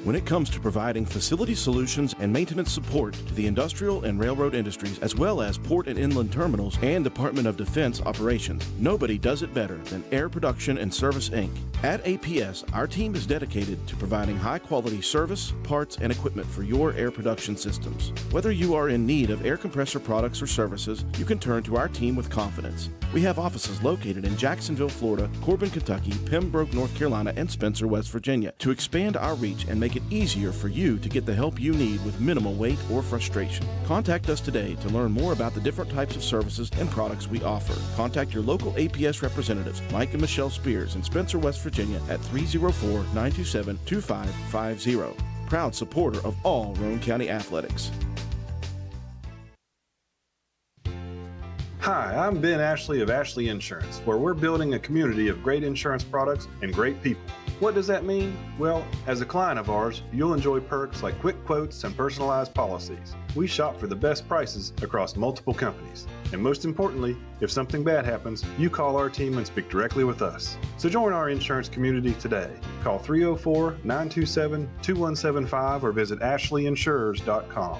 when it comes to providing facility solutions and maintenance support to the industrial and railroad industries, as well as port and inland terminals and Department of Defense operations. Nobody does it better than Air Production and Service, Inc. At APS, our team is dedicated to providing high-quality service, parts, and equipment for your air production systems. Whether you are in need of air compressor products or services, you can turn to our team with confidence. We have offices located in Jacksonville, Florida, Corbin, Kentucky, Pembroke, North Carolina, and Spencer, West Virginia, to expand our reach and make it easier for you to get the help you need with minimal wait or frustration. Contact us today to learn more about the different types of services and products we offer. Contact your local APS representatives, Mike and Michelle Spears in Spencer, West Virginia at 304-927-2550. Proud supporter of all Roane County athletics. Hi, I'm Ben Ashley of Ashley Insurance, where we're building a community of great insurance products and great people. What does that mean? Well, as a client of ours, you'll enjoy perks like quick quotes and personalized policies. We shop for the best prices across multiple companies. And most importantly, if something bad happens, you call our team and speak directly with us. So join our insurance community today. Call 304-927-2175 or visit ashleyinsurers.com.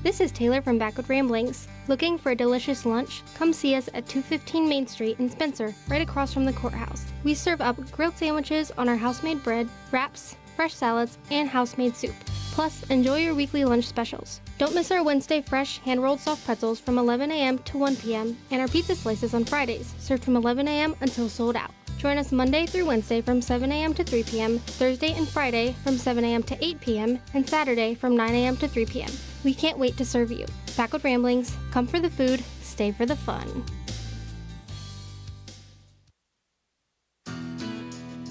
This is Taylor from Backwood Ramblings. Looking for a delicious lunch? Come see us at 215 Main Street in Spencer, right across from the courthouse. We serve up grilled sandwiches on our house-made bread, wraps, fresh salads, and house-made soup. Plus, enjoy your weekly lunch specials. Don't miss our Wednesday fresh hand-rolled soft pretzels from 11 a.m. to 1 p.m. and our pizza slices on Fridays, served from 11 a.m. until sold out. Join us Monday through Wednesday from 7 a.m. to 3 p.m., Thursday and Friday from 7 a.m. to 8 p.m., and Saturday from 9 a.m. to 3 p.m. We can't wait to serve you. Backwood Ramblings, come for the food, stay for the fun.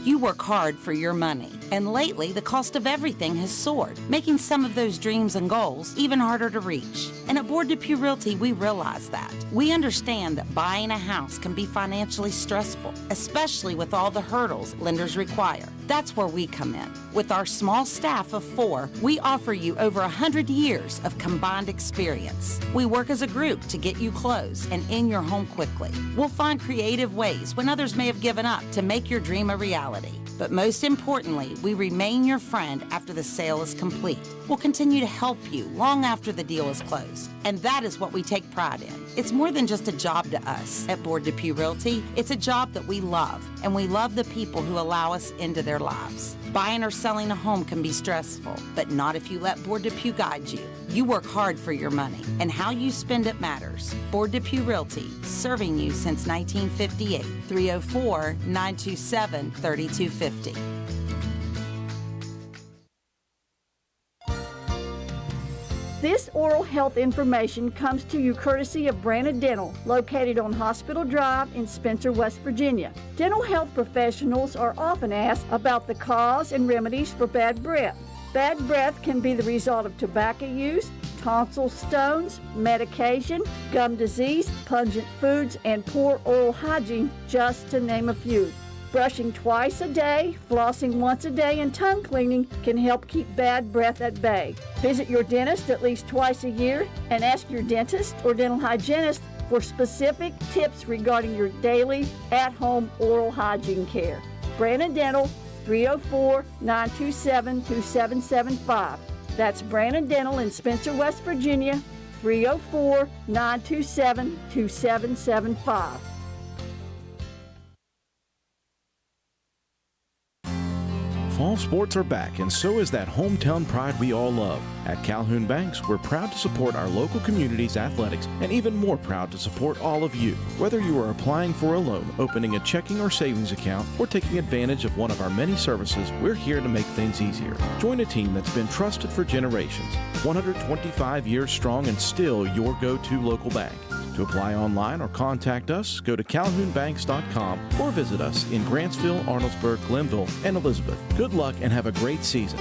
You work hard for your money, and lately the cost of everything has soared, making some of those dreams and goals even harder to reach. And at Bour Realty, we realize that. We understand that buying a house can be financially stressful, especially with all the hurdles lenders require. That's where we come in. With our small staff of 4, we offer you over 100 years of combined experience. We work as a group to get you closed and in your home quickly. We'll find creative ways when others may have given up to make your dream a reality. But most importantly, we remain your friend after the sale is complete. We'll continue to help you long after the deal is closed. And that is what we take pride in. It's more than just a job to us at Bour Realty. It's a job that we love, and we love the people who allow us into their lives. Buying or selling a home can be stressful, but not if you let Bour guide you. You work hard for your money, and how you spend it matters. Bour Realty, serving you since 1958. 304-927-3250. This oral health information comes to you courtesy of Branna Dental, located on Hospital Drive in Spencer, West Virginia. Dental health professionals are often asked about the cause and remedies for bad breath. Bad breath can be the result of tobacco use, tonsil stones, medication, gum disease, pungent foods, and poor oral hygiene, just to name a few. Brushing twice a day, flossing once a day, and tongue cleaning can help keep bad breath at bay. Visit your dentist at least twice a year and ask your dentist or dental hygienist for specific tips regarding your daily at-home oral hygiene care. Branna Dental, 304-927-2775. That's Branna Dental in Spencer, West Virginia, 304-927-2775. Fall sports are back, and so is that hometown pride we all love. At Calhoun Banks, we're proud to support our local community's athletics, and even more proud to support all of you. Whether you are applying for a loan, opening a checking or savings account, or taking advantage of one of our many services, we're here to make things easier. Join a team that's been trusted for generations, 125 years strong, and still your go-to local bank. To apply online or contact us, go to calhounbanks.com or visit us in Grantsville, Arnoldesburg, Glenville, and Elizabeth. Good luck and have a great season.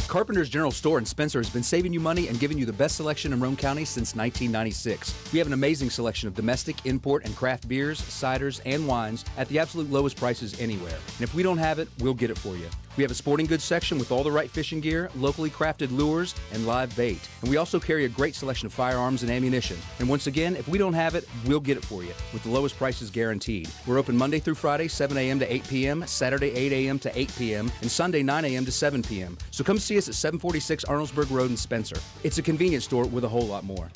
Carpenters General Store in Spencer has been saving you money and giving you the best selection in Roane County since 1996. We have an amazing selection of domestic, import, and craft beers, ciders, and wines at the absolute lowest prices anywhere. And if we don't have it, we'll get it for you. We have a sporting goods section with all the right fishing gear, locally crafted lures, and live bait. And we also carry a great selection of firearms and ammunition. And once again, if we don't have it, we'll get it for you with the lowest prices guaranteed. We're open Monday through Friday, 7 a.m. to 8 p.m., Saturday, 8 a.m. to 8 p.m., and Sunday, 9 a.m. to 7 p.m. So come see us at 746 Arnoldesburg Road in Spencer. It's a convenience store with a whole lot more.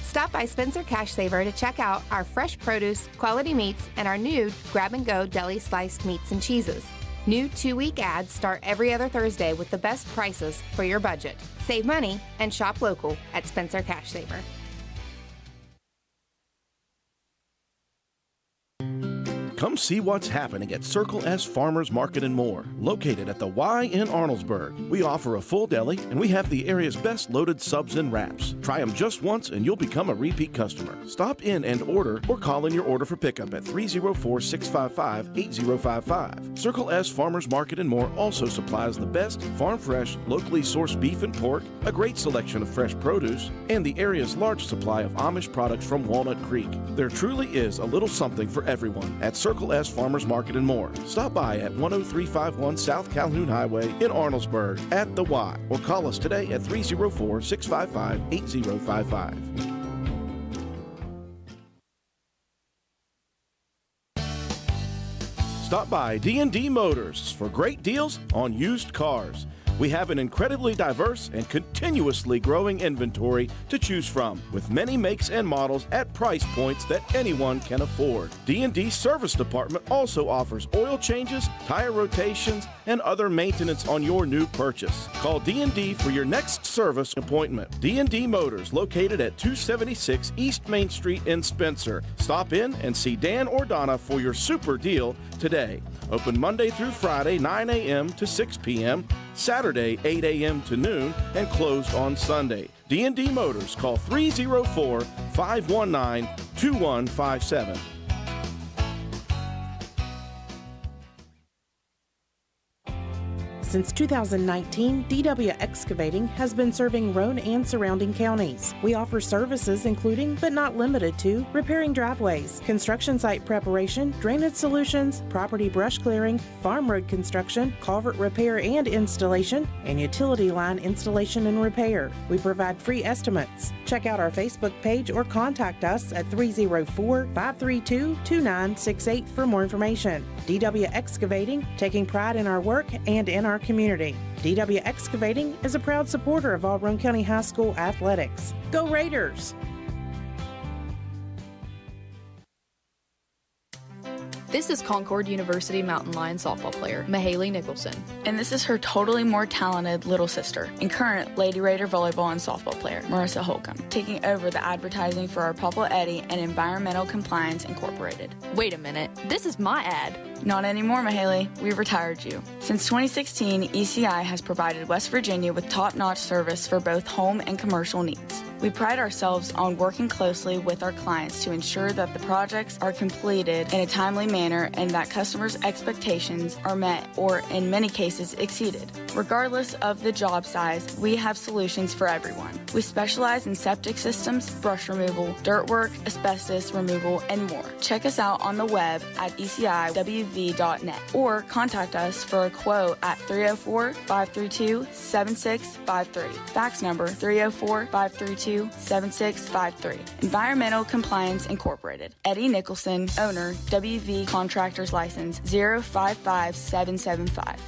Stop by Spencer Cashsaver to check out our fresh produce, quality meats, and our new grab-and-go deli sliced meats and cheeses. New 2-week ads start every other Thursday with the best prices for your budget. Save money and shop local at Spencer Cashsaver. Come see what's happening at Circle S Farmers Market and More, located at the Y in Arnoldesburg. We offer a full deli, and we have the area's best loaded subs and wraps. Try them just once, and you'll become a repeat customer. Stop in and order, or call in your order for pickup at 304-655-8055. Circle S Farmers Market and More also supplies the best farm-fresh, locally sourced beef and pork, a great selection of fresh produce, and the area's large supply of Amish products from Walnut Creek. There truly is a little something for everyone at Circle S Farmers Market and More. Stop by at 10351 South Calhoun Highway in Arnoldesburg at the Y, or call us today at 304-655-8055. Stop by DND Motors for great deals on used cars. We have an incredibly diverse and continuously growing inventory to choose from, with many makes and models at price points that anyone can afford. D&D Service Department also offers oil changes, tire rotations, and other maintenance on your new purchase. Call D&D for your next service appointment. D&D Motors, located at 276 East Main Street in Spencer. Stop in and see Dan or Donna for your super deal today. Open Monday through Friday, 9 a.m. to 6 p.m., Saturday, 8 a.m. to noon, and closed on Sunday. D&D Motors, call 304-519-2157. Since 2019, DW Excavating has been serving Roane and surrounding counties. We offer services including, but not limited to, repairing driveways, construction site preparation, drainage solutions, property brush clearing, farm road construction, culvert repair and installation, and utility line installation and repair. We provide free estimates. Check out our Facebook page or contact us at 304-532-2968 for more information. DW Excavating, taking pride in our work and in our community. DW Excavating is a proud supporter of all Roane County High School athletics. Go Raiders! This is Concord University Mountain Lion softball player, Mahaley Nicholson. And this is her totally more talented little sister and current Lady Raider volleyball and softball player, Marissa Holcomb, taking over the advertising for our Papa Eddie and Environmental Compliance Incorporated. Wait a minute, this is my ad. Not anymore, Mahaley. We've retired you. Since 2016, ECI has provided West Virginia with top-notch service for both home and commercial needs. We pride ourselves on working closely with our clients to ensure that the projects are completed in a timely manner and that customers' expectations are met or, in many cases, exceeded. Regardless of the job size, we have solutions for everyone. We specialize in septic systems, brush removal, dirt work, asbestos removal, and more. Check us out on the web at eciwv.net or contact us for a quote at 304-532-7653. Fax number 304-532-7653. Environmental Compliance Incorporated. Eddie Nicholson, owner, WV Contractors License 055775.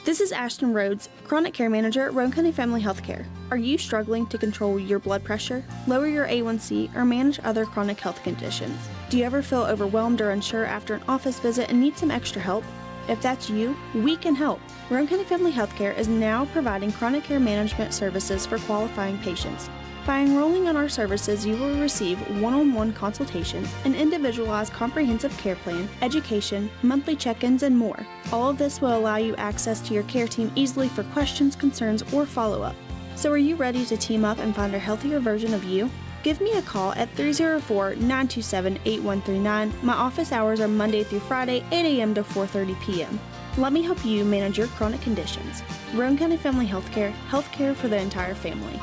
This is Ashton Rhodes, Chronic Care Manager at Roane County Family Healthcare. Are you struggling to control your blood pressure, lower your A1C, or manage other chronic health conditions? Do you ever feel overwhelmed or unsure after an office visit and need some extra help? If that's you, we can help. Roane County Family Healthcare is now providing chronic care management services for qualifying patients. By enrolling in our services, you will receive one-on-one consultations, an individualized comprehensive care plan, education, monthly check-ins, and more. All of this will allow you access to your care team easily for questions, concerns, or follow-up. So are you ready to team up and find a healthier version of you? Give me a call at 304-927-8139. My office hours are Monday through Friday, 8 a.m. to 4:30 p.m. Let me help you manage your chronic conditions. Roane County Family Healthcare, healthcare for the entire family.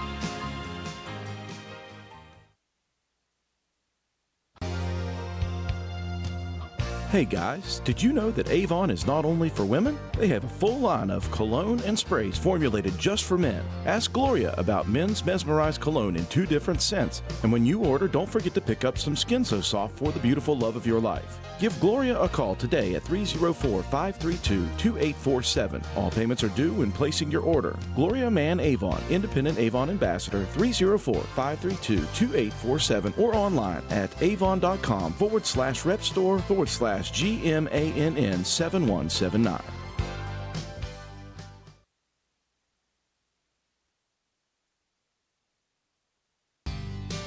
Hey guys, did you know that Avon is not only for women? They have a full line of cologne and sprays formulated just for men. Ask Gloria about men's mesmerized cologne in 2 different scents. And when you order, don't forget to pick up some Skin So Soft for the beautiful love of your life. Give Gloria a call today at 304-532-2847. All payments are due when placing your order. Gloria Mann Avon, Independent Avon Ambassador, 304-532-2847 or online at avon.com/repstore/GMANN7179.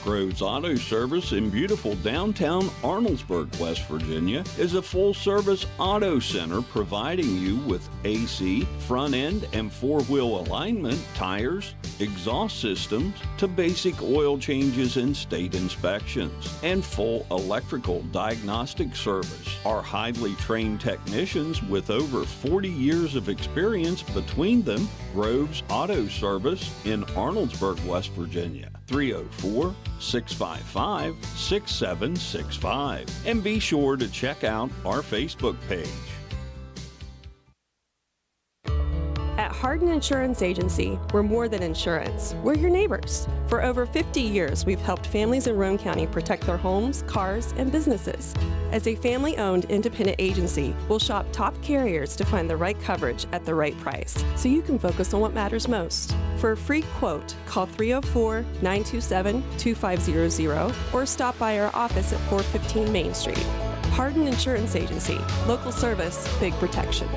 Groves Auto Service in beautiful downtown Arnoldesburg, West Virginia, is a full-service auto center providing you with AC, front-end and four-wheel alignment, tires, exhaust systems, to basic oil changes and state inspections, and full electrical diagnostic service. Our highly trained technicians with over 40 years of experience between them, Groves Auto Service in Arnoldesburg, West Virginia. 304-655-6765. And be sure to check out our Facebook page. At Harden Insurance Agency, we're more than insurance. We're your neighbors. For over 50 years, we've helped families in Roane County protect their homes, cars, and businesses. As a family-owned independent agency, we'll shop top carriers to find the right coverage at the right price, so you can focus on what matters most. For a free quote, call 304-927-2500 or stop by our office at 415 Main Street. Harden Insurance Agency. Local service, big protection.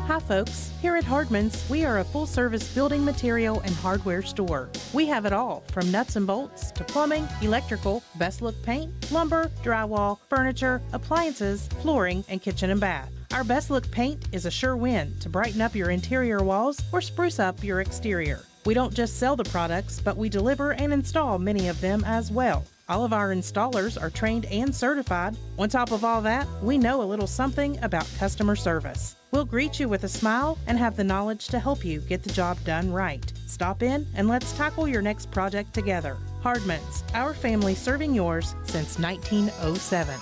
Hi folks, here at Hardman's, we are a full-service building material and hardware store. We have it all, from nuts and bolts to plumbing, electrical, best look paint, lumber, drywall, furniture, appliances, flooring, and kitchen and bath. Our best look paint is a sure win to brighten up your interior walls or spruce up your exterior. We don't just sell the products, but we deliver and install many of them as well. All of our installers are trained and certified. On top of all that, we know a little something about customer service. We'll greet you with a smile and have the knowledge to help you get the job done right. Stop in and let's tackle your next project together. Hardman's, our family serving yours since 1907.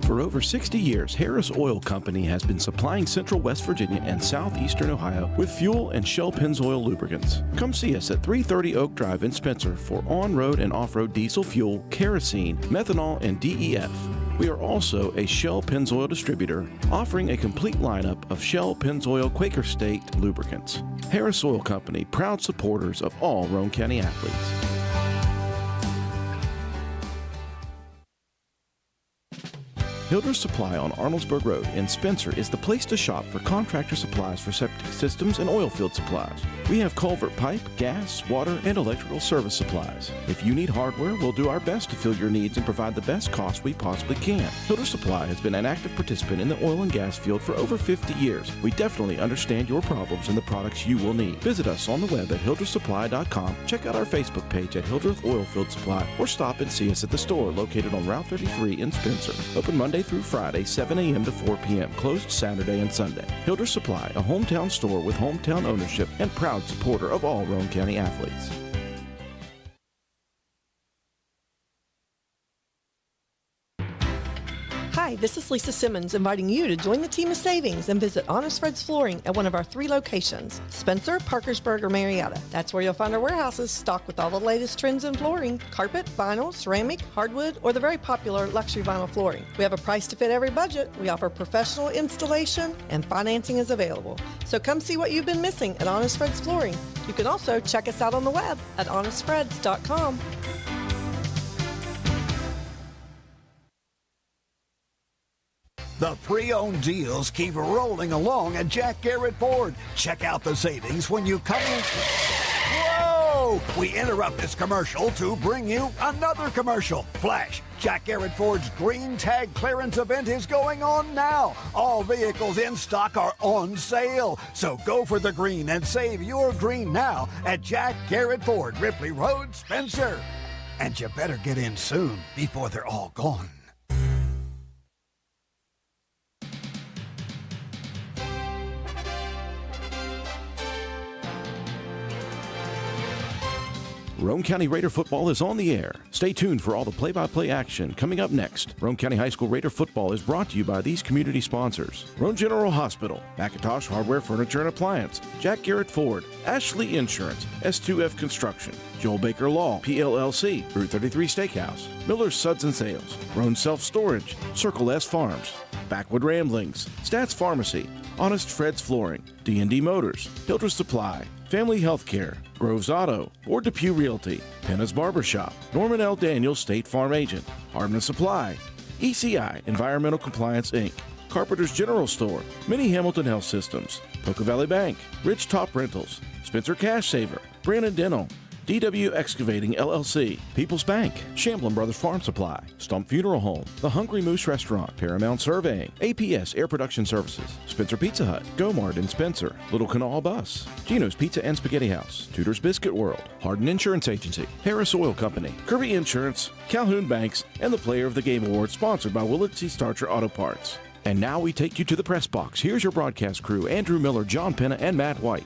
For over 60 years, Harris Oil Company has been supplying Central West Virginia and Southeastern Ohio with fuel and Shell Pennzoil lubricants. Come see us at 330 Oak Drive in Spencer for on-road and off-road diesel fuel, kerosene, methanol, and DEF. We are also a Shell Pennzoil distributor, offering a complete lineup of Shell Pennzoil Quaker State lubricants. Harris Oil Company, proud supporters of all Roane County athletes. Hilder Supply on Arnoldesburg Road in Spencer is the place to shop for contractor supplies for septic systems and oil field supplies. We have culvert pipe, gas, water, and electrical service supplies. If you need hardware, we'll do our best to fill your needs and provide the best cost we possibly can. Hilder Supply has been an active participant in the oil and gas field for over 50 years. We definitely understand your problems and the products you will need. Visit us on the web at hildersupply.com, check out our Facebook page at Hildreth Oilfield Supply, or stop and see us at the store located on Route 33 in Spencer. Open Monday through Friday, 7 a.m. to 4 p.m., closed Saturday and Sunday. Hilder Supply, a hometown store with hometown ownership and proud supporter of all Roane County athletes. Hi, this is Lisa Simmons inviting you to join the team of savings and visit Honest Fred's Flooring at one of our 3 locations, Spencer, Parkersburg, or Marietta. That's where you'll find our warehouses stocked with all the latest trends in flooring, carpet, vinyl, ceramic, hardwood, or the very popular luxury vinyl flooring. We have a price to fit every budget. We offer professional installation and financing is available. So come see what you've been missing at Honest Fred's Flooring. You can also check us out on the web at honestfreds.com. The pre-owned deals keep rolling along at Jack Garrett Ford. Check out the savings when you come in. Whoa! We interrupt this commercial to bring you another commercial. Flash! Jack Garrett Ford's Green Tag Clearance event is going on now. All vehicles in stock are on sale. So go for the green and save your green now at Jack Garrett Ford, Ripley Road, Spencer. And you better get in soon before they're all gone. Roane County Raider football is on the air. Stay tuned for all the play-by-play action coming up next. Roane County High School Raider football is brought to you by these community sponsors: Roane General Hospital, McIntosh Hardware, Furniture and Appliance, Jack Garrett Ford, Ashley Insurance, S2F Construction, Joel Baker Law, PLLC, Route 33 Steakhouse, Miller's Suds and Sales, Roane Self Storage, Circle S Farms, Backwood Ramblings, Stats Pharmacy, Honest Fred's Flooring, DND Motors, Hilder Supply, Family Healthcare, Groves Auto, Bour Realty, Penna's Barbershop, Norman L. Daniels State Farm Agent, Hardman Supply, ECI Environmental Compliance Inc., Carpenters General Store, Minnie Hamilton Health Systems, Poca Valley Bank, Ridge Top Rentals, Spencer Cashsaver, Brandon Dental, DW Excavating LLC, People's Bank, Shamblin Brothers Farm Supply, Stump Funeral Home, The Hungry Moose Restaurant, Paramount Surveying, APS Air Production Services, Spencer Pizza Hut, Gomart in Spencer, Little Canal Bus, Gino's Pizza and Spaghetti House, Tudor's Biscuit World, Harden Insurance Agency, Harris Oil Company, Kirby Insurance, Calhoun Banks, and the Player of the Game Award sponsored by Willett C. Starcher Auto Parts. And now we take you to the press box. Here's your broadcast crew: Andrew Miller, John Penna, and Matt White.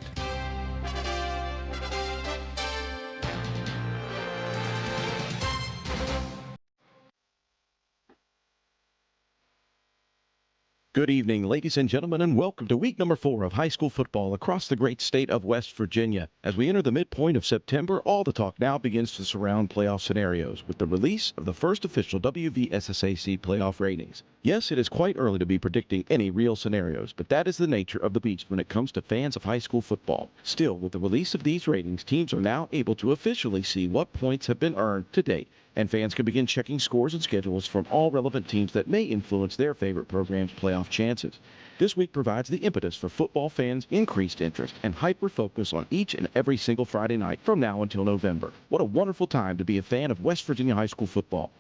Good evening, ladies and gentlemen, and welcome to week number 4 of high school football across the great state of West Virginia. As we enter the midpoint of September, all the talk now begins to surround playoff scenarios with the release of the first official WVSSAC playoff ratings. Yes, it is quite early to be predicting any real scenarios, but that is the nature of the beast when it comes to fans of high school football. Still, with the release of these ratings, teams are now able to officially see what points have been earned to date, and fans can begin checking scores and schedules from all relevant teams that may influence their favorite program's playoff chances. This week provides the impetus for football fans' increased interest and hyper-focus on each and every single Friday night from now until November. What a wonderful time to be a fan of West Virginia high school football.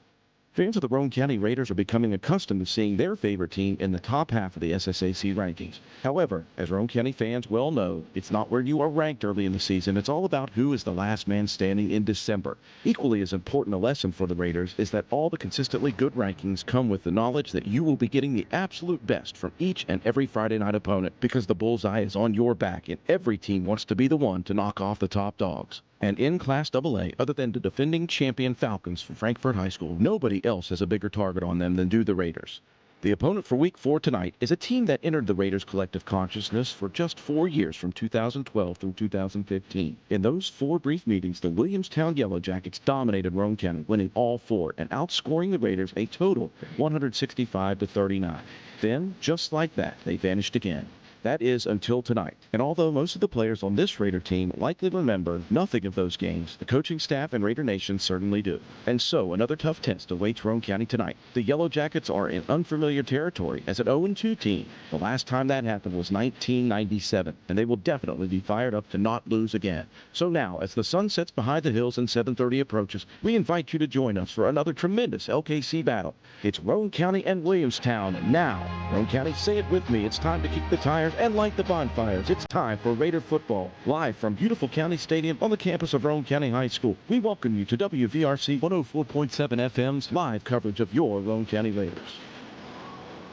Fans of the Roane County Raiders are becoming accustomed to seeing their favorite team in the top half of the SSAC rankings. However, as Roane County fans well know, it's not where you are ranked early in the season. It's all about who is the last man standing in December. Equally as important a lesson for the Raiders is that all the consistently good rankings come with the knowledge that you will be getting the absolute best from each and every Friday night opponent, because the bullseye is on your back and every team wants to be the one to knock off the top dogs. And in Class AA, other than the defending champion Falcons from Frankfort High School, nobody else has a bigger target on them than do the Raiders. The opponent for Week 4 tonight is a team that entered the Raiders' collective consciousness for just 4 years, from 2012 through 2015. In those 4 brief meetings, the Willamstown Yellow Jackets dominated Roane County, winning all 4 and outscoring the Raiders a total 165-39. Then, just like that, they vanished again. That is until tonight. And although most of the players on this Raider team likely remember nothing of those games, the coaching staff and Raider Nation certainly do. And so another tough test awaits Roane County tonight. The Yellow Jackets are in unfamiliar territory as an 0-2 team. The last time that happened was 1997, and they will definitely be fired up to not lose again. So now, as the sun sets behind the hills and 7:30 approaches, we invite you to join us for another tremendous LKC battle. It's Roane County and Williamstown now. Roane County, say it with me. It's time to kick the tires and light the bonfires. It's time for Raider football. Live from beautiful County Stadium on the campus of Roane County High School, we welcome you to WVRC 104.7 FM's live coverage of your Roane County Raiders.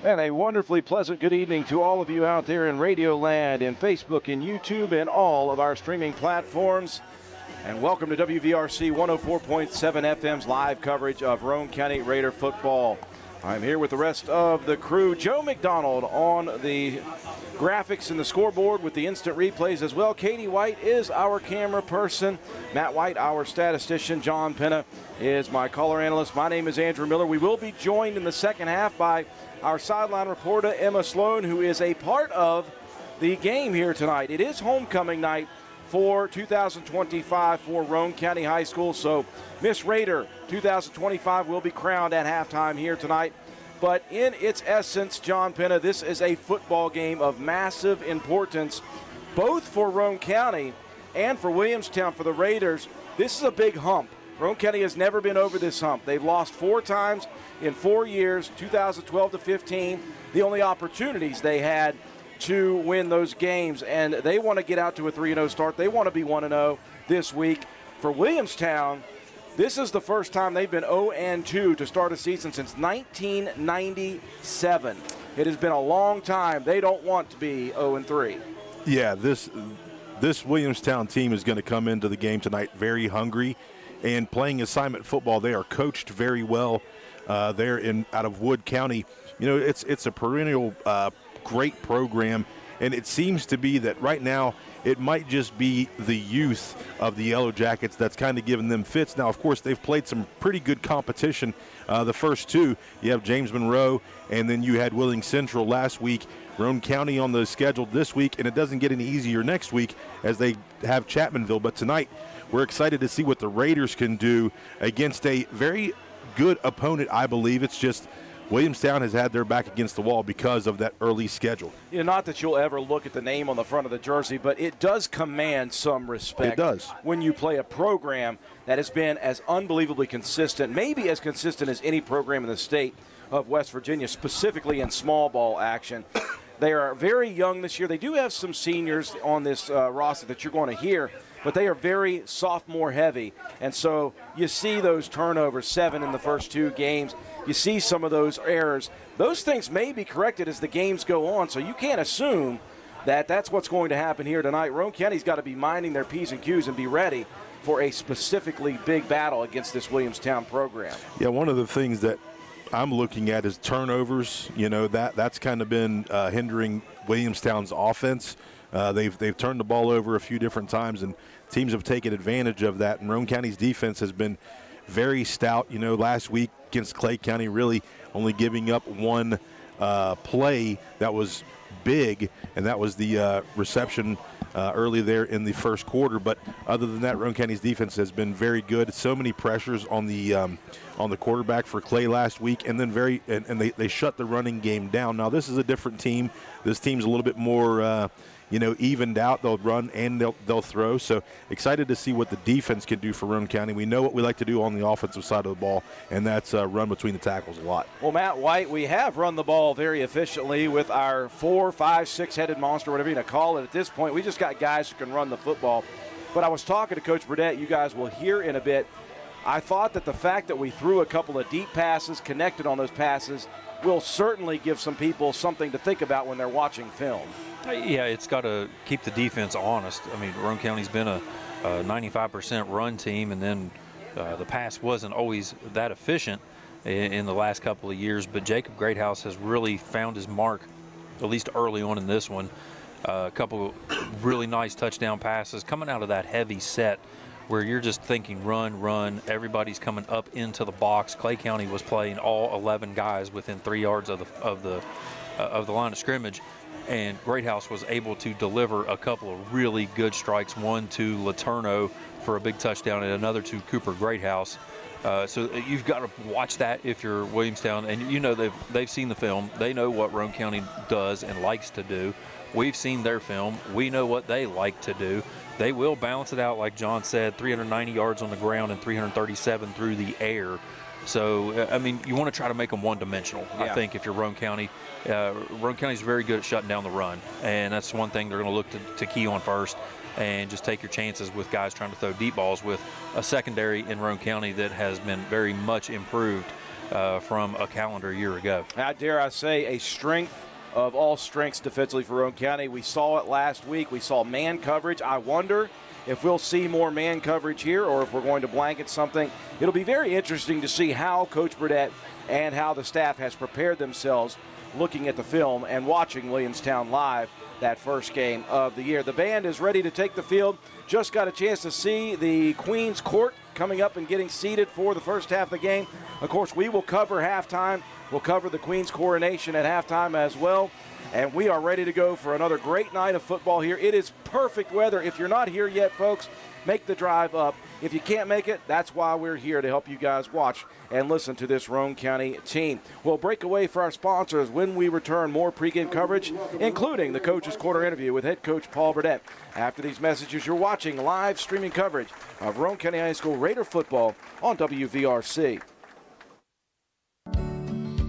And a wonderfully pleasant good evening to all of you out there in Radio Land, in Facebook, in YouTube, and all of our streaming platforms. And welcome to WVRC 104.7 FM's live coverage of Roane County Raider football. I'm here with the rest of the crew. Joe McDonald on the graphics and the scoreboard with the instant replays as well. Katie White is our camera person. Matt White, our statistician. John Penna is my color analyst. My name is Andrew Miller. We will be joined in the second half by our sideline reporter, Emma Sloan, who is a part of the game here tonight. It is homecoming night for 2025 for Roane County High School. So Miss Raider 2025 will be crowned at halftime here tonight. But in its essence, John Penna, this is a football game of massive importance, both for Roane County and for Williamstown. For the Raiders, this is a big hump. Roane County has never been over this hump. They've lost 4 times in 4 years, 2012 to 15. The only opportunities they had to win those games, and they want to get out to a 3-0 start. They want to be 1-0 this week. For Williamstown, this is the first time they've been 0-2 to start a season since 1997. It has been a long time. They don't want to be 0-3. Yeah, this Williamstown team is going to come into the game tonight very hungry and playing assignment football. They are coached very well. They're out of Wood County. You know, it's a perennial great program, and it seems to be that right now it might just be the youth of the Yellow Jackets that's kind of giving them fits. Now, of course, they've played some pretty good competition. The first two, you have James Monroe, and then you had Wheeling Central last week. Roane County on the schedule this week, and it doesn't get any easier next week as they have Chapmanville. But tonight, we're excited to see what the Raiders can do against a very good opponent, I believe. It's just Williamstown has had their back against the wall because of that early schedule. You know, not that you'll ever look at the name on the front of the jersey, but it does command some respect. It does. When you play a program that has been as unbelievably consistent, maybe as consistent as any program in the state of West Virginia, specifically in small ball action. They are very young this year. They do have some seniors on this roster that you're going to hear, but they are very sophomore heavy. And so you see those turnovers, 7 in the first 2 games. You see some of those errors. Those things may be corrected as the games go on, so you can't assume that that's what's going to happen here tonight. Roane County's got to be minding their P's and Q's and be ready for a specifically big battle against this Williamstown program. Yeah, one of the things that I'm looking at is turnovers. You know, that's kind of been hindering Williamstown's offense. They've turned the ball over a few different times, and teams have taken advantage of that. And Roane County's defense has been very stout. You know, last week against Clay County, really only giving up one play that was big, and that was the reception early there in the first quarter. But other than that, Roane County's defense has been very good. So many pressures on the quarterback for Clay last week, and then they shut the running game down. Now this is a different team. This team's a little bit more evened out. They'll run and they'll throw. So excited to see what the defense can do for Roane County. We know what we like to do on the offensive side of the ball, and that's run between the tackles a lot. Well, Matt White, we have run the ball very efficiently with our 4, 5, 6-headed monster, whatever you want to call it. At this point, we just got guys who can run the football. But I was talking to Coach Burdett. You guys will hear in a bit. I thought that the fact that we threw a couple of deep passes, connected on those passes, will certainly give some people something to think about when they're watching film. Yeah, it's got to keep the defense honest. I mean, Roane County's been a 95% run team, and then the pass wasn't always that efficient in the last couple of years. But Jacob Greathouse has really found his mark, at least early on in this one. A couple really nice touchdown passes coming out of that heavy set where you're just thinking run. Everybody's coming up into the box. Clay County was playing all 11 guys within 3 yards of the line of scrimmage. And Greathouse was able to deliver a couple of really good strikes, one to Letourneau for a big touchdown and another to Cooper Greathouse. So you've got to watch that if you're Williamstown. And you know they've seen the film. They know what Roane County does and likes to do. We've seen their film. We know what they like to do. They will balance it out, like John said, 390 yards on the ground and 337 through the air. So, I mean, you want to try to make them one-dimensional, yeah. I think, if you're Roane County. Roane County's very good at shutting down the run, and that's one thing they're going to look to key on first, and just take your chances with guys trying to throw deep balls with a secondary in Roane County that has been very much improved from a calendar year ago. Dare I say, a strength of all strengths defensively for Roane County. We saw it last week. We saw man coverage. I wonder if we'll see more man coverage here or if we're going to blanket something. It'll be very interesting to see how Coach Burdett and how the staff has prepared themselves looking at the film and watching Williamstown live that first game of the year. The band is ready to take the field. Just got a chance to see the Queen's Court coming up and getting seated for the first half of the game. Of course, we will cover halftime. We'll cover the Queen's coronation at halftime as well. And we are ready to go for another great night of football here. It is perfect weather. If you're not here yet, folks, make the drive up. If you can't make it, that's why we're here, to help you guys watch and listen to this Roane County team. We'll break away for our sponsors. When we return, more pregame coverage, including the Coach's Corner interview with head coach Paul Burdett. After these messages, you're watching live streaming coverage of Roane County High School Raider football on WVRC.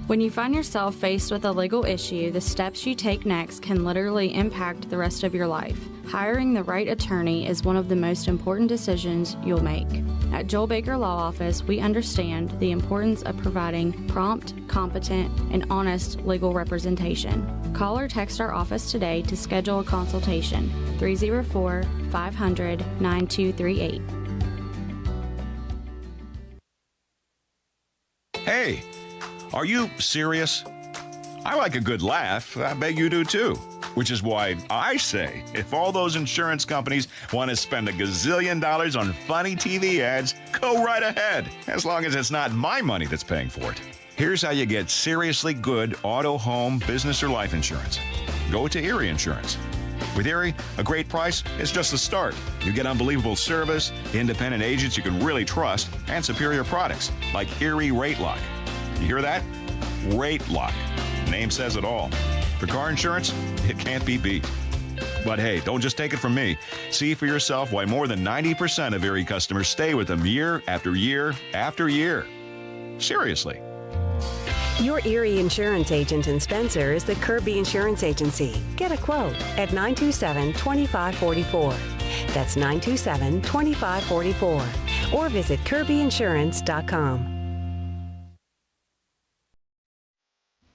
When you find yourself faced with a legal issue, the steps you take next can literally impact the rest of your life. Hiring the right attorney is one of the most important decisions you'll make. At Joel Baker Law Office, we understand the importance of providing prompt, competent, and honest legal representation. Call or text our office today to schedule a consultation. 304-500-9238. Hey, are you serious? I like a good laugh. I bet you do too. Which is why I say, if all those insurance companies want to spend $1 gazillion on funny TV ads, go right ahead, as long as it's not my money that's paying for it. Here's how you get seriously good auto, home, business, or life insurance. Go to Erie Insurance. With Erie, a great price is just the start. You get unbelievable service, independent agents you can really trust, and superior products like Erie Rate Lock. You hear that? Rate Lock. Name says it all. For car insurance, it can't be beat. But hey, don't just take it from me. See for yourself why more than 90% of Erie customers stay with them year after year after year. Seriously. Your Erie insurance agent in Spencer is the Kirby Insurance Agency. Get a quote at 927-2544. That's 927-2544. Or visit kirbyinsurance.com.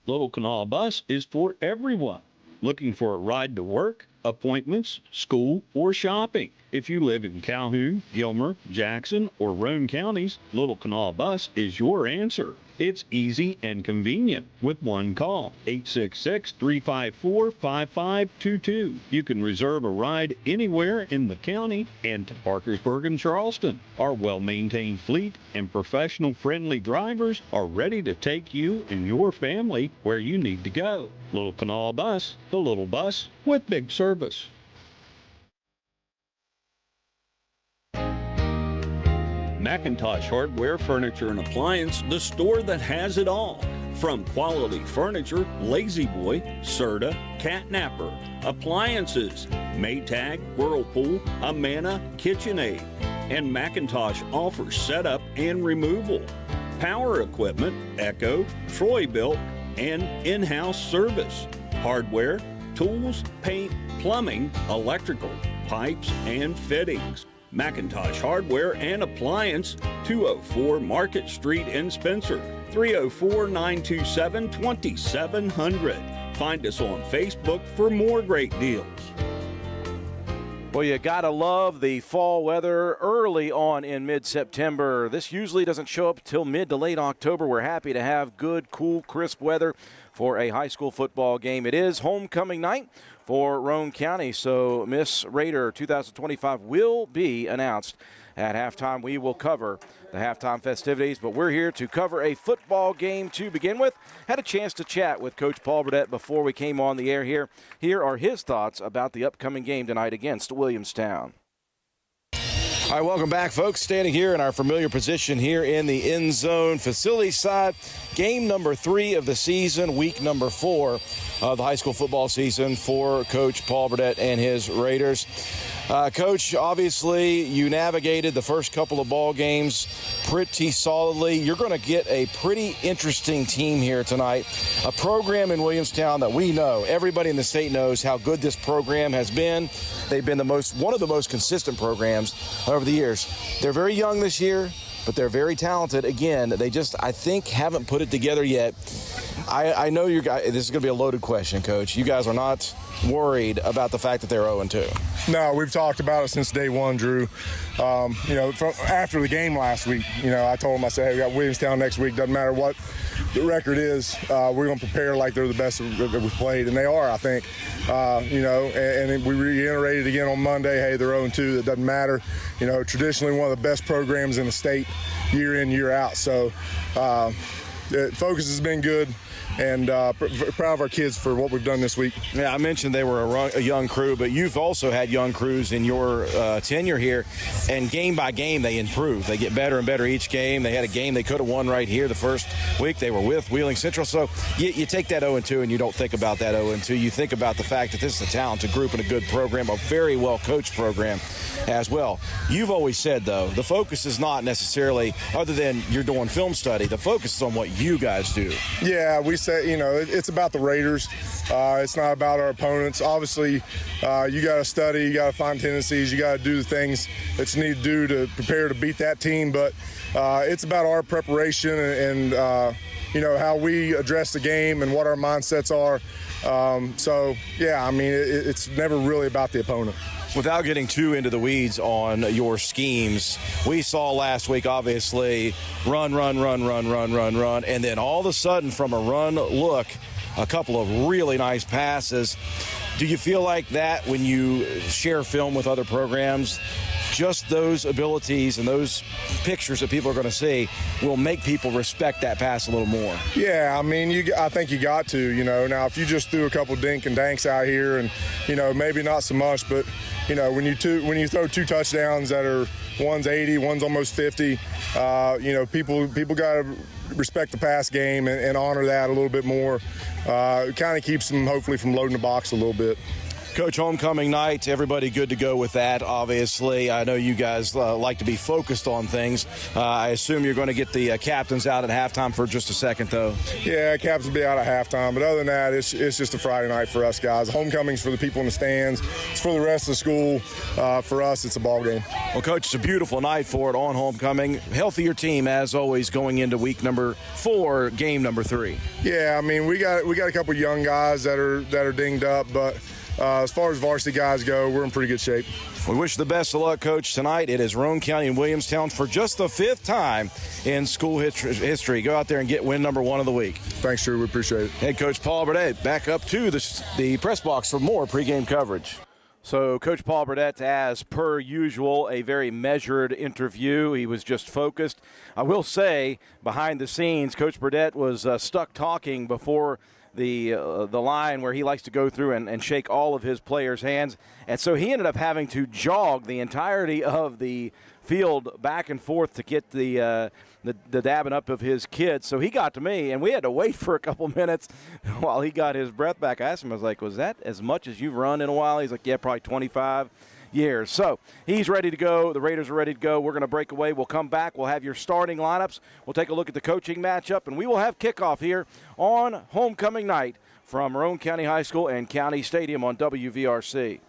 Little Canal Bus is for everyone. Looking for a ride to work, appointments, school, or shopping. If you live in Calhoun, Gilmer, Jackson, or Roane counties, Little Canal Bus is your answer. It's easy and convenient with one call, 866-354-5522. You can reserve a ride anywhere in the county and to Parkersburg and Charleston. Our well-maintained fleet and professional-friendly drivers are ready to take you and your family where you need to go. Little Canal Bus, the little bus with big service. McIntosh Hardware, Furniture, and Appliance, the store that has it all. From quality furniture, Lazy Boy, Serta, Catnapper, appliances, Maytag, Whirlpool, Amana, KitchenAid, and McIntosh offers setup and removal, power equipment, Echo, Troy-Built, and in-house service, hardware, tools, paint, plumbing, electrical, pipes, and fittings. McIntosh Hardware and Appliance, 204 Market Street in Spencer, 304-927-2700. Find us on Facebook for more great deals. Well, you gotta love the fall weather early on in mid-September. This usually doesn't show up till mid to late October. We're happy to have good, cool, crisp weather for a high school football game. It is homecoming night for Roane County, so Miss Raider 2025 will be announced at halftime. We will cover the halftime festivities, but we're here to cover a football game to begin with. Had a chance to chat with Coach Paul Burdett before we came on the air here. Here are his thoughts about the upcoming game tonight against Williamstown. All right, welcome back, folks. Standing here in our familiar position here in the end zone facility side. Game number 3 of the season, week number 4 of the high school football season for Coach Paul Burdett and his Raiders. Coach, obviously you navigated the first couple of ball games pretty solidly. You're going to get a pretty interesting team here tonight. A program in Williamstown that we know, everybody in the state knows how good this program has been. They've been one of the most consistent programs over the years. They're very young this year, but they're very talented. Again, they just, I think, haven't put it together yet. I know you guys, this is going to be a loaded question, Coach. You guys are not worried about the fact that they're 0-2. No, we've talked about it since day one, Drew. After the game last week, I told them, I said, hey, we got Williamstown next week. Doesn't matter what the record is, we're going to prepare like they're the best that we've played, and they are, I think. And we reiterated again on Monday, hey, they're 0-2. That doesn't matter. Traditionally one of the best programs in the state year in, year out. So the focus has been good. And proud of our kids for what we've done this week. Yeah, I mentioned they were a young crew, but you've also had young crews in your tenure here, and game by game they improve. They get better and better each game. They had a game they could have won right here the first week. They were with Wheeling Central. So you take that 0-2 and you don't think about that 0-2. You think about the fact that this is a talented group and a good program, a very well-coached program as well. You've always said, though, the focus is not necessarily, other than you're doing film study, the focus is on what you guys do. Yeah, we say, it's about the Raiders. It's not about our opponents. Obviously, you got to study, you got to find tendencies, you got to do the things that you need to do to prepare to beat that team. But it's about our preparation and how we address the game and what our mindsets are. It's never really about the opponent. Without getting too into the weeds on your schemes, we saw last week, obviously, run, and then all of a sudden from a run look, a couple of really nice passes. Do you feel like that when you share film with other programs, just those abilities and those pictures that people are going to see will make people respect that pass a little more? Yeah, I think you got to, Now, if you just threw a couple dink and danks out here and, maybe not so much, but, when you throw two touchdowns that are one's 80, one's almost 50, people got to respect the pass game and honor that a little bit more. It kind of keeps them, hopefully, from loading the box a little bit. Coach, homecoming night, everybody good to go with that, obviously. I know you guys like to be focused on things. I assume you're going to get the captains out at halftime for just a second, though. Yeah, captains will be out at halftime. But other than that, it's just a Friday night for us guys. Homecoming's for the people in the stands. It's for the rest of the school. For us, it's a ball game. Well, Coach, it's a beautiful night for it on homecoming. Healthier team, as always, going into week number 4, game number 3. Yeah, we got a couple young guys that are dinged up, but as far as varsity guys go, we're in pretty good shape. We wish the best of luck, Coach, tonight. It is Roane County and Williamstown for just the 5th time in school history. Go out there and get win number 1 of the week. Thanks, Drew. We appreciate it. Head Coach Paul Burdett back up to the press box for more pregame coverage. So Coach Paul Burdett, as per usual, a very measured interview. He was just focused. I will say, behind the scenes, Coach Burdett was stuck talking before the line where he likes to go through and shake all of his players' hands. And so he ended up having to jog the entirety of the field back and forth to get the dabbing up of his kids. So he got to me, and we had to wait for a couple minutes while he got his breath back. I asked him, I was like, was that as much as you've run in a while? He's like, yeah, probably 25 years. So he's ready to go. The Raiders are ready to go. We're going to break away. We'll come back. We'll have your starting lineups. We'll take a look at the coaching matchup, and we will have kickoff here on homecoming night from Roane County High School and County Stadium on WVRC.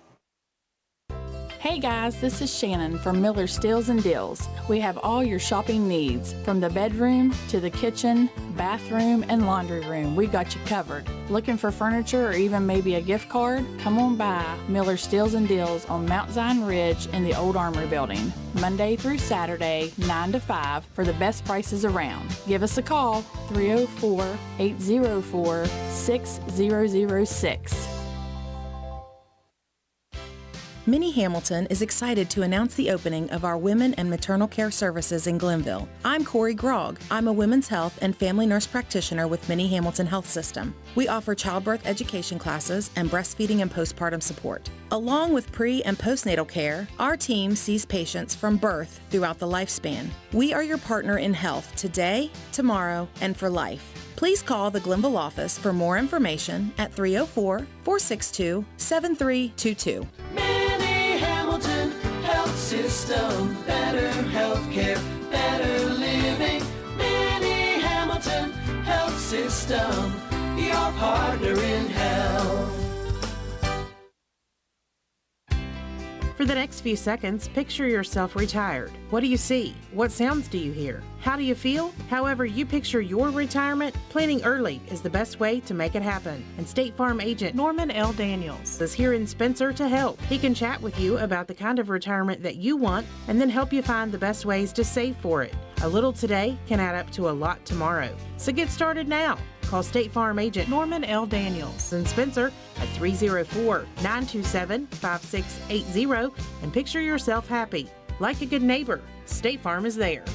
Hey guys, this is Shannon from Miller Steels and Deals. We have all your shopping needs, from the bedroom to the kitchen, bathroom, and laundry room. We've got you covered. Looking for furniture or even maybe a gift card? Come on by Miller Steels and Deals on Mount Zion Ridge in the Old Armory Building, Monday through Saturday, 9 to 5 for the best prices around. Give us a call, 304-804-6006. Minnie Hamilton is excited to announce the opening of our Women and Maternal Care Services in Glenville. I'm Corey Grogg. I'm a women's health and family nurse practitioner with Minnie Hamilton Health System. We offer childbirth education classes and breastfeeding and postpartum support. Along with pre- and postnatal care, our team sees patients from birth throughout the lifespan. We are your partner in health today, tomorrow, and for life. Please call the Glenville office for more information at 304-462-7322. Minnie Hamilton Health System, better healthcare, better living. Minnie Hamilton Health System, your partner in health. For the next few seconds, picture yourself retired. What do you see? What sounds do you hear? How do you feel? However you picture your retirement, planning early is the best way to make it happen. And State Farm agent Norman L. Daniels is here in Spencer to help. He can chat with you about the kind of retirement that you want and then help you find the best ways to save for it. A little today can add up to a lot tomorrow. So get started now. Call State Farm agent Norman L. Daniels in Spencer at 304-927-5680 and picture yourself happy. Like a good neighbor, State Farm is there.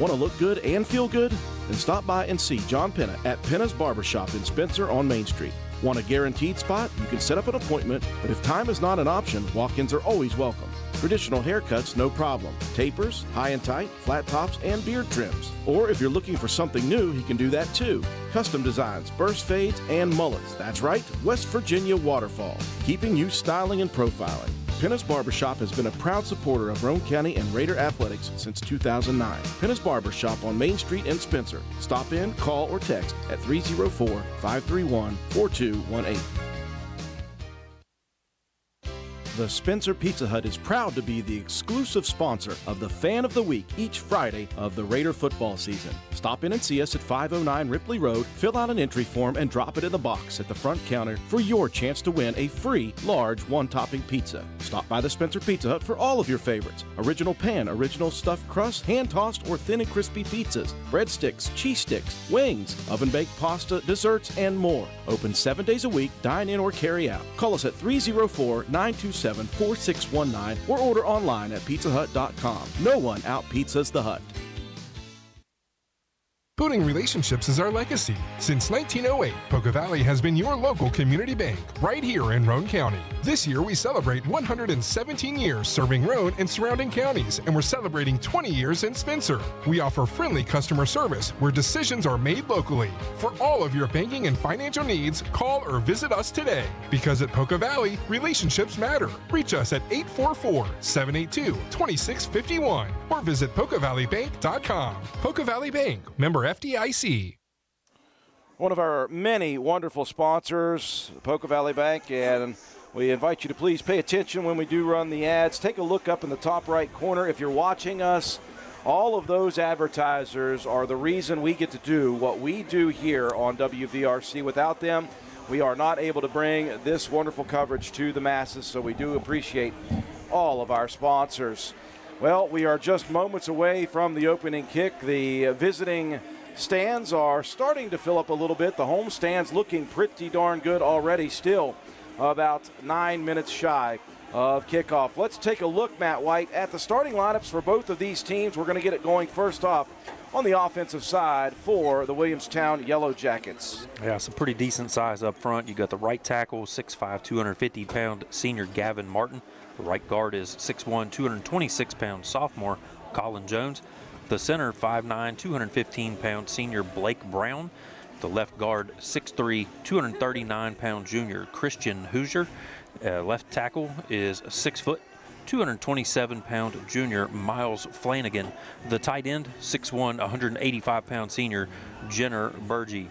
Want to look good and feel good? Then stop by and see John Penna at Penna's Barbershop in Spencer on Main Street. Want a guaranteed spot? You can set up an appointment, but if time is not an option, walk-ins are always welcome. Traditional haircuts, no problem. Tapers, high and tight, flat tops, and beard trims. Or if you're looking for something new, he can do that too. Custom designs, burst fades, and mullets. That's right, West Virginia Waterfall, keeping you styling and profiling. Penna's Barbershop has been a proud supporter of Roane County and Raider athletics since 2009. Penna's Barbershop on Main Street in Spencer. Stop in, call, or text at 304-531-4218. The Spencer Pizza Hut is proud to be the exclusive sponsor of the Fan of the Week each Friday of the Raider football season. Stop in and see us at 509 Ripley Road, fill out an entry form, and drop it in the box at the front counter for your chance to win a free large one-topping pizza. Stop by the Spencer Pizza Hut for all of your favorites. Original pan, original stuffed crust, hand-tossed or thin and crispy pizzas, breadsticks, cheese sticks, wings, oven-baked pasta, desserts, and more. Open 7 days a week, dine in or carry out. Call us at 304-927-4619 or order online at pizzahut.com. No one out-pizzas the Hut. Building relationships is our legacy. Since 1908, Poca Valley has been your local community bank right here in Roane County. This year we celebrate 117 years serving Roane and surrounding counties, and we're celebrating 20 years in Spencer. We offer friendly customer service where decisions are made locally. For all of your banking and financial needs, call or visit us today. Because at Poca Valley, relationships matter. Reach us at 844-782-2651 or visit PocaValleyBank.com. Poca Valley Bank, member FDIC. One of our many wonderful sponsors, Poca Valley Bank, and we invite you to please pay attention when we do run the ads. Take a look up in the top right corner. If you're watching us, all of those advertisers are the reason we get to do what we do here on WVRC. Without them, we are not able to bring this wonderful coverage to the masses, so we do appreciate all of our sponsors. Well, we are just moments away from the opening kick. The visiting stands are starting to fill up a little bit. The home stands looking pretty darn good already, still about 9 minutes shy of kickoff. Let's take a look, Matt White, at the starting lineups for both of these teams. We're going to get it going first off on the offensive side for the Williamstown Yellow Jackets. Yeah, some pretty decent size up front. You got the right tackle, 6'5", 250-pound senior Gavin Martin. The right guard is 6'1", 226-pound sophomore Colin Jones. The center, 5'9", 215-pound senior Blake Brown. The left guard, 6'3", 239-pound junior Christian Hoosier. Left tackle is 6 foot, 227-pound junior Miles Flanagan. The tight end, 6'1", 185-pound senior Jenner Burgee.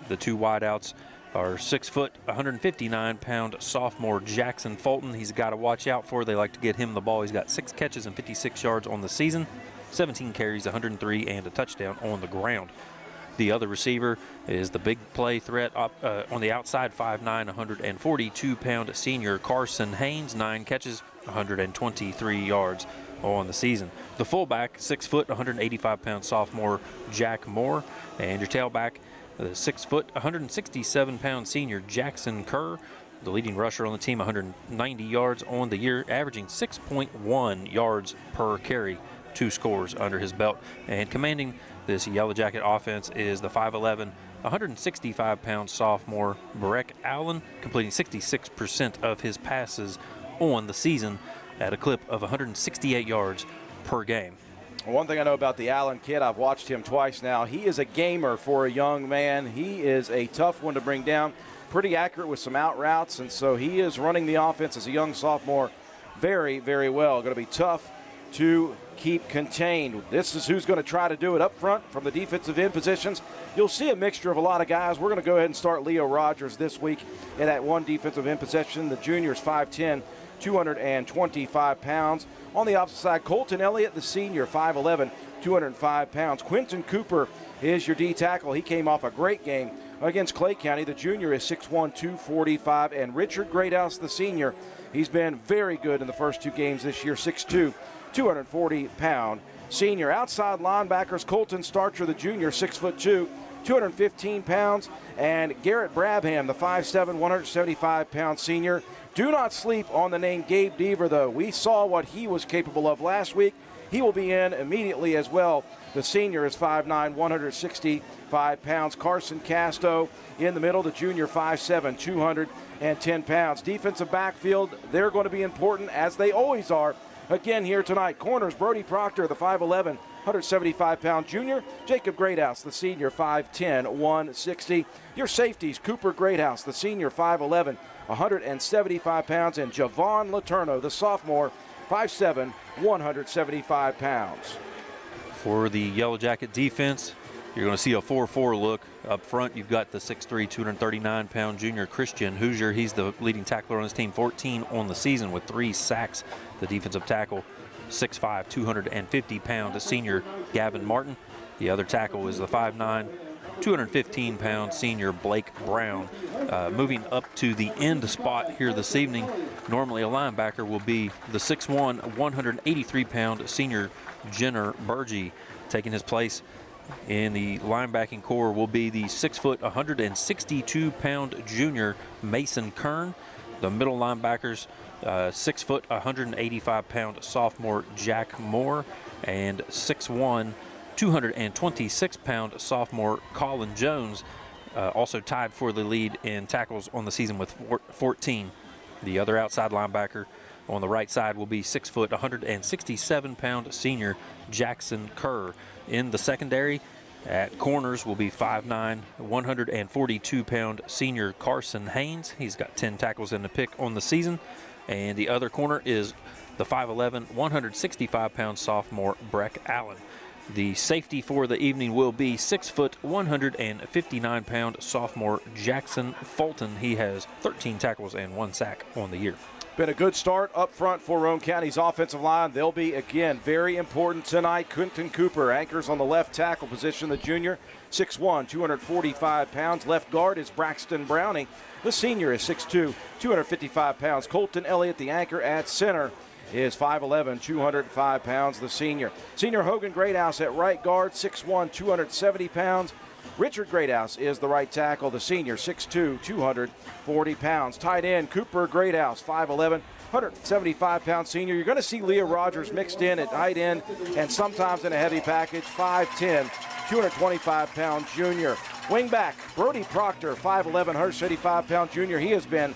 The two wideouts are 6 foot, 159-pound sophomore Jackson Fulton. He's a guy to watch out for. They like to get him the ball. He's got 6 catches and 56 yards on the season, 17 carries, 103, and a touchdown on the ground. The other receiver is the big play threat on the outside, 5'9", 142-pound senior Carson Haynes, 9 catches, 123 yards on the season. The fullback, 6 foot, 185-pound sophomore Jack Moore, and your tailback, the 6 foot, 167-pound senior Jackson Kerr. The leading rusher on the team, 190 yards on the year, averaging 6.1 yards per carry, 2 scores under his belt. And commanding this Yellow Jacket offense is the 5'11", 165-pound sophomore Breck Allen, completing 66% of his passes on the season at a clip of 168 yards per game. One thing I know about the Allen kid, I've watched him twice now. He is a gamer for a young man. He is a tough one to bring down, pretty accurate with some out routes, and so he is running the offense as a young sophomore very, very well. Going to be tough to keep contained. This is who's going to try to do it up front from the defensive end positions. You'll see a mixture of a lot of guys. We're going to go ahead and start Leo Rogers this week in that one defensive end possession. The junior's 5'10", 225 pounds. On the opposite side, Colton Elliott, the senior, 5'11", 205 pounds. Quentin Cooper is your D tackle. He came off a great game against Clay County. The junior is 6'1", 245, and Richard Greathouse, the senior, he's been very good in the first 2 games this year, 6'2", 240-pound senior. Outside linebackers, Colton Starcher, the junior, 6'2", 215 pounds, and Garrett Brabham, the 5'7", 175-pound senior. Do not sleep on the name Gabe Deaver, though. We saw what he was capable of last week. He will be in immediately as well. The senior is 5'9", 165 pounds. Carson Casto in the middle. The junior, 5'7", 210 pounds. Defensive backfield, they're going to be important, as they always are. Again here tonight, corners, Brody Proctor, the 5'11", 175-pound junior. Jacob Greathouse, the senior, 5'10", 160. Your safeties, Cooper Greathouse, the senior, 5'11", 175 pounds. And Javon Letourneau, the sophomore, 5'7", 175 pounds. For the Yellow Jacket defense, you're going to see a 4-4 look. Up front, you've got the 6'3", 239-pound junior Christian Hoosier. He's the leading tackler on his team, 14 on the season with 3 sacks. The defensive tackle, 6'5", 250-pound senior Gavin Martin. The other tackle is the 5'9", 215-pound senior Blake Brown. Moving up to the end spot here this evening, normally a linebacker will be the 6'1", 183-pound senior Jenner Burgee. Taking his place in the linebacking core will be the 6 foot, 162-pound junior Mason Kern. The middle linebackers, 6 foot, 185-pound sophomore Jack Moore, and 6'1", 226-pound sophomore Colin Jones, also tied for the lead in tackles on the season with 14. The other outside linebacker on the right side will be 6 foot, 167-pound senior Jackson Kerr. In the secondary, at corners will be 5'9", 142-pound senior Carson Haynes. He's got 10 tackles in the pick on the season. And the other corner is the 5'11", 165-pound sophomore Breck Allen. The safety for the evening will be 6 foot, 159-pound sophomore Jackson Fulton. He has 13 tackles and 1 sack on the year. Been a good start up front for Roane County's offensive line. They'll be, again, very important tonight. Quentin Cooper anchors on the left tackle position, the junior, 6'1", 245 pounds. Left guard is Braxton Browning. The senior is 6'2", 255 pounds. Colton Elliott, the anchor at center, is 5'11", 205 pounds, the senior. Senior Hogan Greathouse at right guard, 6'1", 270 pounds. Richard Greathouse is the right tackle, the senior, 6'2", 240 pounds. Tight end, Cooper Greathouse, 5'11", 175-pound senior. You're going to see Leah Rogers mixed in at tight end and sometimes in a heavy package, 5'10", 225-pound junior. Wingback, Brody Proctor, 5'11", 175-pound junior. He has been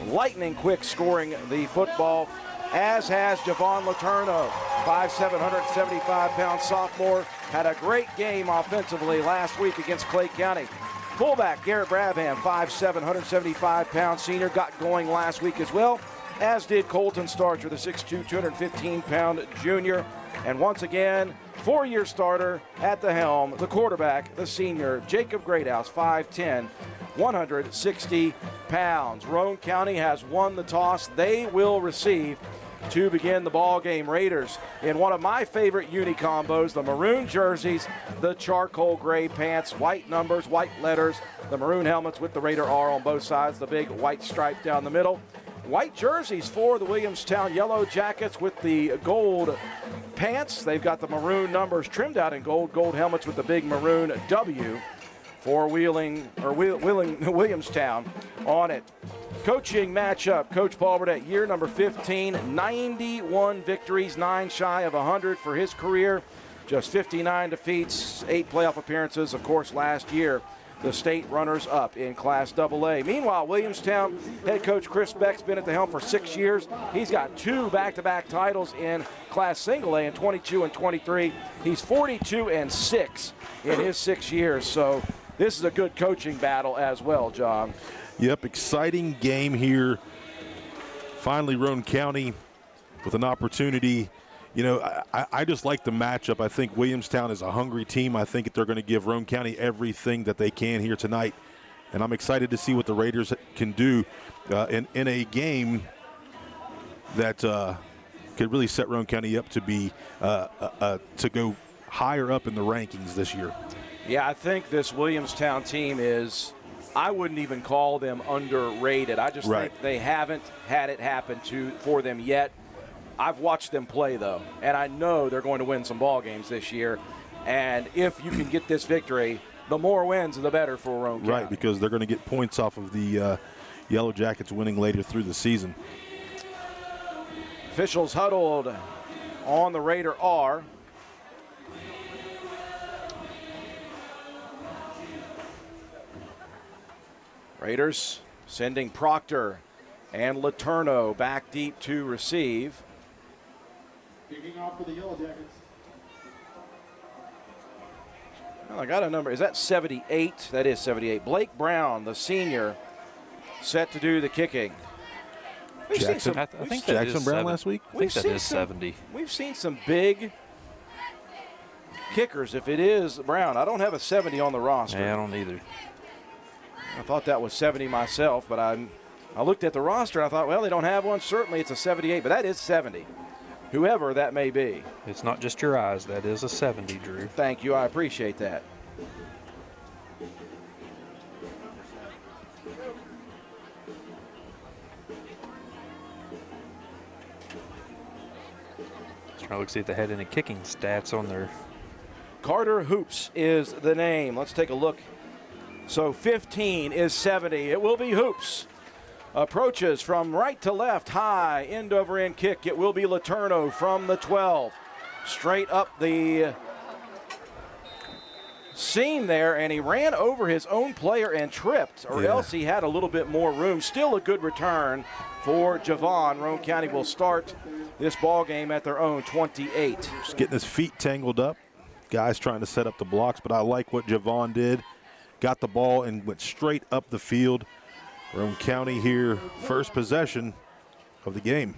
lightning quick scoring the football, as has Javon Letourneau, 5'7", 175-pound sophomore. Had a great game offensively last week against Clay County. Fullback Garrett Brabham, 5'7", 175-pound senior, got going last week as well, as did Colton Starcher, the 6'2", 215-pound junior. And once again, 4-year starter at the helm, the quarterback, the senior, Jacob Greathouse, 5'10", 160 pounds. Roane County has won the toss. They will receive to begin the ball game. Raiders in one of my favorite uni combos, the maroon jerseys, the charcoal gray pants, white numbers, white letters, the maroon helmets with the Raider R on both sides, the big white stripe down the middle. White jerseys for the Williamstown Yellow Jackets with the gold pants. They've got the maroon numbers trimmed out in gold, gold helmets with the big maroon W for Williamstown on it. Coaching matchup, Coach Paul Burdett, year number 15, 91 victories, 9 shy of 100 for his career. Just 59 defeats, 8 playoff appearances. Of course, last year, the state runners-up in Class AA. Meanwhile, Williamstown head coach Chris Beck's been at the helm for 6 years. He's got 2 back-to-back titles in Class Single A in 22 and 23. He's 42-6 in his 6 years. So this is a good coaching battle as well, John. Yep, exciting game here. Finally, Roane County with an opportunity. You know, I just like the matchup. I think Williamstown is a hungry team. I think they're going to give Roane County everything that they can here tonight. And I'm excited to see what the Raiders can do in a game that could really set Roane County up to be to go higher up in the rankings this year. Yeah, I think this Williamstown team is, I wouldn't even call them underrated. I just think they haven't had it happen for them yet. I've watched them play, though, and I know they're going to win some ball games this year. And if you can get this victory, the more wins, the better for Roane County. Right, because they're going to get points off of the Yellow Jackets winning later through the season. Officials huddled on the Raider R. Raiders sending Proctor and Letourneau back deep to receive. Kicking off for the Yellow Jackets. Well, I got a number. Is that 78? That is 78. Blake Brown, the senior, set to do the kicking. Jackson, I think Jackson Brown last week? I think that is 70. We've seen some big kickers if it is Brown. I don't have a 70 on the roster. Yeah, I don't either. I thought that was 70 myself, but I looked at the roster and I thought, well, they don't have one. Certainly it's a 78, but that is 70, whoever that may be. It's not just your eyes. That is a 70, Drew. Thank you. I appreciate that. Trying to look see if they had any kicking stats on their. Carter Hoops is the name. Let's take a look. So 15 is 70. It will be Hoops. Approaches from right to left, high, end over end kick. It will be Letourneau from the 12. Straight up the seam there, and he ran over his own player and tripped, or else he had a little bit more room. Still a good return for Javon. Roane County will start this ball game at their own 28. Just getting his feet tangled up. Guys trying to set up the blocks, but I like what Javon did. Got the ball and went straight up the field. Roane County here, first possession of the game.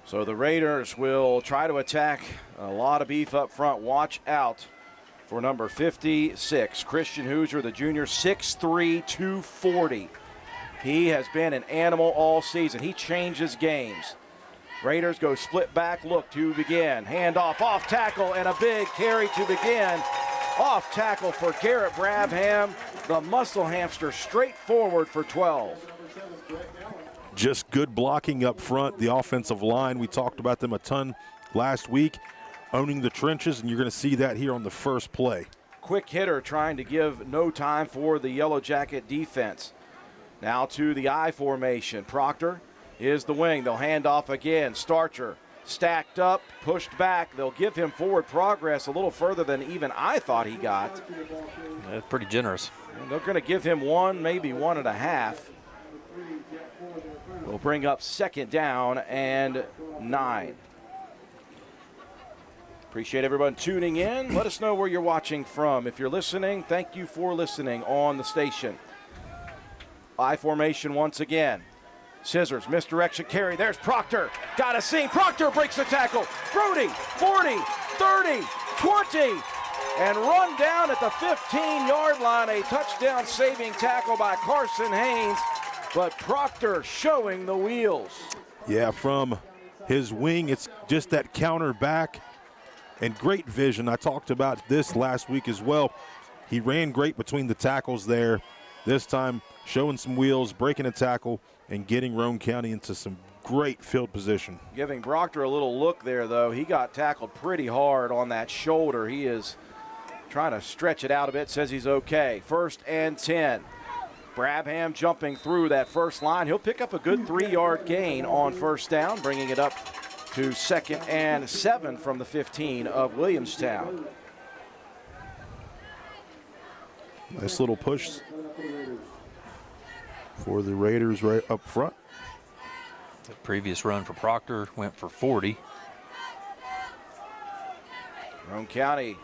So the Raiders will try to attack. A lot of beef up front. Watch out for number 56, Christian Hoosier, the junior, 6'3", 240. He has been an animal all season. He changes games. Raiders go split back look to begin. Handoff, off tackle, and a big carry to begin. Off tackle for Garrett Brabham, the muscle hamster, straight forward for 12. Just good blocking up front. The offensive line, we talked about them a ton last week, owning the trenches, and you're going to see that here on the first play. Quick hitter trying to give no time for the Yellow Jacket defense. Now to the I formation. Proctor is the wing. They'll hand off again. Starcher stacked up, pushed back. They'll give him forward progress a little further than even I thought he got. That's pretty generous. And they're going to give him one, maybe 1.5. We'll bring up second down and 9. Appreciate everyone tuning in. Let us know where you're watching from. If you're listening, thank you for listening on the station. I formation once again. Scissors, misdirection carry. There's Proctor. Got a seam. Proctor breaks the tackle. Brody, 40, 30, 20, and run down at the 15-yard line. A touchdown saving tackle by Carson Haynes, but Proctor showing the wheels. Yeah, from his wing, it's just that counter back and great vision. I talked about this last week as well. He ran great between the tackles there. This time showing some wheels, breaking a tackle, and getting Roane County into some great field position. Giving Proctor a little look there, though. He got tackled pretty hard on that shoulder. He is trying to stretch it out a bit, says he's okay. 1st and 10. Brabham jumping through that first line. He'll pick up a good 3-yard gain on first down, bringing it up to 2nd and 7 from the 15 of Williamstown. Nice little push for the Raiders right up front. The previous run for Proctor went for 40. Roane County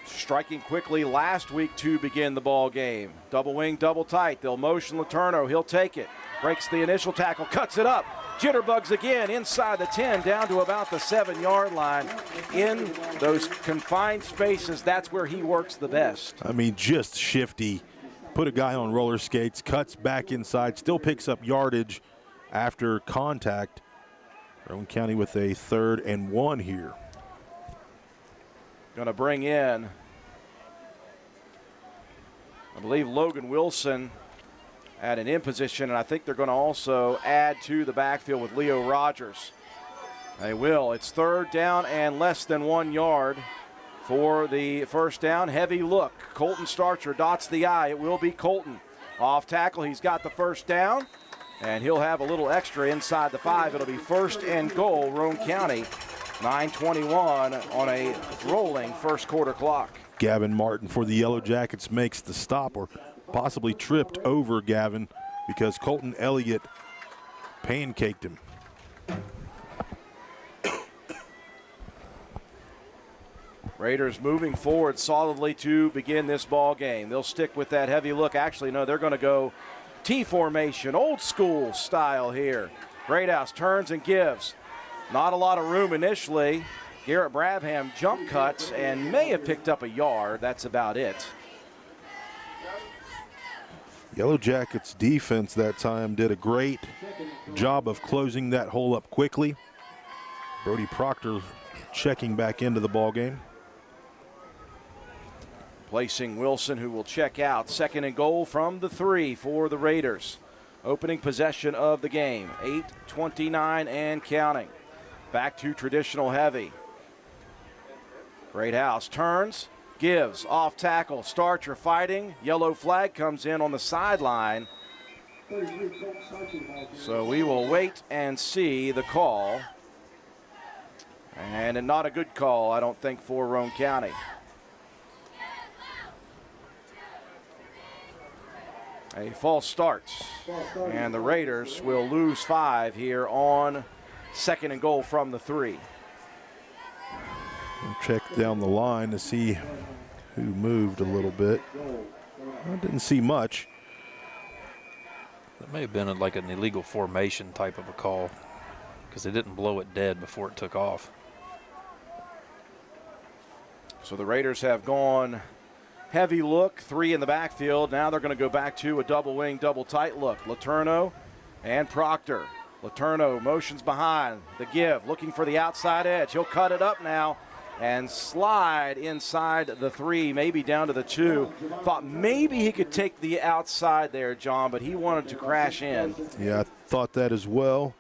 striking quickly last week to begin the ball game. Double wing, double tight. They'll motion Letourneau. He'll take it. Breaks the initial tackle, cuts it up. Jitterbugs again inside the 10 down to about the 7-yard line. In those confined spaces, that's where he works the best. I mean, just shifty. Put a guy on roller skates, cuts back inside, still picks up yardage after contact. Roane County with a 3rd and 1 here. Going to bring in, I believe, Logan Wilson at an in position, and I think they're going to also add to the backfield with Leo Rogers. They will. It's 3rd down and less than 1 yard for the first down. Heavy look. Colton Starcher dots the I. It will be Colton. Off tackle. He's got the first down, and he'll have a little extra inside the 5. It'll be 1st and goal, Roane County. 9:21 on a rolling first quarter clock. Gavin Martin for the Yellow Jackets makes the stop, or possibly tripped over Gavin because Colton Elliott pancaked him. Raiders moving forward solidly to begin this ball game. They'll stick with that heavy look. Actually, no, they're going to go T formation, old school style here. Greathouse turns and gives. Not a lot of room initially. Garrett Brabham jump cuts and may have picked up a yard. That's about it. Yellow Jackets defense that time did a great job of closing that hole up quickly. Brody Proctor checking back into the ball game. Placing Wilson, who will check out. 2nd and goal from the 3 for the Raiders. Opening possession of the game. 8:29 and counting. Back to traditional heavy. Greathouse turns, gives, off tackle. Starcher fighting. Yellow flag comes in on the sideline. So we will wait and see the call. And not a good call, I don't think, for Roane County. A false start, and the Raiders will lose 5 here on 2nd and goal from the 3. We'll check down the line to see who moved a little bit. I didn't see much. That may have been like an illegal formation type of a call because they didn't blow it dead before it took off. So the Raiders have gone heavy look, 3 in the backfield. Now they're going to go back to a double wing, double tight look. Letourneau and Proctor. Letourneau motions behind the give, looking for the outside edge. He'll cut it up now and slide inside the 3, maybe down to the 2. Thought maybe he could take the outside there, John, but he wanted to crash in. Yeah, I thought that as well.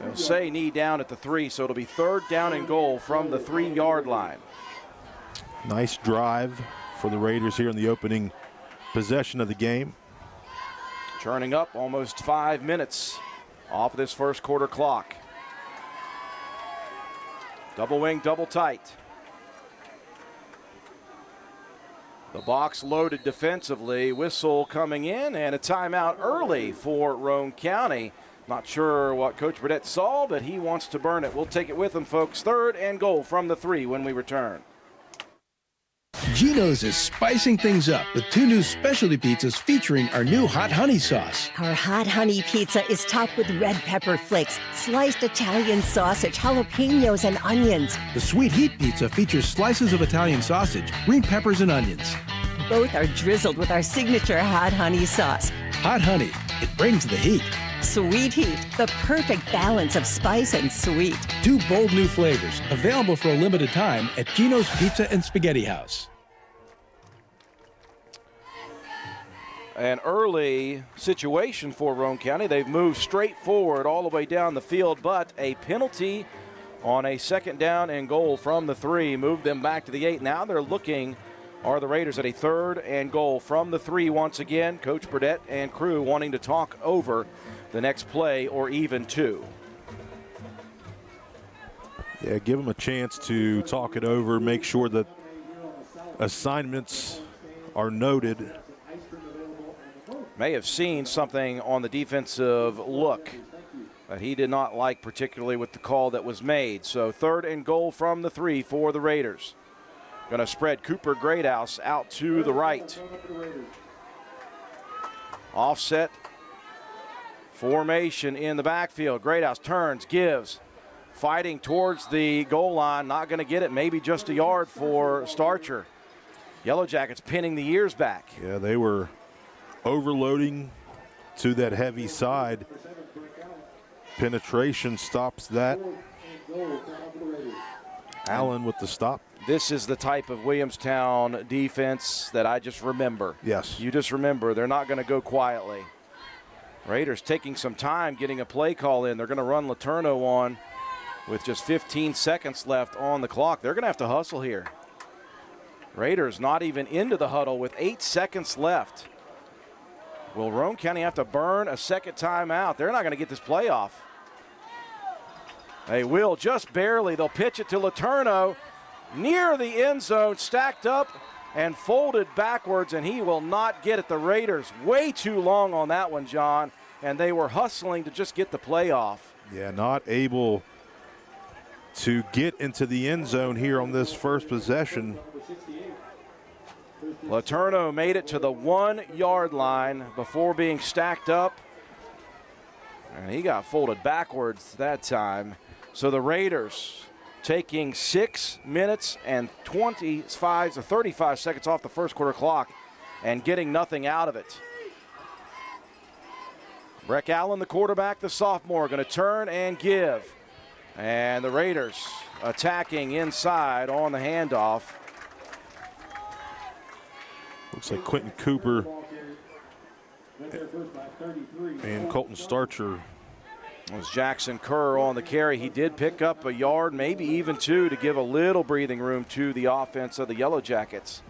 They'll say knee down at the 3, so it'll be 3rd down and goal from the 3-yard line. Nice drive for the Raiders here in the opening possession of the game. Churning up almost 5 minutes off of this first quarter clock. Double wing, double tight. The box loaded defensively. Whistle coming in and a timeout early for Roane County. Not sure what Coach Burdett saw, but he wants to burn it. We'll take it with him, folks. 3rd and goal from the 3 when we return. Geno's is spicing things up with 2 new specialty pizzas featuring our new hot honey sauce. Our hot honey pizza is topped with red pepper flakes, sliced Italian sausage, jalapenos, and onions. The sweet heat pizza features slices of Italian sausage, green peppers, and onions. Both are drizzled with our signature hot honey sauce. Hot honey, it brings the heat. Sweet heat, the perfect balance of spice and sweet. 2 bold new flavors, available for a limited time at Geno's Pizza and Spaghetti House. An early situation for Roane County. They've moved straight forward all the way down the field, but a penalty on a 2nd down and goal from the 3 moved them back to the 8. Now they're looking, are the Raiders, at a 3rd and goal from the 3 once again. Coach Burdett and crew wanting to talk over the next play or even 2. Yeah, give them a chance to talk it over, make sure that assignments are noted. May have seen something on the defensive look that he did not like, particularly with the call that was made. So 3rd and goal from the 3 for the Raiders. Going to spread Cooper Greathouse out to the right. Offset formation in the backfield. Greathouse turns, gives, fighting towards the goal line. Not going to get it, maybe just a yard for Starcher. Yellow Jackets pinning the ears back. Yeah, they were overloading to that heavy side. Penetration stops that. Allen with the stop. This is the type of Williamstown defense that I just remember. Yes. You just remember. They're not going to go quietly. Raiders taking some time getting a play call in. They're going to run Letourneau on with just 15 seconds left on the clock. They're going to have to hustle here. Raiders not even into the huddle with 8 seconds left. Will Roane County have to burn a second timeout? They're not going to get this play off. They will, just barely. They'll pitch it to Letourneau near the end zone, stacked up and folded backwards, and he will not get it. The Raiders way too long on that one, John, and they were hustling to just get the play off. Yeah, not able to get into the end zone here on this first possession. Letourneau made it to the 1-yard line before being stacked up. And he got folded backwards that time. So the Raiders taking 6 minutes and 35 seconds off the first quarter clock and getting nothing out of it. Breck Allen, the quarterback, the sophomore, going to turn and give. And the Raiders attacking inside on the handoff. Looks like Quentin Cooper and Colton Starcher. It was Jackson Kerr on the carry. He did pick up a yard, maybe even 2, to give a little breathing room to the offense of the Yellow Jackets.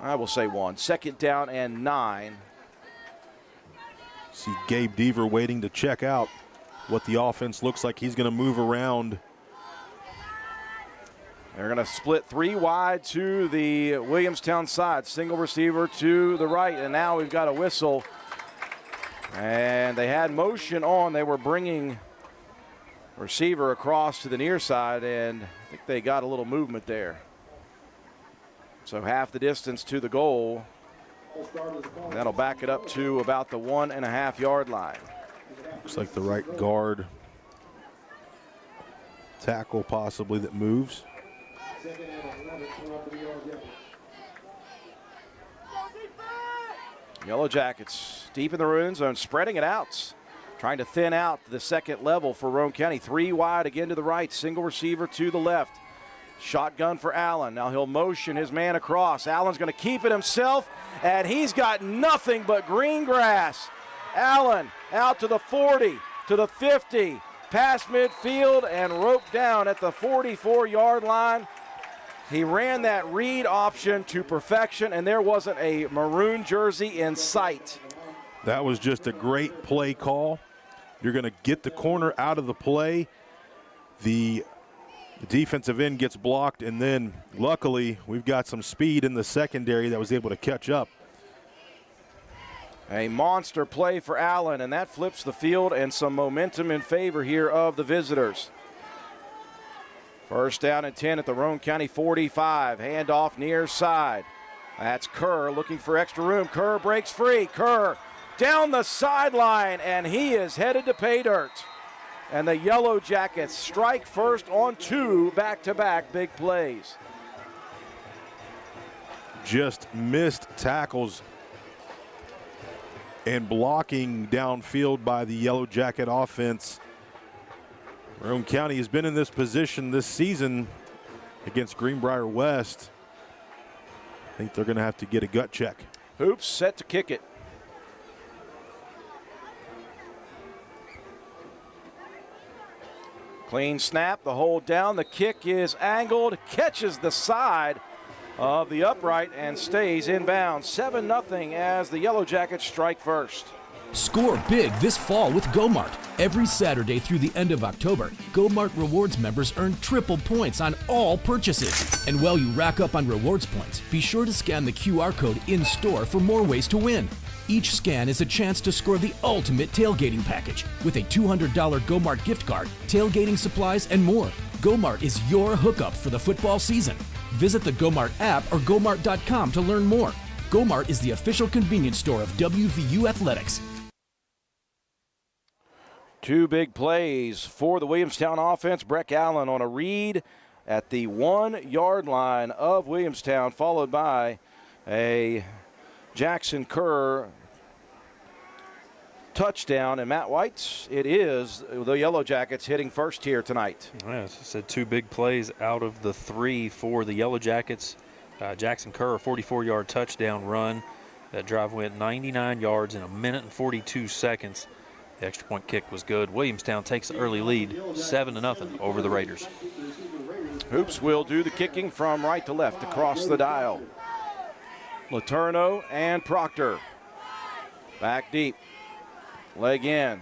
I will say 1. Second down and 9. See Gabe Deaver waiting to check out what the offense looks like. He's going to move around. They're going to split 3 wide to the Williamstown side. Single receiver to the right, and now we've got a whistle. And they had motion on. They were bringing receiver across to the near side, and I think they got a little movement there. So half the distance to the goal. That'll back it up to about the 1.5-yard line. Looks like the right guard tackle possibly that moves. Yellow Jackets deep in the ruin zone, spreading it out, trying to thin out the second level for Roane County. 3 wide again to the right, single receiver to the left. Shotgun for Allen. Now he'll motion his man across. Allen's going to keep it himself, and he's got nothing but green grass. Allen out to the 40, to the 50, past midfield, and roped down at the 44-yard line. He ran that read option to perfection, and there wasn't a maroon jersey in sight. That was just a great play call. You're going to get the corner out of the play. The defensive end gets blocked, and then luckily we've got some speed in the secondary that was able to catch up. A monster play for Allen, and that flips the field and some momentum in favor here of the visitors. First down and 10 at the Roane County 45. Handoff near side. That's Kerr looking for extra room. Kerr breaks free. Kerr down the sideline, and he is headed to pay dirt. And the Yellow Jackets strike first on 2 back-to-back big plays. Just missed tackles and blocking downfield by the Yellow Jacket offense. Roane County has been in this position this season against Greenbrier West. I think they're going to have to get a gut check. Hoops set to kick it. Clean snap, the hold down, the kick is angled, catches the side of the upright and stays inbounds. 7-0 as the Yellow Jackets strike first. Score big this fall with GoMart. Every Saturday through the end of October, GoMart Rewards members earn triple points on all purchases. And while you rack up on rewards points, be sure to scan the QR code in-store for more ways to win. Each scan is a chance to score the ultimate tailgating package with a $200 GoMart gift card, tailgating supplies, and more. GoMart is your hookup for the football season. Visit the GoMart app or GoMart.com to learn more. GoMart is the official convenience store of WVU Athletics. 2 big plays for the Williamstown offense. Breck Allen on a read at the 1-yard line of Williamstown, followed by a Jackson Kerr touchdown. And Matt White, it is the Yellow Jackets hitting first here tonight. Yes, I said 2 big plays out of the 3 for the Yellow Jackets. Jackson Kerr, a 44-yard touchdown run. That drive went 99 yards in 1 minute and 42 seconds. The extra point kick was good. Williamstown takes the early lead, 7-0 over the Raiders. Hoops will do the kicking from right to left across the dial. Letourneau and Proctor. Back deep. Leg in.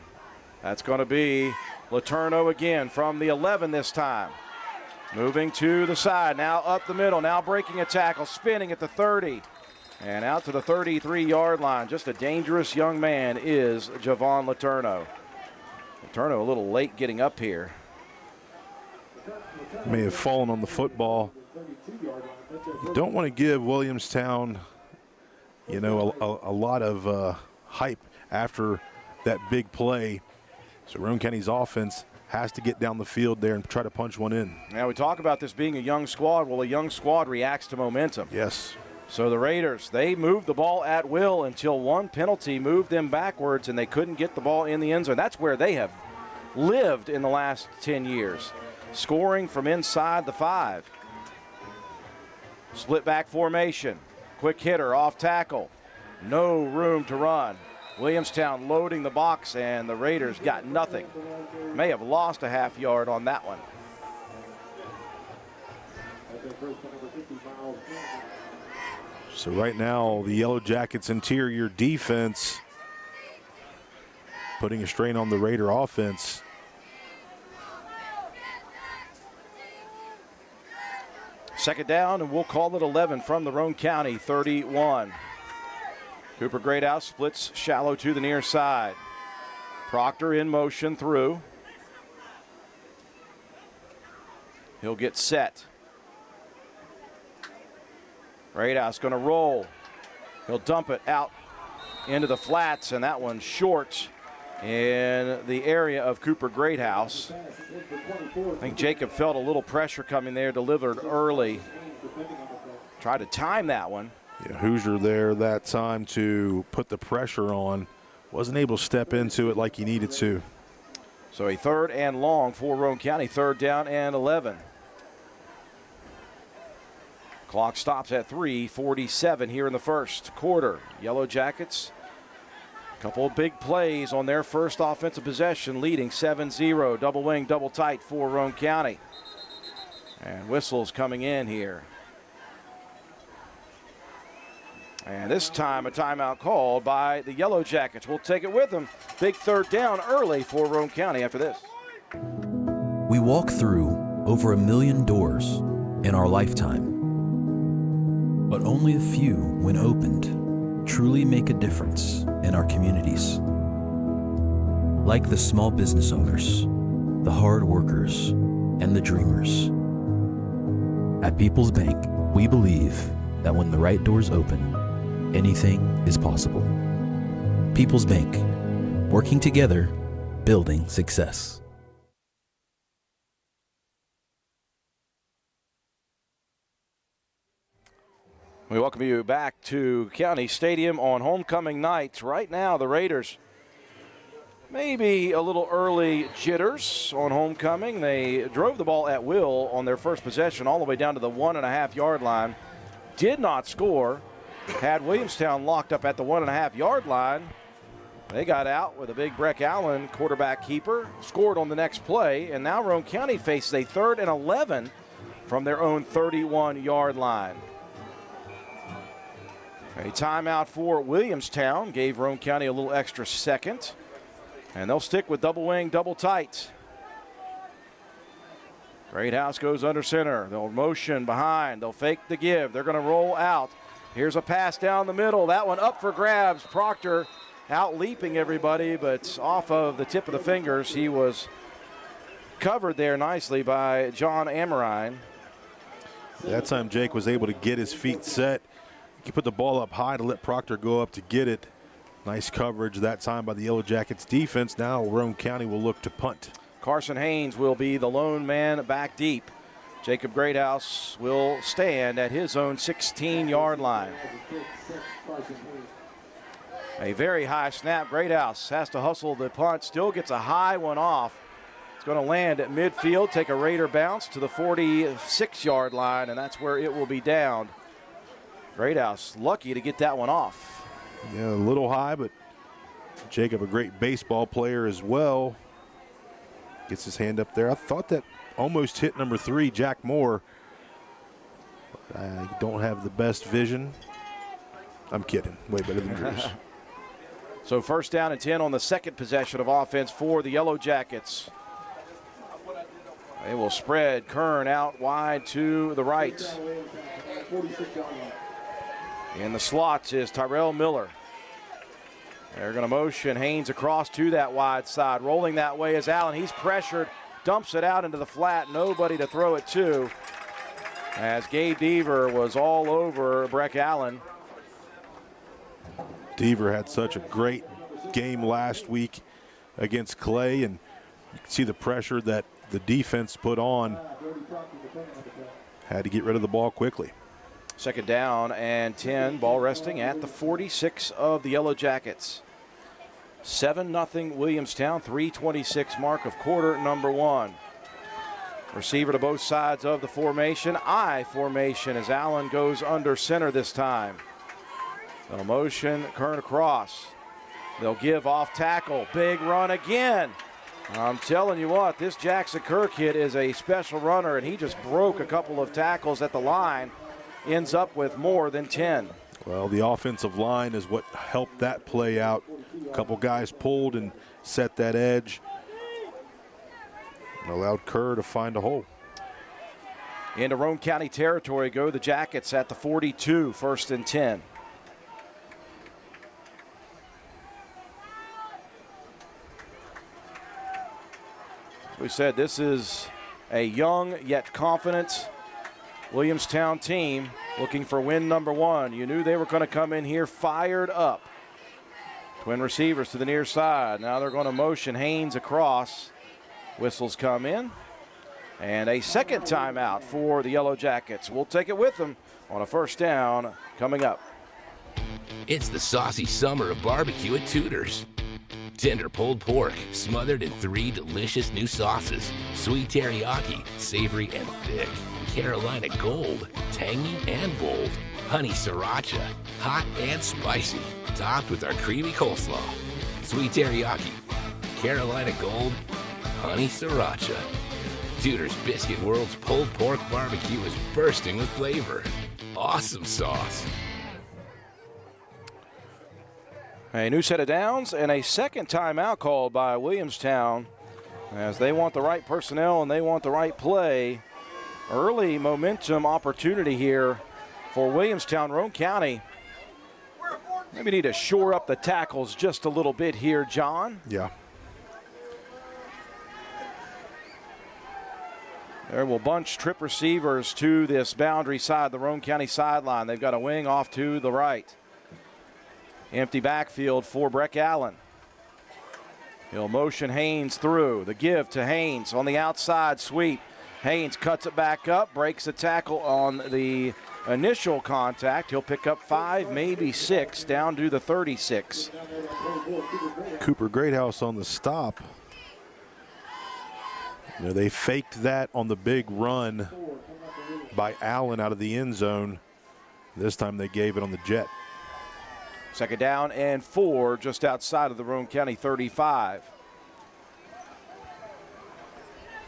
That's going to be Letourneau again from the 11 this time. Moving to the side, now up the middle, now breaking a tackle, spinning at the 30. And out to the 33-yard line. Just a dangerous young man is Javon Letourneau. Turner a little late getting up here. May have fallen on the football. You don't want to give Williamstown, you know, a lot of hype after that big play. So Roane County's offense has to get down the field there and try to punch one in. Now we talk about this being a young squad. Well, a young squad reacts to momentum. Yes. So the Raiders, they moved the ball at will until one penalty moved them backwards and they couldn't get the ball in the end zone. That's where they have lived in the last 10 years. Scoring from inside the 5. Split back formation. Quick hitter off tackle. No room to run. Williamstown loading the box, and the Raiders got nothing. May have lost a half yard on that one. So right now, the Yellow Jackets' interior defense putting a strain on the Raider offense. Second down, and we'll call it 11 from the Roane County 31. Cooper Greathouse splits shallow to the near side. Proctor in motion through. He'll get set. Greathouse going to roll. He'll dump it out into the flats, and that one's short in the area of Cooper Greathouse. I think Jacob felt a little pressure coming there, delivered early. Tried to time that one. Yeah, Hoosier there that time to put the pressure on. Wasn't able to step into it like he needed to. So a third and long for Roane County, third down and 11. Clock stops at 3:47 here in the first quarter. Yellow Jackets, a couple of big plays on their first offensive possession, leading 7-0. Double wing, double tight for Roane County. And whistles coming in here. And this time a timeout called by the Yellow Jackets. We'll take it with them. Big third down early for Roane County after this. We walk through over 1 million doors in our lifetime. But only a few, when opened, truly make a difference in our communities. Like the small business owners, the hard workers, and the dreamers. At People's Bank, we believe that when the right doors open, anything is possible. People's Bank, working together, building success. We welcome you back to County Stadium on homecoming night. Right now, the Raiders maybe a little early jitters on homecoming. They drove the ball at will on their first possession all the way down to the 1.5 yard line. Did not score. Had Williamstown locked up at the 1.5 yard line. They got out with a big Breck Allen quarterback keeper, scored on the next play, and now Roane County faces a 3rd and 11 from their own 31 yard line. A timeout for Williamstown gave Roane County a little extra second. And they'll stick with double wing, double tight. Greathouse goes under center. They'll motion behind. They'll fake the give. They're going to roll out. Here's a pass down the middle. That one up for grabs. Proctor out leaping everybody, but off of the tip of the fingers. He was covered there nicely by John Amorine. That time Jake was able to get his feet set. He put the ball up high to let Proctor go up to get it. Nice coverage that time by the Yellow Jackets defense. Now Roane County will look to punt. Carson Haynes will be the lone man back deep. Jacob Greathouse will stand at his own 16-yard line. A very high snap. Greathouse has to hustle the punt. Still gets a high one off. It's going to land at midfield, take a Raider bounce to the 46-yard line, and that's where it will be downed. Greathouse lucky to get that one off. Yeah, a little high, but Jacob, a great baseball player as well. Gets his hand up there. I thought that almost hit number 3, Jack Moore. I don't have the best vision. I'm kidding. Way better than Drew's. So first down and 10 on the second possession of offense for the Yellow Jackets. They will spread Kern out wide to the right. In the slots is Tyrell Miller. They're going to motion Haynes across to that wide side. Rolling that way is Allen. He's pressured, dumps it out into the flat. Nobody to throw it to, as Gabe Deaver was all over Breck Allen. Deaver had such a great game last week against Clay, and you can see the pressure that the defense put on. Had to get rid of the ball quickly. Second down and 10, ball resting at the 46 of the Yellow Jackets. 7-0 Williamstown, 3:26 mark of quarter number 1. Receiver to both sides of the formation. I formation as Allen goes under center this time. They'll motion Kern across. They'll give off tackle. Big run again. I'm telling you what, this Jackson Kerr kid is a special runner, and he just broke a couple of tackles at the line. Ends up with more than 10. Well, the offensive line is what helped that play out. A couple guys pulled and set that edge and allowed Kerr to find a hole. Into Roane County territory go the Jackets at the 42, 1st and 10. We said this is a young yet confident Williamstown team looking for win number 1. You knew they were going to come in here fired up. Twin receivers to the near side. Now they're going to motion Haynes across. Whistles come in. And a second timeout for the Yellow Jackets. We'll take it with them on a first down coming up. It's the saucy summer of barbecue at Tudor's. Tender pulled pork smothered in 3 delicious new sauces. Sweet teriyaki, savory and thick. Carolina Gold, tangy and bold. Honey sriracha, hot and spicy. Topped with our creamy coleslaw. Sweet teriyaki, Carolina Gold, honey sriracha. Tudor's Biscuit World's pulled pork barbecue is bursting with flavor. Awesome sauce. A new set of downs and a second timeout called by Williamstown, as they want the right personnel and they want the right play. Early momentum opportunity here for Williamstown. Roane County maybe need to shore up the tackles just a little bit here, John. Yeah. They will bunch trip receivers to this boundary side, the Roane County sideline. They've got a wing off to the right. Empty backfield for Breck Allen. He'll motion Haynes through. The give to Haynes on the outside sweep. Haynes cuts it back up, breaks the tackle on the initial contact. He'll pick up 5, maybe 6, down to the 36. Cooper Greathouse on the stop. You know, they faked that on the big run by Allen out of the end zone. This time they gave it on the jet. Second down and 4 just outside of the Roane County 35.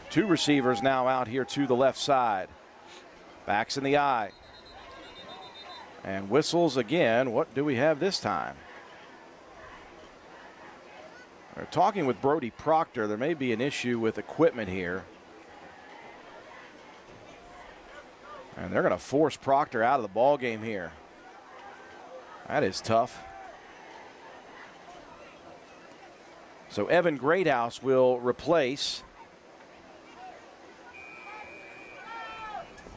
2 receivers now out here to the left side. Backs in the eye. And whistles again. What do we have this time? They're talking with Brody Proctor. There may be an issue with equipment here. And they're going to force Proctor out of the ball game here. That is tough. So Evan Greathouse will replace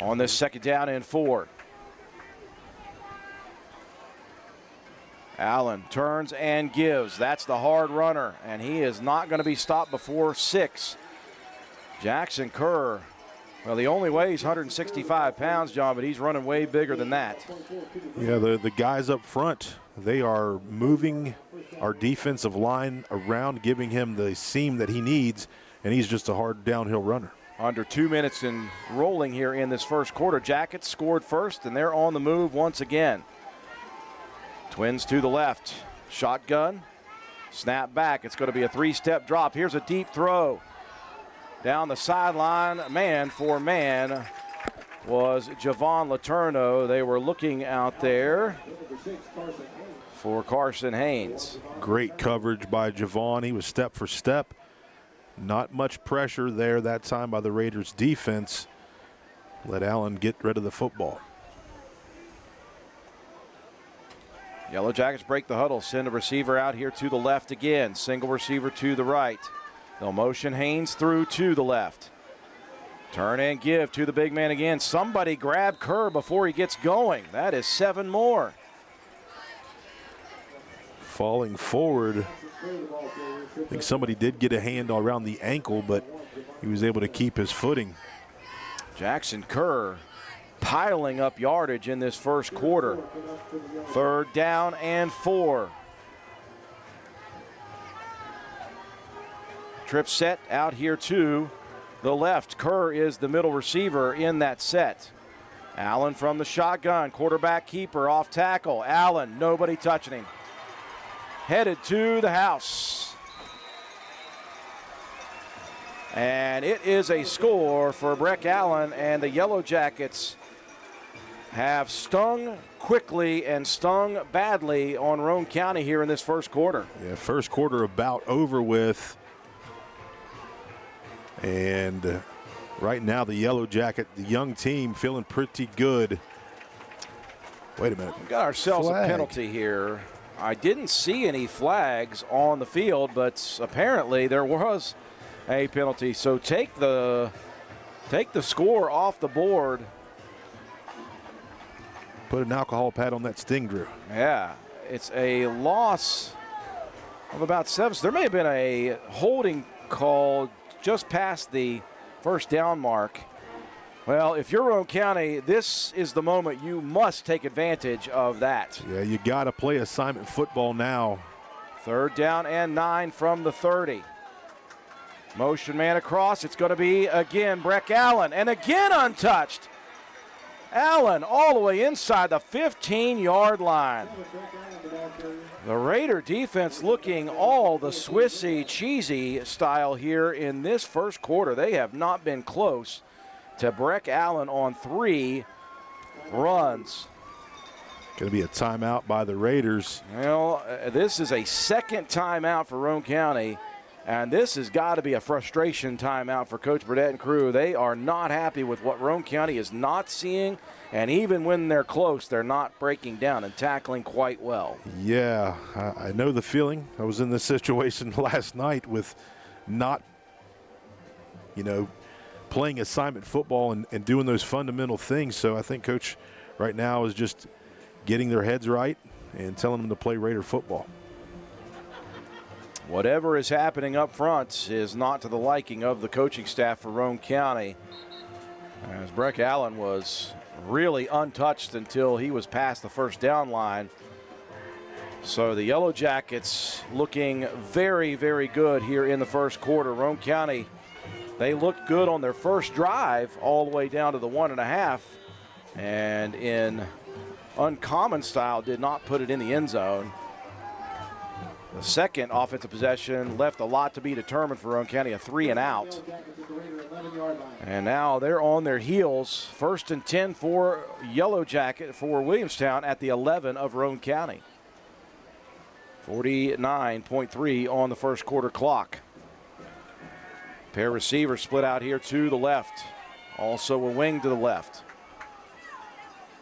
on this second down and 4. Allen turns and gives. That's the hard runner, and he is not going to be stopped before 6. Jackson Kerr, well, the only way he's 165 pounds, John, but he's running way bigger than that. Yeah, the guys up front, they are moving our defensive line around, giving him the seam that he needs, and he's just a hard downhill runner. Under 2 minutes and rolling here in this first quarter. Jackets scored first, and they're on the move once again. Twins to the left. Shotgun. Snap back. It's going to be a 3-step drop. Here's a deep throw. Down the sideline, man for man, was Javon Letourneau. They were looking out there for Carson Haynes. Great coverage by Javon. He was step for step. Not much pressure there that time by the Raiders defense. Let Allen get rid of the football. Yellow Jackets break the huddle, send a receiver out here to the left again. Single receiver to the right. They'll motion Haynes through to the left. Turn and give to the big man again. Somebody grab Kerr before he gets going. That is 7 more. Falling forward. I think somebody did get a hand around the ankle, but he was able to keep his footing. Jackson Kerr piling up yardage in this first quarter. 3rd down and 4. Trip set out here to the left. Kerr is the middle receiver in that set. Allen from the shotgun. Quarterback keeper off tackle. Allen, nobody touching him. Headed to the house. And it is a score for Breck Allen, and the Yellow Jackets have stung quickly and stung badly on Roane County here in this first quarter. Yeah, first quarter about over with. And right now the Yellow Jacket, the young team, feeling pretty good. Wait a minute. We've got ourselves a penalty here. I didn't see any flags on the field, but apparently there was a penalty. So take the score off the board. Put an alcohol pad on that sting, Drew. Yeah, it's a loss of about 7. So there may have been a holding call just past the first down mark. Well, if you're Roane County, this is the moment you must take advantage of that. Yeah, you got to play assignment football now. 3rd down and 9 from the 30. Motion man across. It's going to be again Breck Allen, and again untouched. Allen all the way inside the 15-yard line. The Raider defense looking all the Swissy, cheesy style here in this first quarter. They have not been close to Breck Allen on 3 runs. Going to be a timeout by the Raiders. Well, this is a 2nd timeout for Roane County, and this has got to be a frustration timeout for Coach Burdett and crew. They are not happy with what Roane County is not seeing, and even when they're close, they're not breaking down and tackling quite well. Yeah, I know the feeling. I was in this situation last night with not, playing assignment football and doing those fundamental things. So I think Coach right now is just getting their heads right and telling them to play Raider football. Whatever is happening up front is not to the liking of the coaching staff for Roane County, as Breck Allen was really untouched until he was past the first down line. So the Yellow Jackets looking very, very good here in the first quarter. Roane County, they looked good on their first drive all the way down to the 1.5, and in uncommon style did not put it in the end zone. The second offensive possession left a lot to be determined for Roane County, a 3 and out. And now they're on their heels. 1st and 10 for Yellow Jacket for Williamstown at the 11 of Roane County. 49.3 on the first quarter clock. Pair receivers split out here to the left. Also a wing to the left.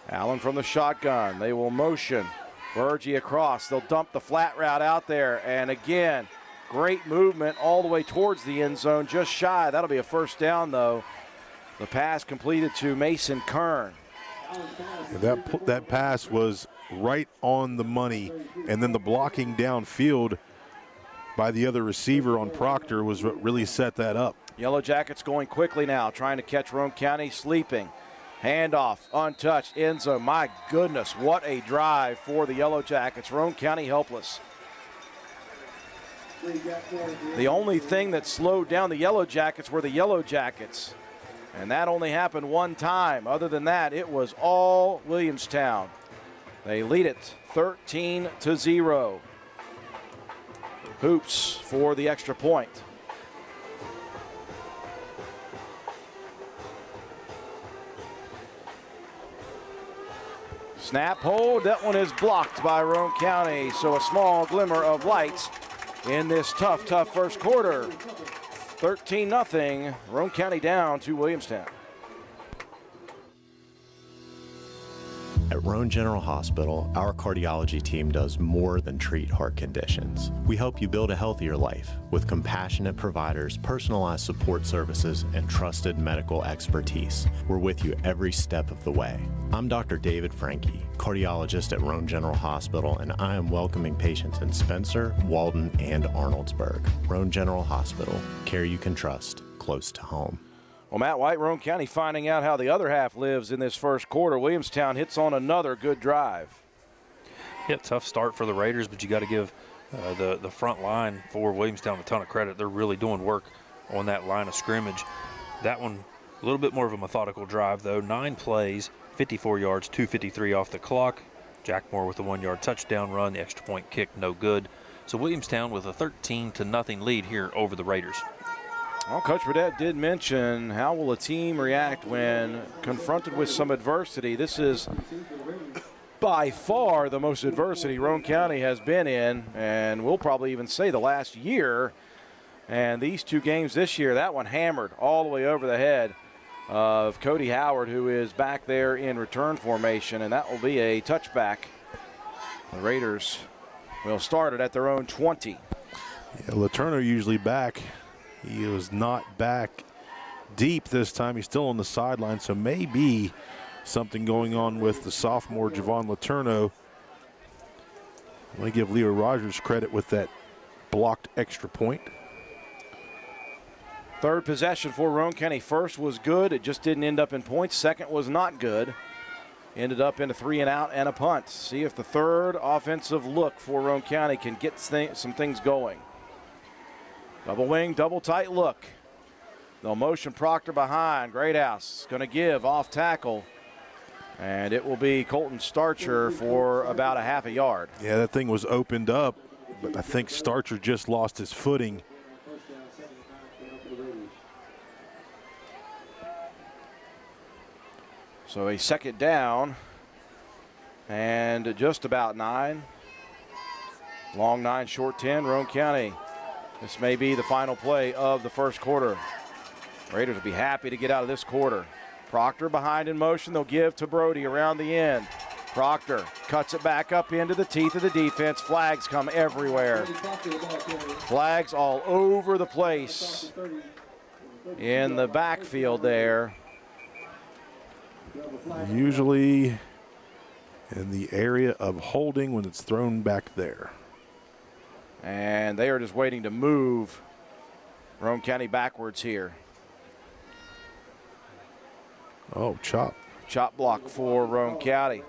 Allen from the shotgun. They will motion. Burgee across. They'll dump the flat route out there. And again, great movement all the way towards the end zone. Just shy. That'll be a first down, though. The pass completed to Mason Kern. That pass was right on the money. And then the blocking downfield by the other receiver on Proctor was what really set that up. Yellow Jackets going quickly now, trying to catch Roane County sleeping. Handoff, untouched, end zone. My goodness, what a drive for the Yellow Jackets. Roane County helpless. The only thing that slowed down the Yellow Jackets were the Yellow Jackets. And that only happened one time. Other than that, it was all Williamstown. They lead it 13-0. Hoops for the extra point. Snap, hold, that one is blocked by Roane County. So a small glimmer of light in this tough first quarter. 13-0, Roane County down to Williamstown. At Roane General Hospital, our cardiology team does more than treat heart conditions. We help you build a healthier life with compassionate providers, personalized support services, and trusted medical expertise. We're with you every step of the way. I'm Dr. David Franke, cardiologist at Roane General Hospital, and I am welcoming patients in Spencer, Walden, and Arnoldsburg. Roane General Hospital, care you can trust, close to home. Well, Matt White, Roane County finding out how the other half lives in this first quarter. Williamstown hits on another good drive. Yeah, tough start for the Raiders, but you got to give the front line for Williamstown a ton of credit. They're really doing work on that line of scrimmage. That one, a little bit more of a methodical drive, though. 9 plays, 54 yards, 2:53 off the clock. Jack Moore with a 1-yard touchdown run. The extra point kick, no good. So Williamstown with a 13-0 lead here over the Raiders. Well, Coach Burdett did mention how will a team react when confronted with some adversity. This is by far the most adversity Roane County has been in, and we'll probably even say the last year. And these 2 games this year, that one hammered all the way over the head of Cody Howard, who is back there in return formation, and that will be a touchback. The Raiders will start it at their own 20. Yeah, Letourneau usually back. He was not back deep this time. He's still on the sideline, so maybe something going on with the sophomore Javon Letourneau. I want to give Leo Rogers credit with that blocked extra point. Third possession for Roane County. First was good. It just didn't end up in points. Second was not good. Ended up in a 3-and-out and a punt. See if the third offensive look for Roane County can get some things going. Double wing, double tight look. They'll motion Proctor behind. Greathouse going to give off tackle. And it will be Colton Starcher for about a half a yard. Yeah, that thing was opened up, but I think Starcher just lost his footing. So a second down and just about 9. Long 9, short 10, Roane County. This may be the final play of the first quarter. Raiders will be happy to get out of this quarter. Proctor behind in motion. They'll give to Brody around the end. Proctor cuts it back up into the teeth of the defense. Flags come everywhere. Flags all over the place in the backfield there. Usually in the area of holding when it's thrown back there. And they are just waiting to move Roane County backwards here. Oh, chop. Chop block for Roane County.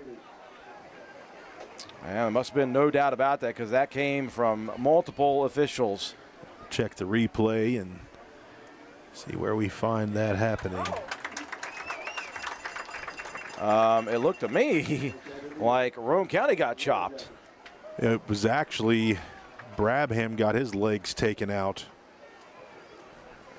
And there must have been no doubt about that because that came from multiple officials. Check the replay and see where we find that happening. It looked to me like Roane County got chopped. It was actually Brabham got his legs taken out.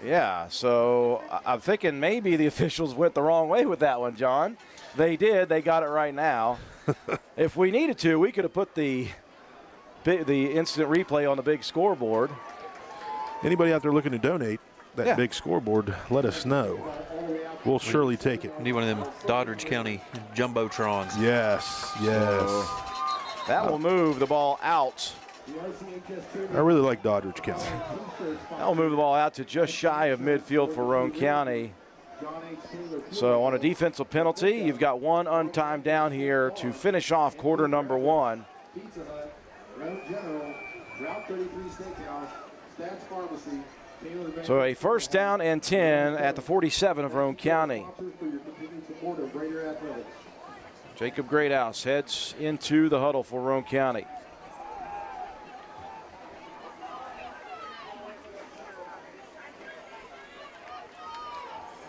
Yeah, so I'm thinking maybe the officials went the wrong way with that one, John. They did. They got it right now. If we needed to, we could have put the instant replay on the big scoreboard. Anybody out there looking to donate that big scoreboard, let us know. We'll surely take it. Need one of them Doddridge County Jumbotrons. Yes, yes. So that will move the ball out. I really like Doddridge County. That will move the ball out to just shy of midfield for Roane County. So on a defensive penalty, you've got one untimed down here to finish off quarter number 1. So a first down and 10 at the 47 of Roane County. Jacob Greathouse heads into the huddle for Roane County.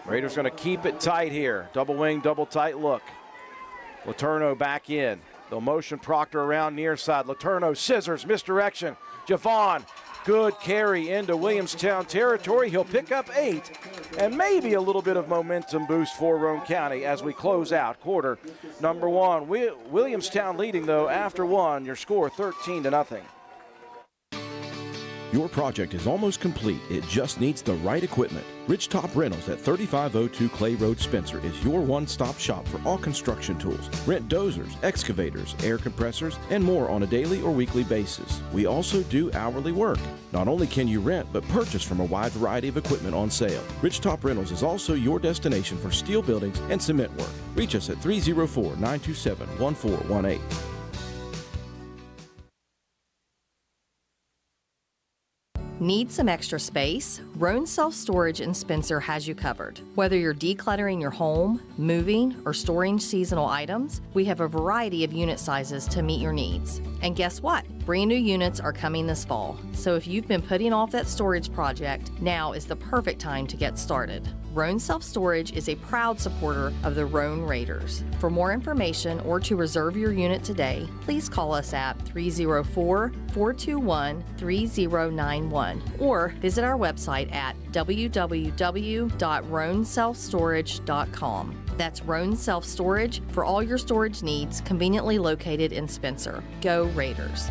Raiders going to keep it tight here. Double wing, double tight look. Letourneau back in. They'll motion Proctor around near side. Letourneau scissors, misdirection. Javon, good carry into Williamstown territory. He'll pick up 8 and maybe a little bit of momentum boost for Roane County as we close out quarter number 1. Williamstown leading though after 1. Your score 13-0. Your project is almost complete. It just needs the right equipment. Ridgetop Rentals at 3502 Clay Road, Spencer is your one-stop shop for all construction tools. Rent dozers, excavators, air compressors, and more on a daily or weekly basis. We also do hourly work. Not only can you rent, but purchase from a wide variety of equipment on sale. Ridgetop Rentals is also your destination for steel buildings and cement work. Reach us at 304-927-1418. Need some extra space? Roane Self Storage in Spencer has you covered. Whether you're decluttering your home, moving, or storing seasonal items, we have a variety of unit sizes to meet your needs. And guess what? Brand new units are coming this fall. So if you've been putting off that storage project, now is the perfect time to get started. Roane Self Storage is a proud supporter of the Roane Raiders. For more information or to reserve your unit today, please call us at 304-421-3091 or visit our website at www.roaneselfstorage.com. That's Roane Self Storage for all your storage needs, conveniently located in Spencer. Go Raiders.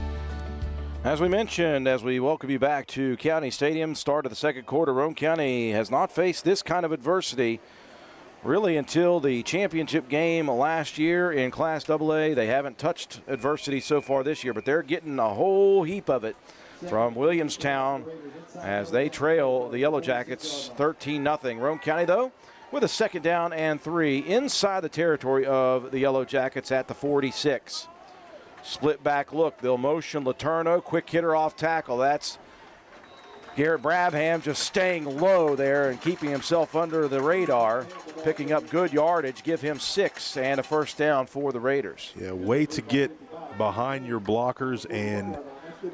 As we mentioned, as we welcome you back to County Stadium, start of the second quarter, Roane County has not faced this kind of adversity really until the championship game last year in Class AA. They haven't touched adversity so far this year, but they're getting a whole heap of it from Williamstown as they trail the Yellow Jackets 13-0. Roane County, though, with a second down and 3 inside the territory of the Yellow Jackets at the 46. Split back look. They'll motion Letourneau. Quick hitter off tackle. That's Garrett Brabham just staying low there and keeping himself under the radar. Picking up good yardage. Give him 6 and a first down for the Raiders. Yeah, way to get behind your blockers and,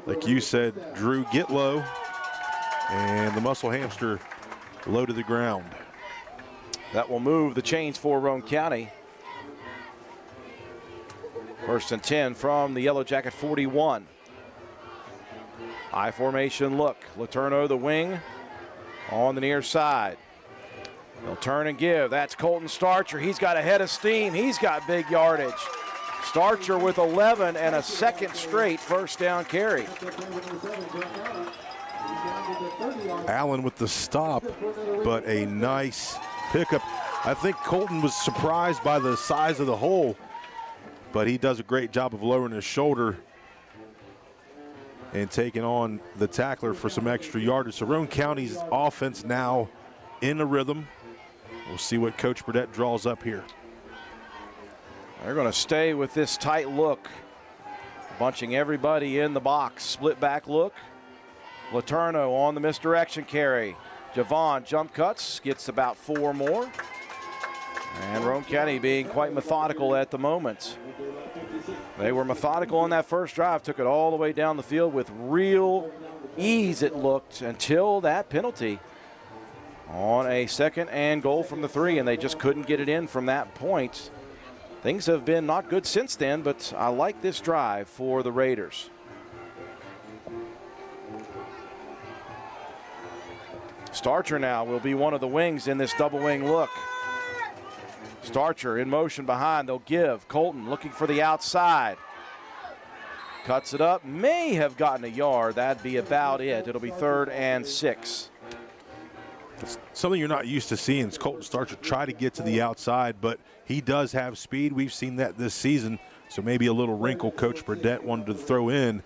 like you said, Drew, get low. And the muscle hamster low to the ground. That will move the chains for Roane County. First and 10 from the Yellow Jacket 41. I formation look. Letourneau the wing on the near side. He'll turn and give. That's Colton Starcher. He's got a head of steam. He's got big yardage. Starcher with 11 and a second straight first down carry. Allen with the stop, but a nice pickup. I think Colton was surprised by the size of the hole, but he does a great job of lowering his shoulder and taking on the tackler for some extra yardage. So Roane County's offense now in a rhythm. We'll see what Coach Burdett draws up here. They're going to stay with this tight look, bunching everybody in the box. Split back look. Letourneau on the misdirection carry. Javon jump cuts, gets about 4 more. And Roane County being quite methodical at the moment. They were methodical on that first drive, took it all the way down the field with real ease, it looked, until that penalty on a second and goal from the 3, and they just couldn't get it in from that point. Things have been not good since then, but I like this drive for the Raiders. Starcher now will be one of the wings in this double wing look. Starcher in motion behind. They'll give. Colton looking for the outside. Cuts it up. May have gotten a yard. That'd be about it. It'll be 3rd and 6. It's something you're not used to seeing is Colton Starcher try to get to the outside, but he does have speed. We've seen that this season, so maybe a little wrinkle Coach Burdett wanted to throw in.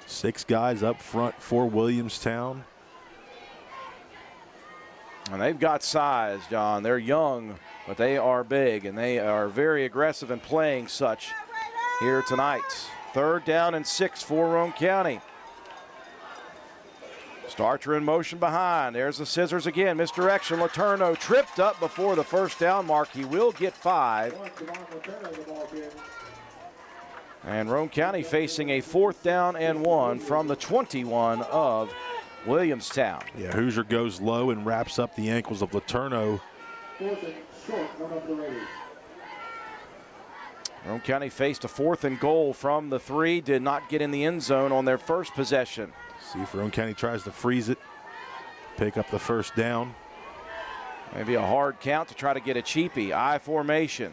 6 guys up front for Williamstown. And they've got size, John. They're young, but they are big, and they are very aggressive in playing such here tonight. 3rd down and 6 for Roane County. Starcher in motion behind. There's the scissors again. Misdirection. Letourneau tripped up before the first down mark. He will get 5. And Roane County facing a 4th down and 1 from the 21 of Williamstown. Yeah, Hoosier goes low and wraps up the ankles of Letourneau. Roane County faced a 4th and goal from the 3. Did not get in the end zone on their first possession. See if Roane County tries to freeze it, pick up the first down. Maybe a hard count to try to get a cheapie. I formation.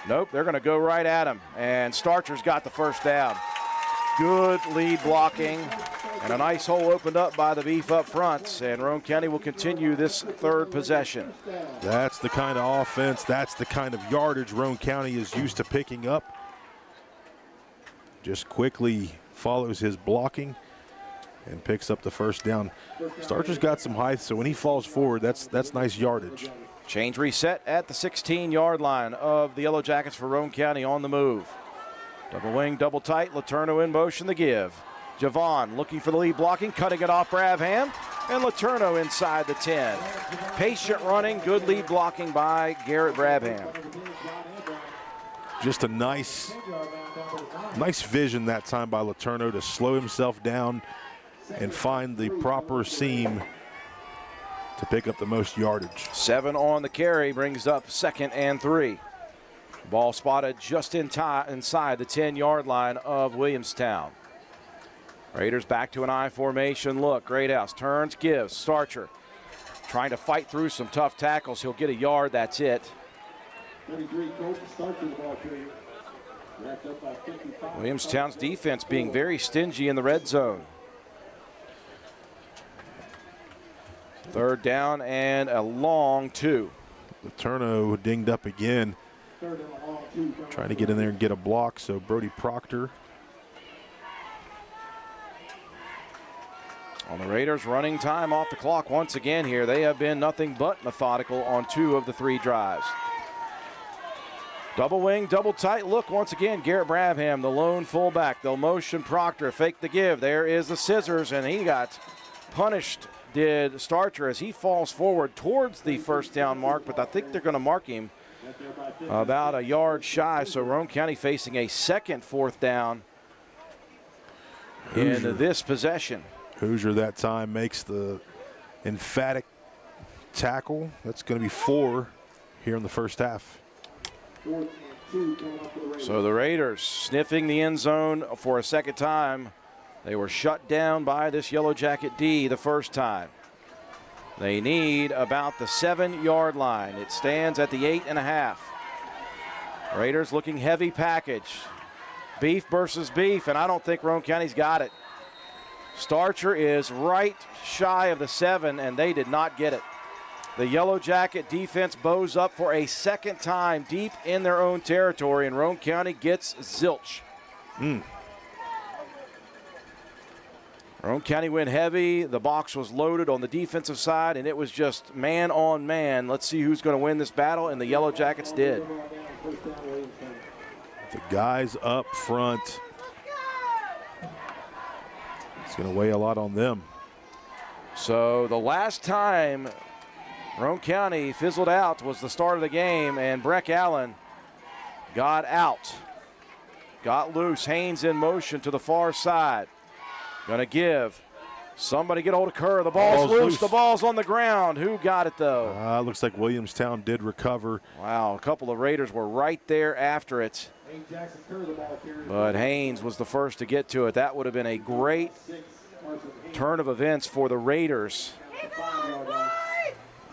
Nope, they're going to go right at him. And Starcher's got the first down. Good lead blocking. And a nice hole opened up by the beef up front. And Roane County will continue this third possession. That's the kind of offense, that's the kind of yardage Roane County is used to picking up. Just quickly follows his blocking and picks up the first down. Starcher's got some height, so when he falls forward, that's nice yardage. Change reset at the 16-yard line of the Yellow Jackets for Roane County on the move. Double wing, double tight, Letourneau in motion, the give. Javon looking for the lead blocking, cutting it off Brabham, and Letourneau inside the 10. Patient running, good lead blocking by Garrett Brabham. Just a nice vision that time by Letourneau to slow himself down and find the proper seam to pick up the most yardage. 7 on the carry brings up 2nd and 3. Ball spotted just inside the 10-yard line of Williamstown. Raiders back to an I formation look. Greathouse turns, gives. Starcher trying to fight through some tough tackles. He'll get a yard, that's it. Williamstown's defense being very stingy in the red zone. 3rd down and a long 2. Letourneau dinged up again. Trying to get in there and get a block, so Brody Proctor. On the Raiders, running time off the clock once again here. They have been nothing but methodical on 2 of the 3 drives. Double wing, double tight look once again. Garrett Brabham, the lone fullback. They'll motion Proctor, fake the give. There is the scissors, and he got punished, did Starcher, as he falls forward towards the first down mark, but I think they're going to mark him about a yard shy. So Roane County facing a second 4th down in this possession. Hoosier that time makes the emphatic tackle. That's going to be 4 here in the first half. So the Raiders sniffing the end zone for a second time. They were shut down by this Yellow Jacket D the first time. They need about the 7-yard line. It stands at the 8.5. Raiders looking heavy package. Beef versus beef, and I don't think Roane County's got it. Starcher is right shy of the 7, and they did not get it. The Yellow Jacket defense bows up for a second time deep in their own territory, and Roane County gets zilch. Roane County went heavy. The box was loaded on the defensive side, and it was just man on man. Let's see who's going to win this battle, and the Yellow Jackets did. The guys up front, it's going to weigh a lot on them. So the last time Roane County fizzled out was the start of the game, and Breck Allen got out. Got loose. Haynes in motion to the far side. Going to give. Somebody get a hold of Kerr. The ball's loose. The ball's on the ground. Who got it, though? Looks like Williamstown did recover. Wow, a couple of Raiders were right there after it. But Haynes was the first to get to it. That would have been a great turn of events for the Raiders.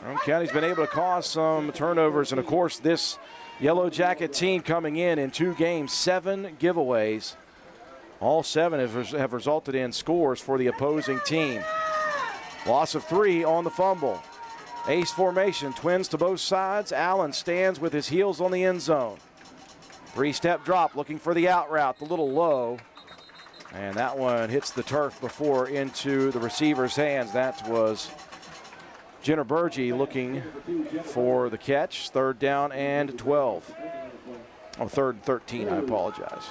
Roane County's been able to cause some turnovers, and of course this Yellow Jacket team coming in 2 games, 7 giveaways. All 7 have resulted in scores for the opposing team. Loss of 3 on the fumble. Ace formation, twins to both sides. Allen stands with his heels on the end zone. 3-step drop, looking for the out route, the little low. And that one hits the turf before into the receiver's hands. That was Jenner Burgee looking for the catch. 3rd down and 12. Oh, 3rd and 13, I apologize.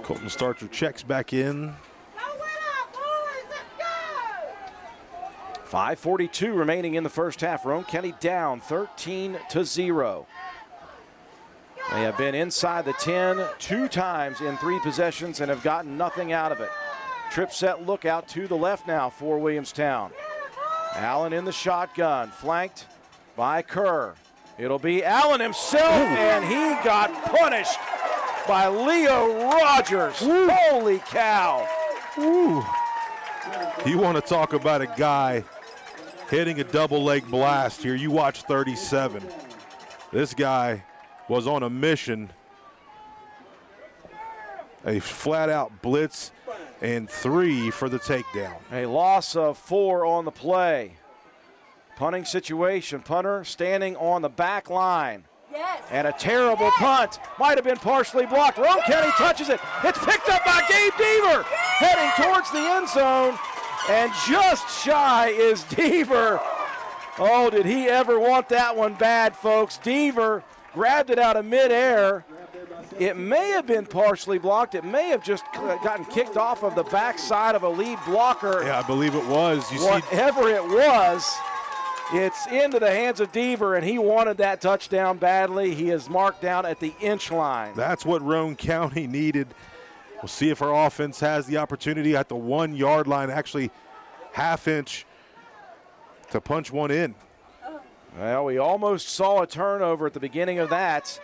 Colton Starcher checks back in. 5:42 remaining in the first half. Roane County down 13-0. They have been inside the 10 2 times in 3 possessions and have gotten nothing out of it. Trip set look out to the left now for Williamstown. Allen in the shotgun, flanked by Kerr. It'll be Allen himself, and he got punished by Leo Rogers. Woo. Holy cow. Woo. You want to talk about a guy hitting a double leg blast here. You watch 37. This guy was on a mission A flat-out blitz and 3 for the takedown. A loss of 4 on the play. Punting situation. Punter standing on the back line. Yes. And a terrible punt. Might have been partially blocked. Roane County touches it. It's picked up by Gabe Deaver. Heading towards the end zone. And just shy is Deaver. Oh, did he ever want that one bad, folks. Deaver grabbed it out of midair. It may have been partially blocked. It may have just gotten kicked off of the backside of a lead blocker. Yeah, I believe it was. Whatever it was, it's into the hands of Deaver, and he wanted that touchdown badly. He is marked down at the inch line. That's what Roane County needed. We'll see if our offense has the opportunity at the 1 yard line, actually half inch to punch one in. Well, we almost saw a turnover at the beginning of that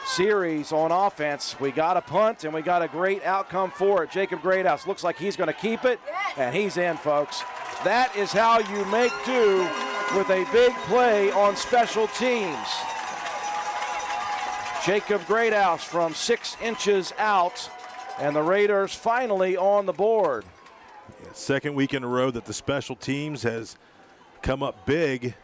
series on offense. We got a punt, and we got a great outcome for it. Jacob Greathouse looks like he's going to keep it, and he's in, folks. That is how you make do with a big play on special teams. Jacob Greathouse from 6 inches out, and the Raiders finally on the board. Yeah, second week in a row that the special teams has come up big.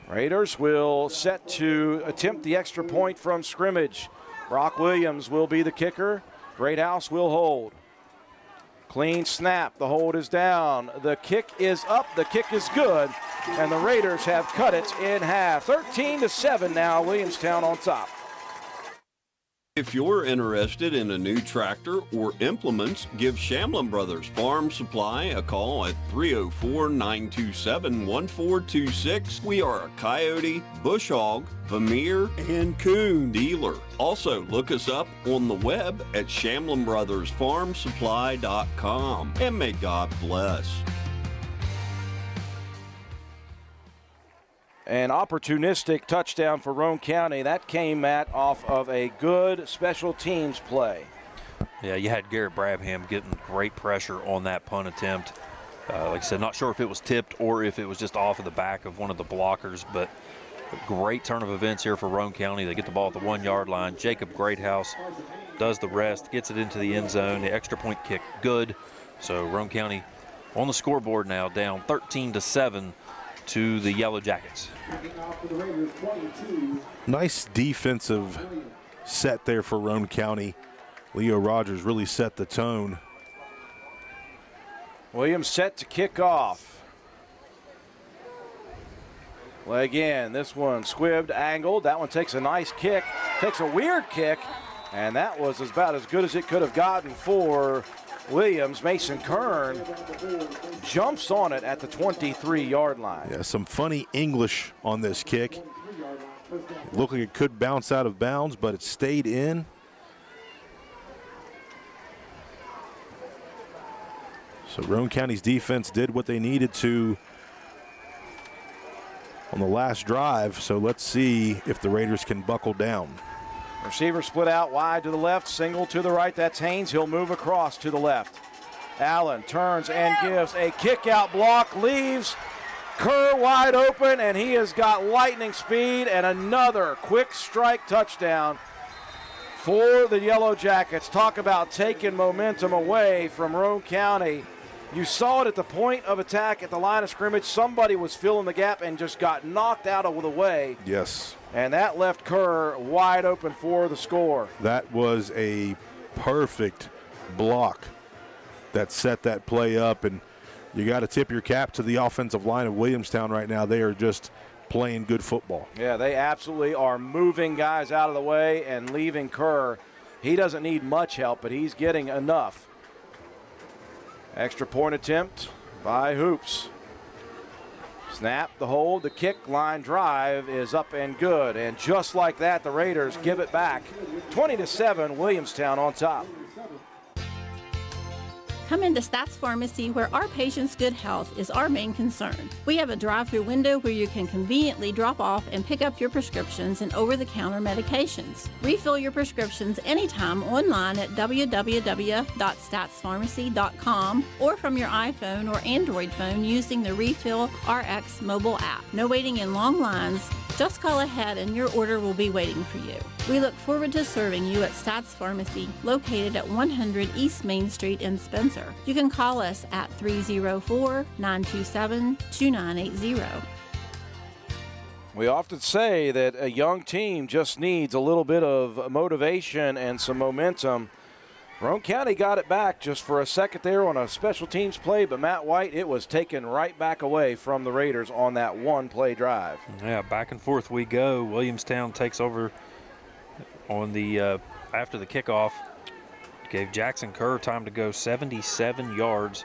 Raiders will set to attempt the extra point from scrimmage. Brock Williams will be the kicker. Greathouse will hold. Clean snap. The hold is down. The kick is up. The kick is good. And the Raiders have cut it in half. 13-7 now. Williamstown on top. If you're interested in a new tractor or implements, give Shamlin Brothers Farm Supply a call at 304-927-1426. We are a coyote, bush hog, Vermeer, and coon dealer. Also, look us up on the web at ShamlinBrothersFarmSupply.com. And may God bless. An opportunistic touchdown for Roane County. That came off of a good special teams play. Yeah, you had Garrett Brabham getting great pressure on that punt attempt. Like I said, not sure if it was tipped or if it was just off of the back of one of the blockers, but a great turn of events here for Roane County. They get the ball at the 1 yard line. Jacob Greathouse does the rest, gets it into the end zone. The extra point kick, good. So Roane County on the scoreboard now, down 13-7 to the Yellow Jackets. Nice defensive set there for Roane County. Leo Rogers really set the tone. Williams set to kick off. Leg in. This one squibbed, angled. That one takes a nice kick. Takes a weird kick. And that was about as good as it could have gotten for Williams. Mason Kern jumps on it at the 23-yard line. Yeah, some funny English on this kick. It looked like it could bounce out of bounds, but it stayed in. So Roane County's defense did what they needed to on the last drive. So let's see if the Raiders can buckle down. Receiver split out wide to the left, single to the right. That's Haynes. He'll move across to the left. Allen turns and gives a kick out block, leaves Kerr wide open, and he has got lightning speed, and another quick strike touchdown for the Yellow Jackets. Talk about taking momentum away from Roane County. You saw it at the point of attack at the line of scrimmage. Somebody was filling the gap and just got knocked out of the way. Yes. And that left Kerr wide open for the score. That was a perfect block that set that play up, and you got to tip your cap to the offensive line of Williamstown right now. They are just playing good football. Yeah, they absolutely are moving guys out of the way and leaving Kerr. He doesn't need much help, but he's getting enough. Extra point attempt by Hoops. Snap, the hold, the kick, line drive is up and good. And just like that, the Raiders give it back. 20-7, Williamstown on top. Come into Stats Pharmacy, where our patients' good health is our main concern. We have a drive-through window where you can conveniently drop off and pick up your prescriptions and over-the-counter medications. Refill your prescriptions anytime online at www.statspharmacy.com or from your iPhone or Android phone using the Refill RX mobile app. No waiting in long lines, Just call ahead and your order will be waiting for you. We look forward to serving you at Stats Pharmacy, located at 100 East Main Street in Spencer. You can call us at 304-927-2980. We often say that a young team just needs a little bit of motivation and some momentum. Roane County got it back just for a second there on a special teams play, but Matt White, it was taken right back away from the Raiders on that one-play drive. Yeah, back and forth we go. Williamstown takes over on the after the kickoff. Gave Jackson Kerr time to go 77 yards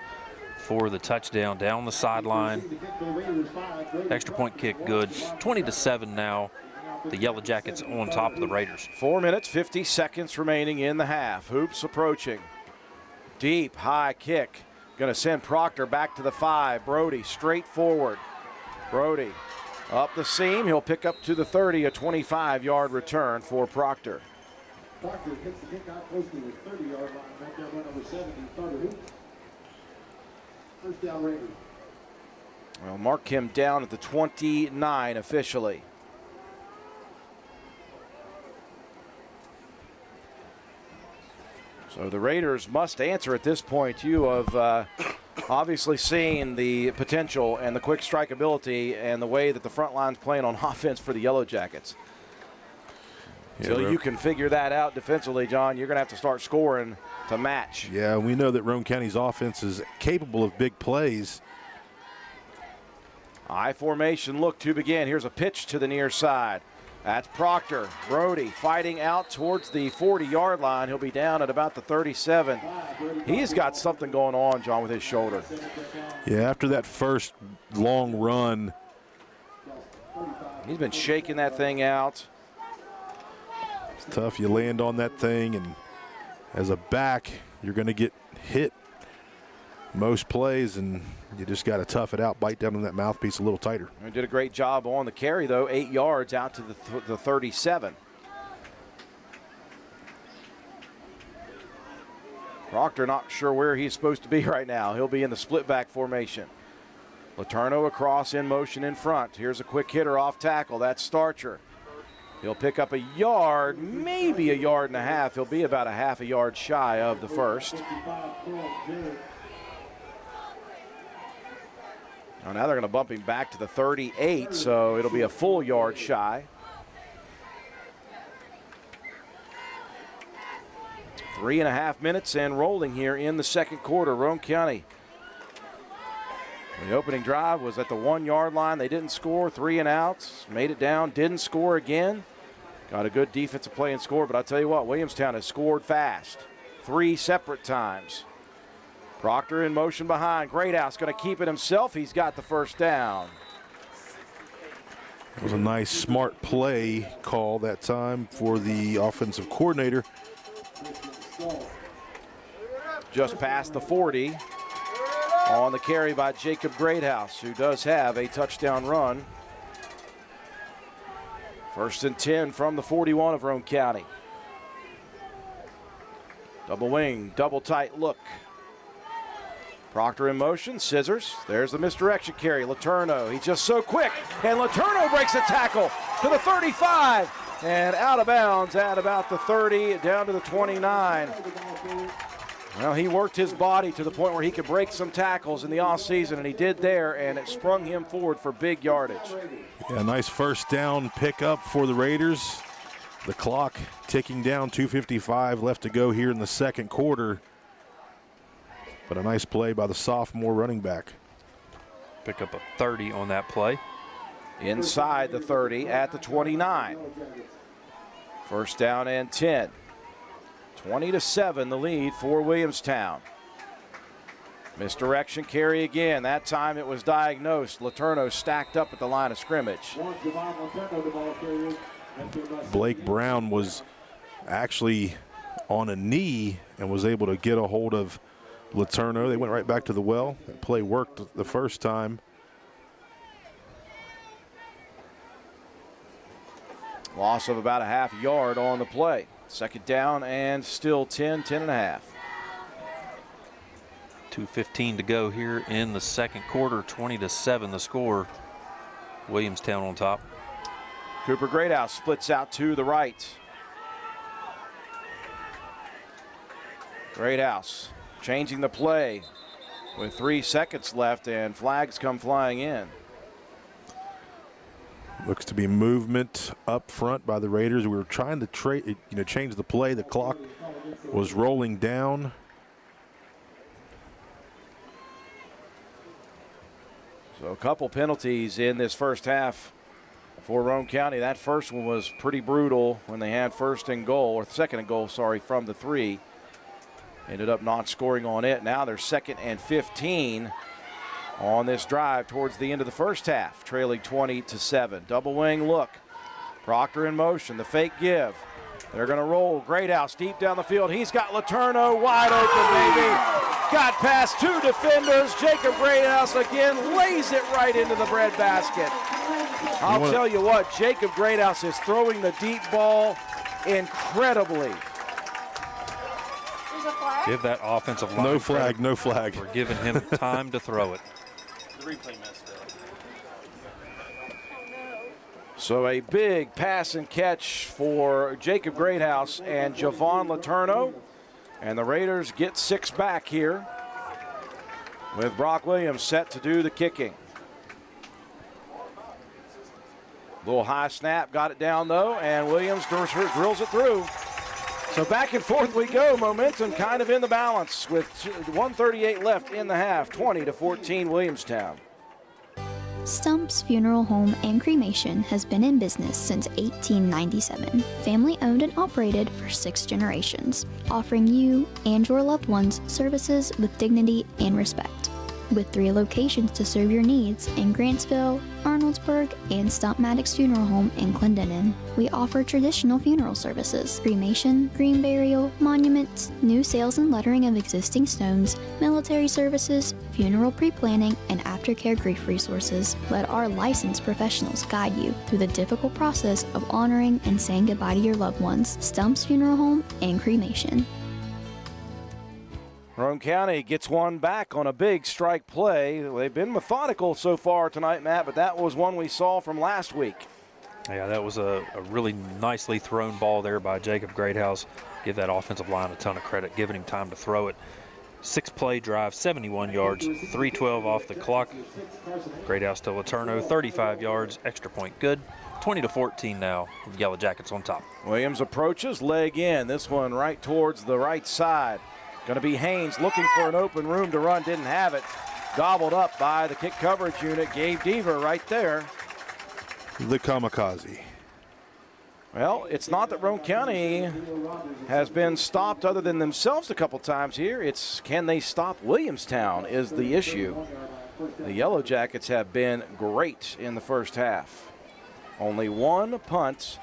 for the touchdown down the sideline. Extra point kick good. 20-7 now. The Yellow Jackets on top of the Raiders. 4 minutes, 50 seconds remaining in the half. Hoops approaching. Deep, high kick. Going to send Proctor back to the 5. Brody straight forward. Brody up the seam. He'll pick up to the 30, a 25-yard return for Proctor. Proctor takes the kick out close to the 30-yard line. Back there, number 70, Carter Hoops. First down, Raiders. Well, mark him down at the 29 officially. So the Raiders must answer at this point. You have obviously seen the potential and the quick strike ability and the way that the front line's playing on offense for the Yellow Jackets. Until you can figure that out defensively, John, you're going to have to start scoring to match. Yeah, we know that Roane County's offense is capable of big plays. I formation look to begin. Here's a pitch to the near side. That's Proctor. Brody fighting out towards the 40-yard line. He'll be down at about the 37. He's got something going on, John, with his shoulder. Yeah, after that first long run. He's been shaking that thing out. It's tough. You land on that thing, and as a back, you're going to get hit most plays, and you just got to tough it out, bite down on that mouthpiece a little tighter. He did a great job on the carry, though, 8 yards out to the 37. Proctor not sure where he's supposed to be right now. He'll be in the split back formation. Letourneau across in motion in front. Here's a quick hitter off tackle. That's Starcher. He'll pick up a yard, maybe a yard and a half. He'll be about a half a yard shy of the first. Now they're going to bump him back to the 38, so it'll be a full yard shy. 3.5 minutes and rolling here in the second quarter. Roane County. The opening drive was at the 1 yard line. They didn't score, 3 and outs. Made it down, didn't score again. Got a good defensive play and score, but I'll tell you what, Williamstown has scored fast 3 separate times. Proctor in motion behind. Greathouse going to keep it himself. He's got the first down. It was a nice, smart play call that time for the offensive coordinator. Just past the 40 on the carry by Jacob Greathouse, who does have a touchdown run. 1st and 10 from the 41 of Roane County. Double wing, double tight look. Proctor in motion, scissors. There's the misdirection carry. Letourneau, he's just so quick. And Letourneau breaks a tackle to the 35. And out of bounds at about the 30, down to the 29. Well, he worked his body to the point where he could break some tackles in the offseason, and he did there, and it sprung him forward for big yardage. Yeah, nice first down pickup for the Raiders. The clock ticking down, 2:55 left to go here in the second quarter. But a nice play by the sophomore running back. Pick up a 30 on that play. Inside the 30 at the 29. First down and 10. 20-7 the lead for Williamstown. Misdirection carry again. That time it was diagnosed. Letourneau stacked up at the line of scrimmage. Blake Brown was actually on a knee and was able to get a hold of Letourneau. They went right back to the well. That play worked the first time. Loss of about a half yard on the play. Second down and still 10 and a half. 2:15 to go here in the second quarter. 20-7 the score. Williamstown on top. Cooper Greathouse splits out to the right. Greathouse changing the play with 3 seconds left, and flags come flying in. Looks to be movement up front by the Raiders. We were trying to change the play. The clock was rolling down. So a couple penalties in this first half for Roane County. That first one was pretty brutal when they had second and goal, from the 3. Ended up not scoring on it. Now they're 2nd and 15 on this drive towards the end of the first half, trailing 20-7. Double wing look. Proctor in motion, the fake give. They're going to roll. Greathouse deep down the field. He's got Letourneau wide open, baby. Got past 2 defenders. Jacob Greathouse again lays it right into the breadbasket. I'll tell you what, Jacob Greathouse is throwing the deep ball incredibly. Give that offensive line. No flag, no flag. We're giving him time to throw it. The replay messed up. So a big pass and catch for Jacob Greathouse and Javon Letourneau. And the Raiders get 6 back here with Brock Williams set to do the kicking. Little high snap, got it down though, and Williams drills it through. So back and forth we go. Momentum kind of in the balance with 1:38 left in the half. 20-14 Williamstown. Stump's Funeral Home and Cremation has been in business since 1897. Family owned and operated for 6 generations, offering you and your loved ones services with dignity and respect. With 3 locations to serve your needs in Grantsville, Arnoldsburg, and Stump Maddox Funeral Home in Clendenin. We offer traditional funeral services, cremation, green burial, monuments, new sales and lettering of existing stones, military services, funeral pre-planning, and aftercare grief resources. Let our licensed professionals guide you through the difficult process of honoring and saying goodbye to your loved ones. Stump's Funeral Home and Cremation. Roane County gets one back on a big strike play. They've been methodical so far tonight, Matt, but that was one we saw from last week. Yeah, that was a really nicely thrown ball there by Jacob Greathouse. Give that offensive line a ton of credit, giving him time to throw it. 6-play drive, 71 yards, 3:12 off the clock. Greathouse to Letourneau, 35 yards, extra point good. 20-14 now, Yellow Jackets on top. Williams approaches, leg in. This one right towards the right side. Going to be Haynes looking for an open room to run, didn't have it. Gobbled up by the kick coverage unit. Gabe Deaver right there. The kamikaze. Well, it's not that Roane County has been stopped other than themselves a couple times here. It's can they stop Williamstown is the issue. The Yellow Jackets have been great in the first half. Only 1 punt,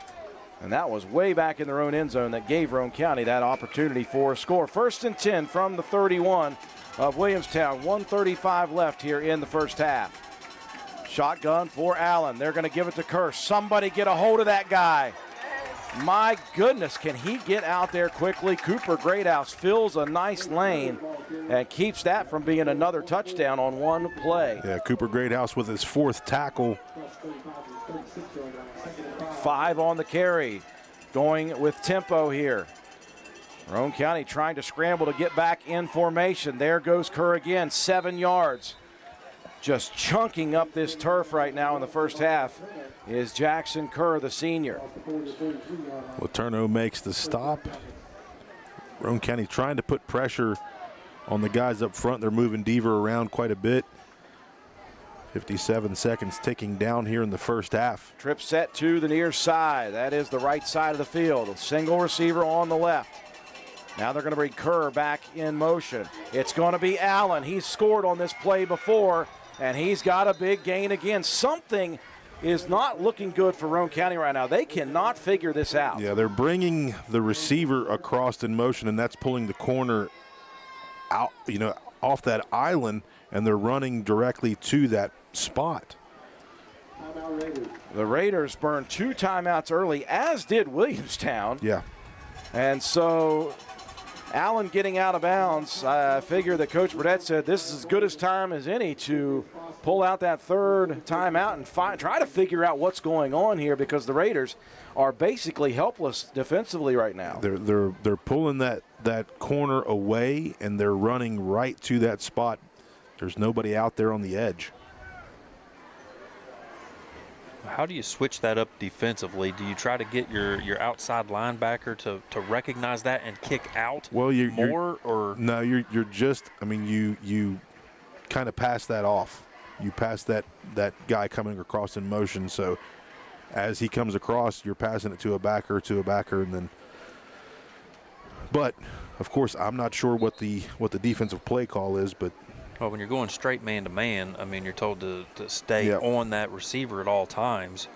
and that was way back in their own end zone that gave Roane County that opportunity for a score. 1st and 10 from the 31 of Williamstown. 1:35 left here in the first half. Shotgun for Allen. They're going to give it to Kerr. Somebody get a hold of that guy. My goodness, can he get out there quickly? Cooper Greathouse fills a nice lane and keeps that from being another touchdown on one play. Yeah, Cooper Greathouse with his 4th tackle. 5 on the carry, going with tempo here. Roane County trying to scramble to get back in formation. There goes Kerr again, 7 yards. Just chunking up this turf right now in the first half is Jackson Kerr, the senior. Letourneau makes the stop. Roane County trying to put pressure on the guys up front. They're moving Deaver around quite a bit. 57 seconds ticking down here in the first half. Trip set to the near side. That is the right side of the field. A single receiver on the left. Now they're going to bring Kerr back in motion. It's going to be Allen. He's scored on this play before, and he's got a big gain again. Something is not looking good for Roane County right now. They cannot figure this out. Yeah, they're bringing the receiver across in motion, and that's pulling the corner out, off that island, and they're running directly to that spot. The Raiders burned 2 timeouts early, as did Williamstown. Yeah. And so Allen getting out of bounds. I figure that Coach Burdett said this is as good a time as any to pull out that third timeout and try to figure out what's going on here, because the Raiders are basically helpless defensively right now. They're pulling that corner away, and they're running right to that spot. There's nobody out there on the edge. How do you switch that up defensively? Do you try to get your outside linebacker to recognize that and kick out or no? You're just. I mean, you kind of pass that off. You pass that guy coming across in motion. So as he comes across, you're passing it to a backer, and then. But of course, I'm not sure what the defensive play call is, but. Well, when you're going straight man-to-man, I mean, you're told to stay on that receiver at all times.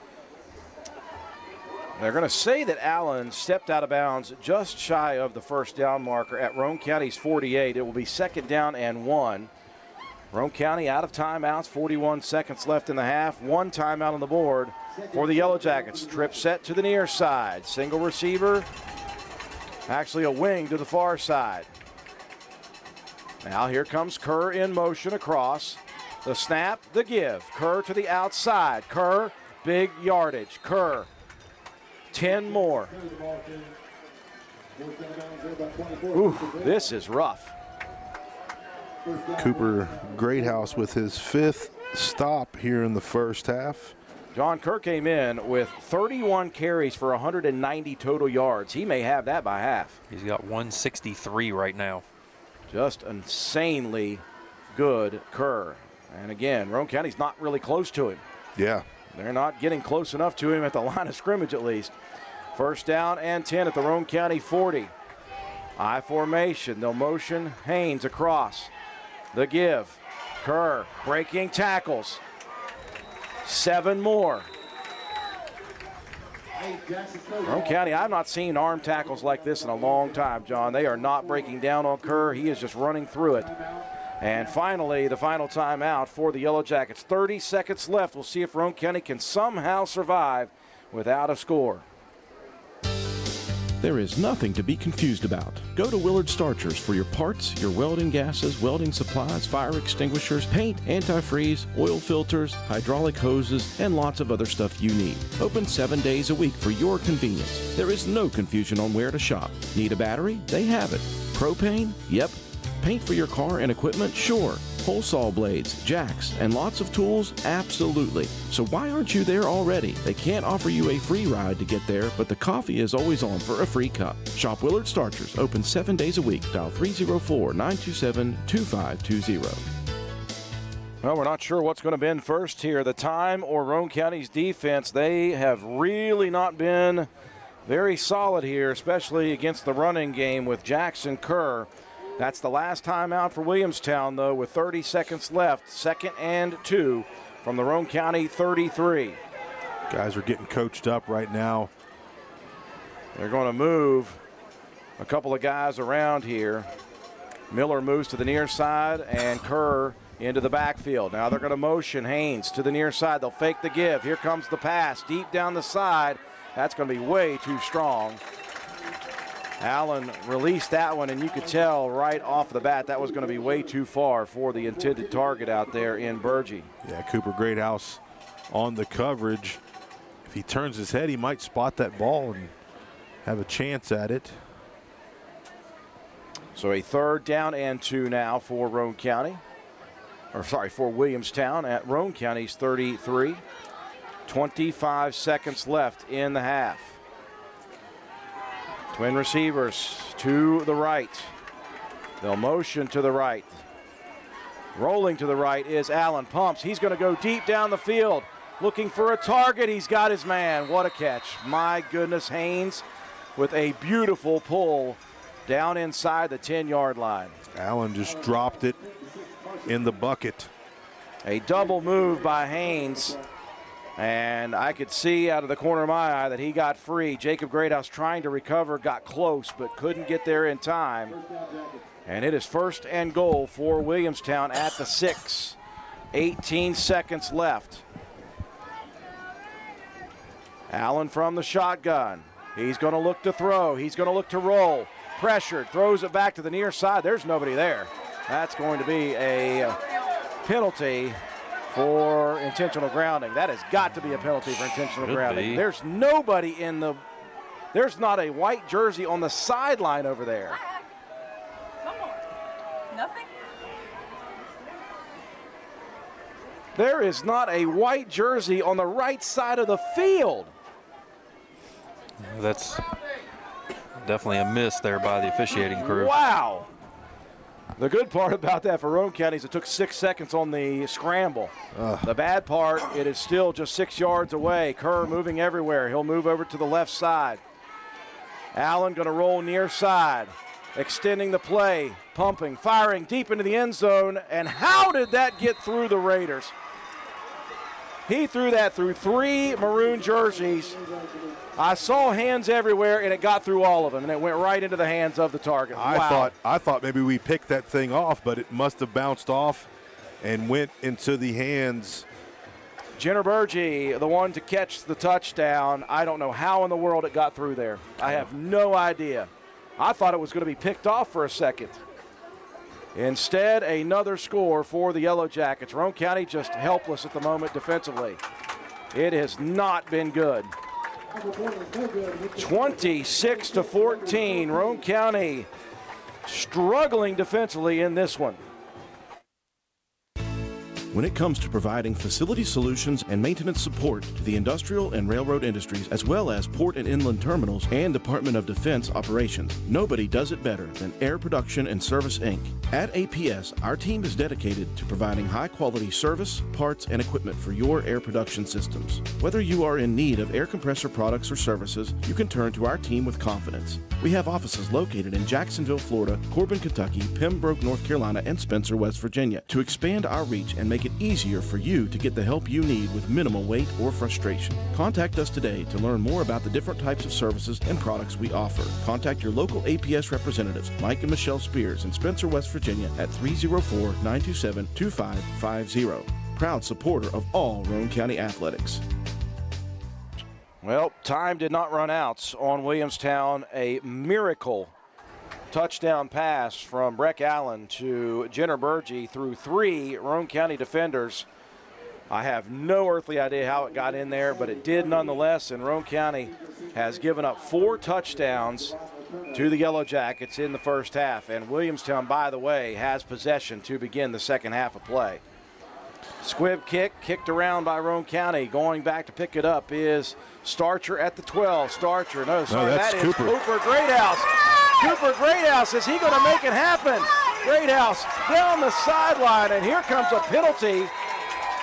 They're going to say that Allen stepped out of bounds just shy of the first down marker at Roane County's 48. It will be 2nd down and 1. Roane County out of timeouts, 41 seconds left in the half. 1 timeout on the board for the Yellow Jackets. Trip set to the near side. Single receiver, actually a wing to the far side. Now here comes Kerr in motion across. The snap, the give. Kerr to the outside. Kerr, big yardage. Kerr, 10 more. Ooh, this is rough. Cooper Greathouse with his 5th stop here in the first half. John Kerr came in with 31 carries for 190 total yards. He may have that by half. He's got 163 right now. Just insanely good Kerr. And again, Roane County's not really close to him. Yeah. They're not getting close enough to him at the line of scrimmage at least. 1st down and 10 at the Roane County 40. I formation. They'll motion Haynes across. The give. Kerr breaking tackles. 7 more. Roane County, I've not seen arm tackles like this in a long time, John. They are not breaking down on Kerr. He is just running through it. And finally, the final timeout for the Yellow Jackets. 30 seconds left. We'll see if Roane County can somehow survive without a score. There is nothing to be confused about. Go to Willard Starchers for your parts, your welding gases, welding supplies, fire extinguishers, paint, antifreeze, oil filters, hydraulic hoses, and lots of other stuff you need. Open 7 days a week for your convenience. There is no confusion on where to shop. Need a battery? They have it. Propane? Yep. Paint for your car and equipment? Sure. Hole saw blades, jacks, and lots of tools? Absolutely. So why aren't you there already? They can't offer you a free ride to get there, but the coffee is always on for a free cup. Shop Willard Starchers, open 7 days a week. Dial 304-927-2520. Well, we're not sure what's going to bend first here, the time or Roane County's defense. They have really not been very solid here, especially against the running game with Jackson Kerr. That's the last timeout for Williamstown, though, with 30 seconds left. 2nd and 2 from the Roane County 33. Guys are getting coached up right now. They're going to move a couple of guys around here. Miller moves to the near side, and Kerr into the backfield. Now they're going to motion Haynes to the near side. They'll fake the give. Here comes the pass deep down the side. That's going to be way too strong. Allen released that one, and you could tell right off the bat that was going to be way too far for the intended target out there in Burgee. Yeah, Cooper Greathouse on the coverage. If he turns his head, he might spot that ball and have a chance at it. So a 3rd down and 2 now for Roane County. For Williamstown at Roane County's 33. 25 seconds left in the half. Twin receivers to the right. They'll motion to the right. Rolling to the right is Allen. Pumps. He's going to go deep down the field. Looking for a target. He's got his man. What a catch. My goodness, Haynes with a beautiful pull down inside the 10-yard line. Allen just dropped it in the bucket. A double move by Haynes. And I could see out of the corner of my eye that he got free. Jacob Greathouse trying to recover, got close, but couldn't get there in time. And it is 1st and goal for Williamstown at the 6. 18 seconds left. Allen from the shotgun. He's going to look to throw. He's going to look to roll. pressured, throws it back to the near side. There's nobody there. That's going to be a penalty for intentional grounding. That has got to be a penalty for intentional grounding. There's nobody there's not a white jersey on the sideline over there. Nothing? There is not a white jersey on the right side of the field. That's definitely a miss there by the officiating crew. Wow. The good part about that for Roane County is it took 6 seconds on the scramble. The bad part, it is still just 6 yards away. Kerr moving everywhere. He'll move over to the left side. Allen going to roll near side, extending the play, pumping, firing deep into the end zone. And how did that get through the Raiders? He threw that through 3 maroon jerseys. I saw hands everywhere, and it got through all of them, and it went right into the hands of the target. Wow. I thought maybe we picked that thing off, but it must have bounced off and went into the hands. Jenner Burgee, the one to catch the touchdown. I don't know how in the world it got through there. I have no idea. I thought it was going to be picked off for a second. Instead, another score for the Yellow Jackets. Roane County just helpless at the moment defensively. It has not been good. 26-14, Roane County struggling defensively in this one. When it comes to providing facility solutions and maintenance support to the industrial and railroad industries, as well as port and inland terminals and Department of Defense operations, nobody does it better than Air Production and Service, Inc. At APS, our team is dedicated to providing high-quality service, parts, and equipment for your air production systems. Whether you are in need of air compressor products or services, you can turn to our team with confidence. We have offices located in Jacksonville, Florida, Corbin, Kentucky, Pembroke, North Carolina, and Spencer, West Virginia, to expand our reach and make it easier for you to get the help you need with minimal wait or frustration. Contact us today to learn more about the different types of services and products we offer. Contact your local APS representatives, Mike and Michelle Spears in Spencer, West Virginia at 304-927-2550. Proud supporter of all Roane County athletics. Well, time did not run out on Williamstown. A miracle touchdown pass from Breck Allen to Jenner Burgee through 3 Roane County defenders. I have no earthly idea how it got in there, but it did nonetheless, and Roane County has given up 4 touchdowns to the Yellow Jackets in the first half. And Williamstown, by the way, has possession to begin the second half of play. Squib kick, kicked around by Roane County. Going back to pick it up is Starcher at the 12. Starcher, that is Cooper Greathouse. Cooper Greathouse, is he going to make it happen? Greathouse down the sideline, and here comes a penalty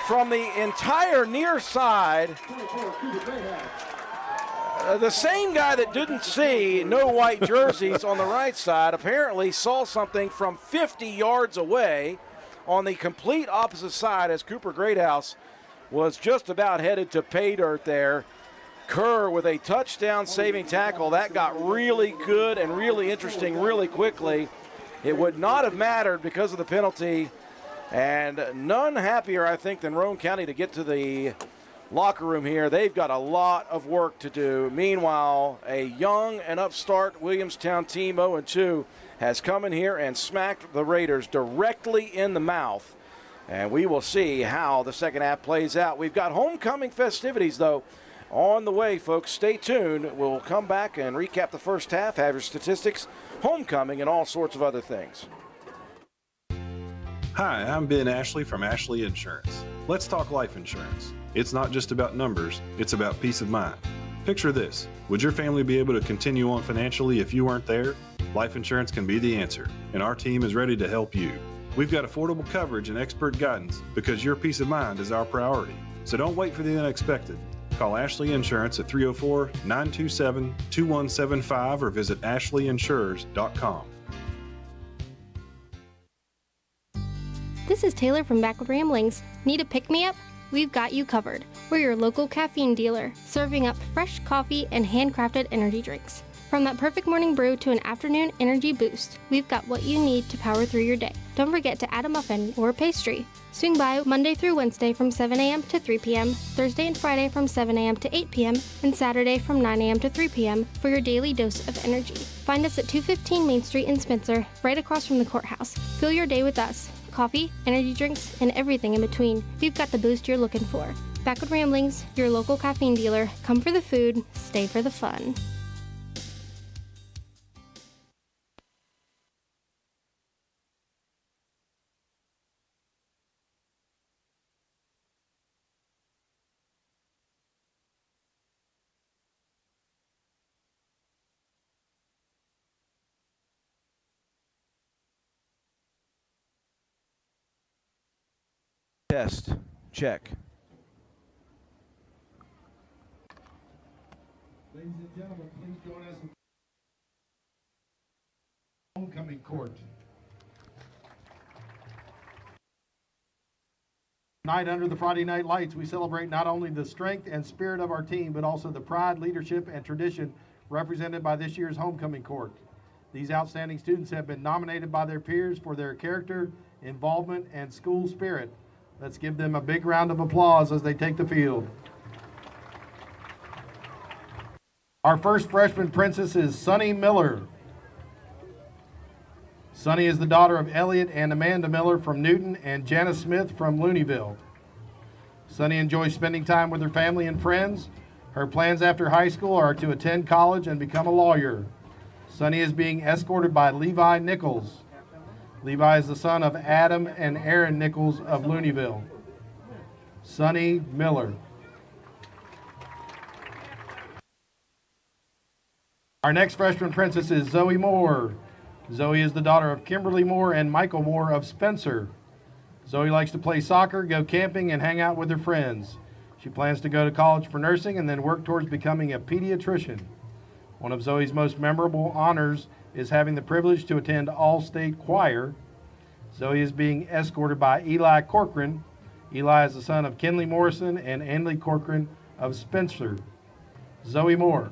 from the entire near side. The same guy that didn't see no white jerseys on the right side apparently saw something from 50 yards away on the complete opposite side as Cooper Greathouse was just about headed to pay dirt there. Kerr with a touchdown saving tackle. That got really good and really interesting really quickly. It would not have mattered because of the penalty, and none happier, I think, than Roane County to get to the locker room here. They've got a lot of work to do. Meanwhile, a young and upstart Williamstown team, 0-2, has come in here and smacked the Raiders directly in the mouth. And we will see how the second half plays out. We've got homecoming festivities, though, on the way, folks. Stay tuned. We'll come back and recap the first half, have your statistics, homecoming, and all sorts of other things. Hi, I'm Ben Ashley from Ashley Insurance. Let's talk life insurance. It's not just about numbers, it's about peace of mind. Picture this. Would your family be able to continue on financially if you weren't there? Life insurance can be the answer, and our team is ready to help you. We've got affordable coverage and expert guidance because your peace of mind is our priority. So don't wait for the unexpected. Call Ashley Insurance at 304-927-2175 or visit ashleyinsurers.com. This is Taylor from Backwood Ramblings. Need a pick-me-up? We've got you covered. We're your local caffeine dealer, serving up fresh coffee and handcrafted energy drinks. From that perfect morning brew to an afternoon energy boost, we've got what you need to power through your day. Don't forget to add a muffin or a pastry. Swing by Monday through Wednesday from 7 a.m. to 3 p.m., Thursday and Friday from 7 a.m. to 8 p.m., and Saturday from 9 a.m. to 3 p.m. for your daily dose of energy. Find us at 215 Main Street in Spencer, right across from the courthouse. Fill your day with us. Coffee, energy drinks, and everything in between. We've got the boost you're looking for. Backwood Ramblings, your local caffeine dealer. Come for the food, stay for the fun. Test. Check. Ladies and gentlemen, please join us in homecoming court. Tonight, under the Friday Night Lights, we celebrate not only the strength and spirit of our team, but also the pride, leadership, and tradition represented by this year's homecoming court. These outstanding students have been nominated by their peers for their character, involvement, and school spirit. Let's give them a big round of applause as they take the field. Our first freshman princess is Sunny Miller. Sunny is the daughter of Elliot and Amanda Miller from Newton and Janice Smith from Looneyville. Sunny enjoys spending time with her family and friends. Her plans after high school are to attend college and become a lawyer. Sunny is being escorted by Levi Nichols. Levi is the son of Adam and Aaron Nichols of Looneyville. Sunny Miller. Our next freshman princess is Zoe Moore. Zoe is the daughter of Kimberly Moore and Michael Moore of Spencer. Zoe likes to play soccer, go camping, and hang out with her friends. She plans to go to college for nursing and then work towards becoming a pediatrician. One of Zoe's most memorable honors is having the privilege to attend all-state choir. Zoe is being escorted by Eli Corcoran. Eli is the son of Kenley Morrison and Anley Corcoran of Spencer. Zoe Moore.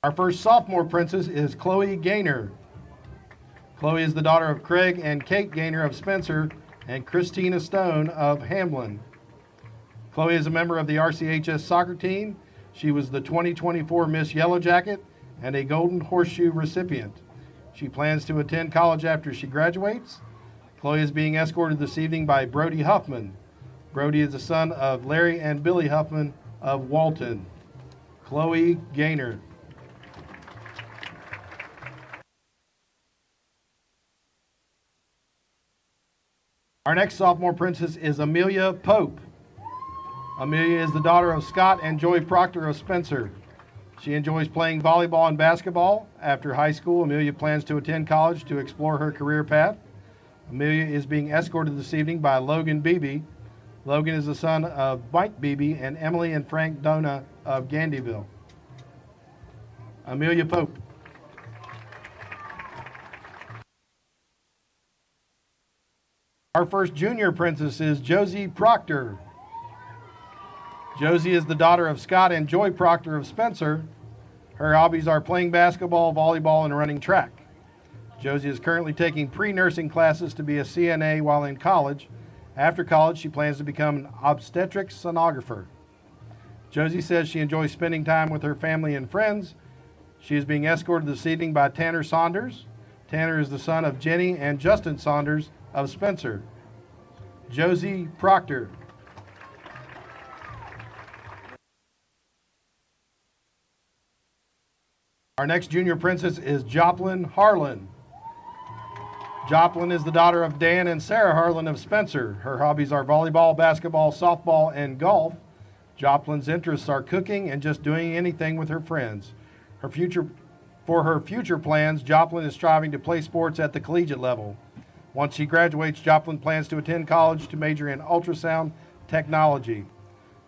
Our first sophomore princess is Chloe Gaynor. Chloe is the daughter of Craig and Kate Gaynor of Spencer and Christina Stone of Hamlin. Chloe is a member of the RCHS soccer team. She was the 2024 Miss Yellow Jacket and a Golden Horseshoe recipient. She plans to attend college after she graduates. Chloe is being escorted this evening by Brody Huffman. Brody is the son of Larry and Billy Huffman of Walton. Chloe Gaynor. Our next sophomore princess is Amelia Pope. Amelia is the daughter of Scott and Joy Proctor of Spencer. She enjoys playing volleyball and basketball. After high school, Amelia plans to attend college to explore her career path. Amelia is being escorted this evening by Logan Beebe. Logan is the son of Mike Beebe and Emily and Frank Dona of Gandyville. Amelia Pope. Our first junior princess is Josie Proctor. Josie is the daughter of Scott and Joy Proctor of Spencer. Her hobbies are playing basketball, volleyball, and running track. Josie is currently taking pre-nursing classes to be a CNA while in college. After college, she plans to become an obstetric sonographer. Josie says she enjoys spending time with her family and friends. She is being escorted this evening by Tanner Saunders. Tanner is the son of Jenny and Justin Saunders of Spencer. Josie Proctor. Our next junior princess is Joplin Harlan. Joplin is the daughter of Dan and Sarah Harlan of Spencer. Her hobbies are volleyball, basketball, softball, and golf. Joplin's interests are cooking and just doing anything with her friends. For her future plans, Joplin is striving to play sports at the collegiate level. Once she graduates, Joplin plans to attend college to major in ultrasound technology.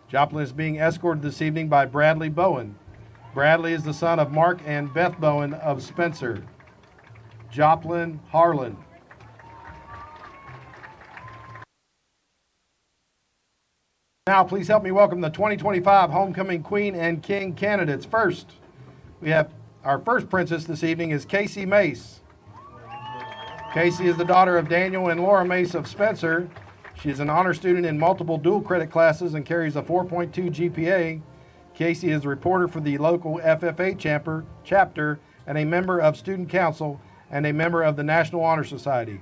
Joplin is being escorted this evening by Bradley Bowen. Bradley is the son of Mark and Beth Bowen of Spencer. Joplin Harlan. Now, please help me welcome the 2025 Homecoming Queen and King candidates. First, we have our first princess this evening is Casey Mace. Casey is the daughter of Daniel and Laura Mace of Spencer. She is an honor student in multiple dual credit classes and carries a 4.2 GPA. Casey is a reporter for the local FFA chapter and a member of Student Council and a member of the National Honor Society.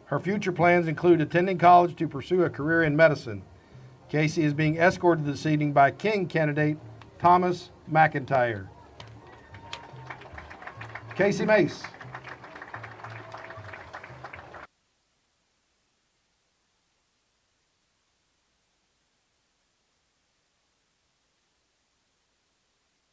Her future plans include attending college to pursue a career in medicine. Casey is being escorted this evening by King candidate Thomas McIntyre. Casey Mace.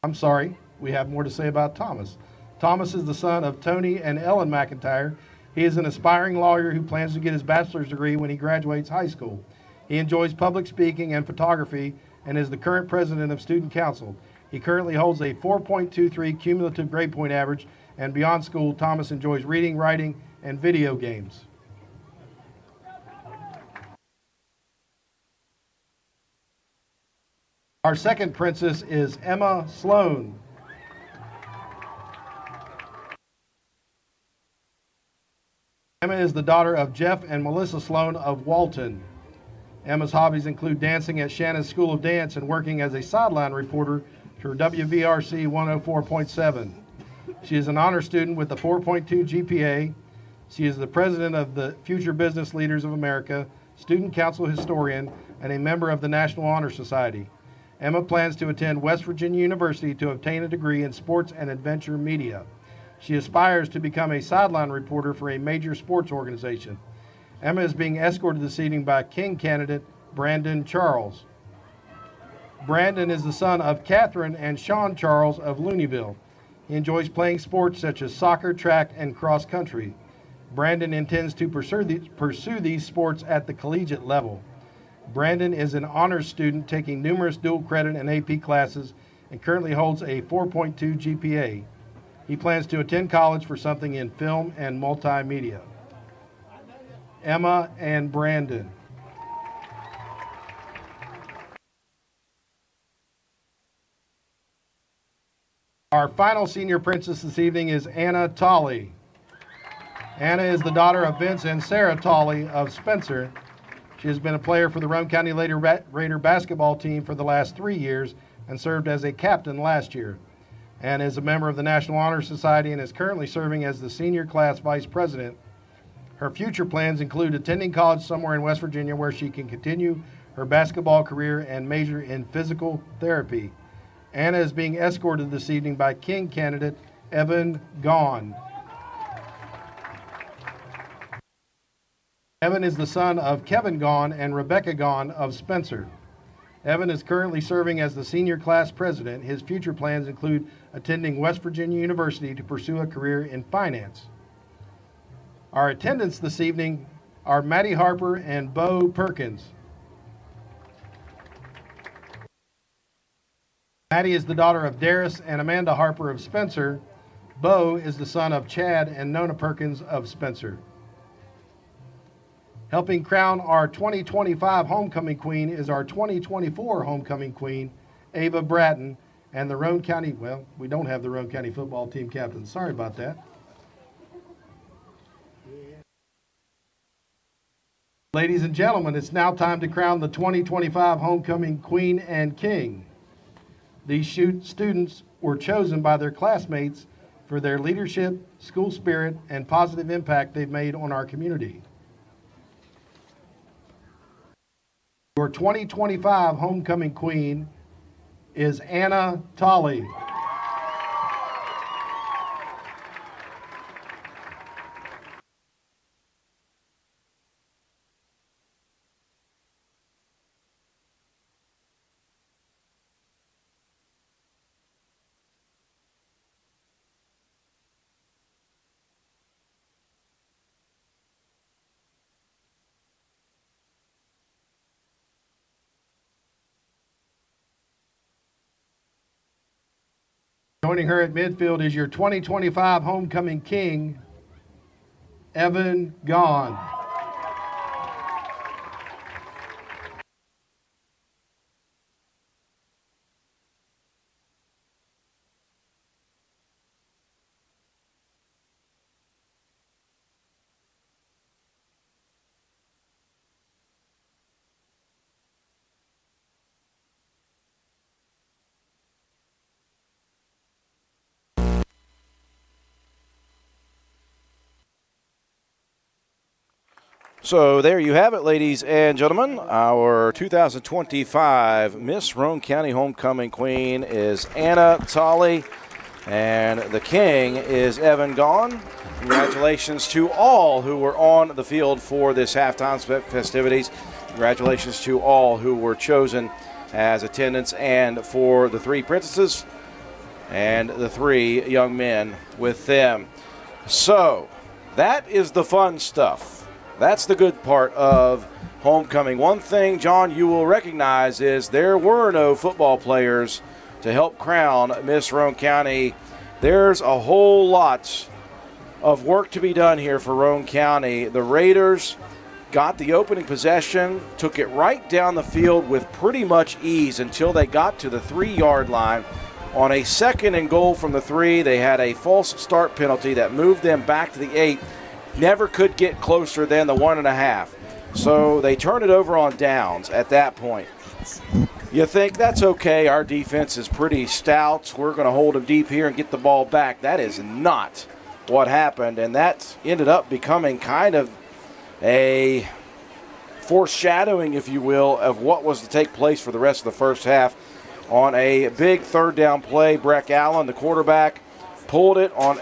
I'm sorry, we have more to say about Thomas. Thomas is the son of Tony and Ellen McIntyre. He is an aspiring lawyer who plans to get his bachelor's degree when he graduates high school. He enjoys public speaking and photography and is the current president of Student Council. He currently holds a 4.23 cumulative grade point average, and beyond school, Thomas enjoys reading, writing, and video games. Our second princess is Emma Sloan. Emma is the daughter of Jeff and Melissa Sloan of Walton. Emma's hobbies include dancing at Shannon's School of Dance and working as a sideline reporter for WVRC 104.7. She is an honor student with a 4.2 GPA. She is the president of the Future Business Leaders of America, Student Council historian, and a member of the National Honor Society. Emma plans to attend West Virginia University to obtain a degree in sports and adventure media. She aspires to become a sideline reporter for a major sports organization. Emma is being escorted this evening by King candidate Brandon Charles. Brandon is the son of Catherine and Sean Charles of Looneyville. He enjoys playing sports such as soccer, track, and cross country. Brandon intends to pursue these sports at the collegiate level. Brandon is an honors student taking numerous dual credit and AP classes and currently holds a 4.2 GPA. He plans to attend college for something in film and multimedia. Emma and Brandon. Our final senior princess this evening is Anna Tolley. Anna is the daughter of Vince and Sarah Tolley of Spencer. She has been a player for the Roane County Raider basketball team for the last 3 years and served as a captain last year. Anna is a member of the National Honor Society and is currently serving as the senior class vice president. Her future plans include attending college somewhere in West Virginia where she can continue her basketball career and major in physical therapy. Anna is being escorted this evening by King candidate Evan Gaughan. Evan is the son of Kevin Gaughan and Rebecca Gaughan of Spencer. Evan is currently serving as the senior class president. His future plans include attending West Virginia University to pursue a career in finance. Our attendants this evening are Maddie Harper and Bo Perkins. Maddie is the daughter of Darius and Amanda Harper of Spencer. Bo is the son of Chad and Nona Perkins of Spencer. Helping crown our 2025 homecoming queen is our 2024 homecoming queen, Ava Bratton, and the Roane County, well, we don't have the Roane County football team captain. Sorry about that. Ladies and gentlemen, it's now time to crown the 2025 homecoming queen and king. These students were chosen by their classmates for their leadership, school spirit, and positive impact they've made on our community. Your 2025 homecoming queen is Anna Tolley. Joining her at midfield is your 2025 homecoming king, Evan Gaughan. So there you have it, ladies and gentlemen. Our 2025 Miss Roane County Homecoming Queen is Anna Tolley, and the king is Evan Gaughan. Congratulations to all who were on the field for this halftime festivities. Congratulations to all who were chosen as attendants, and for the 3 princesses and the 3 young men with them. So that is the fun stuff. That's the good part of homecoming. One thing, John, you will recognize is there were no football players to help crown Miss Roane County. There's a whole lot of work to be done here for Roane County. The Raiders got the opening possession, took it right down the field with pretty much ease until they got to the 3-yard line. On a 2nd and goal from the 3, they had a false start penalty that moved them back to the 8. Never could get closer than the 1.5. So they turned it over on downs at that point. You think that's okay, our defense is pretty stout, we're going to hold them deep here and get the ball back. That is not what happened, and that ended up becoming kind of a foreshadowing, if you will, of what was to take place for the rest of the first half. On a big 3rd down play, Breck Allen, the quarterback, pulled it on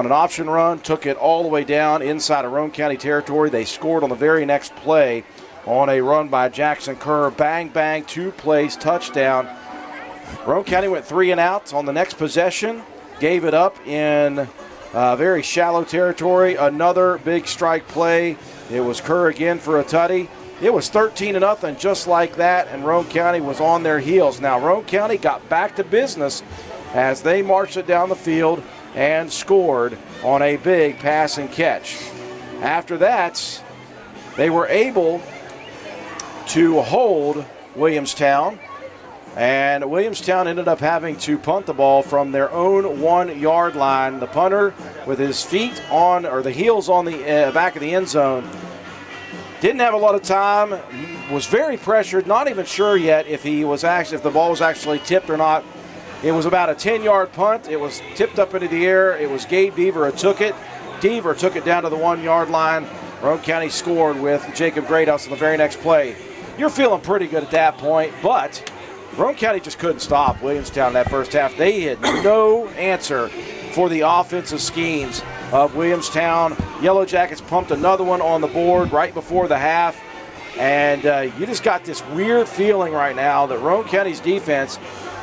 an option run, took it all the way down inside of Roane County territory. They scored on the very next play on a run by Jackson Kerr. Bang, bang, 2 plays, touchdown. Roane County went 3 and out on the next possession, gave it up in very shallow territory. Another big strike play. It was Kerr again for a tutty. It was 13-0 just like that, and Roane County was on their heels. Now, Roane County got back to business as they marched it down the field and scored on a big pass and catch. After that, they were able to hold Willamstown, and Willamstown ended up having to punt the ball from their own 1-yard line. The punter, with his feet on, or the heels on the back of the end zone, didn't have a lot of time, was very pressured, not even sure yet if the ball was actually tipped or not. It was about a 10-yard punt. It was tipped up into the air. It was Gabe Deaver who took it. Deaver took it down to the 1-yard line. Roane County scored with Jacob Greathouse on the very next play. You're feeling pretty good at that point, but Roane County just couldn't stop Willamstown in that first half. They had no answer for the offensive schemes of Willamstown. Yellow Jackets pumped another one on the board right before the half. And you just got this weird feeling right now that Roane County's defense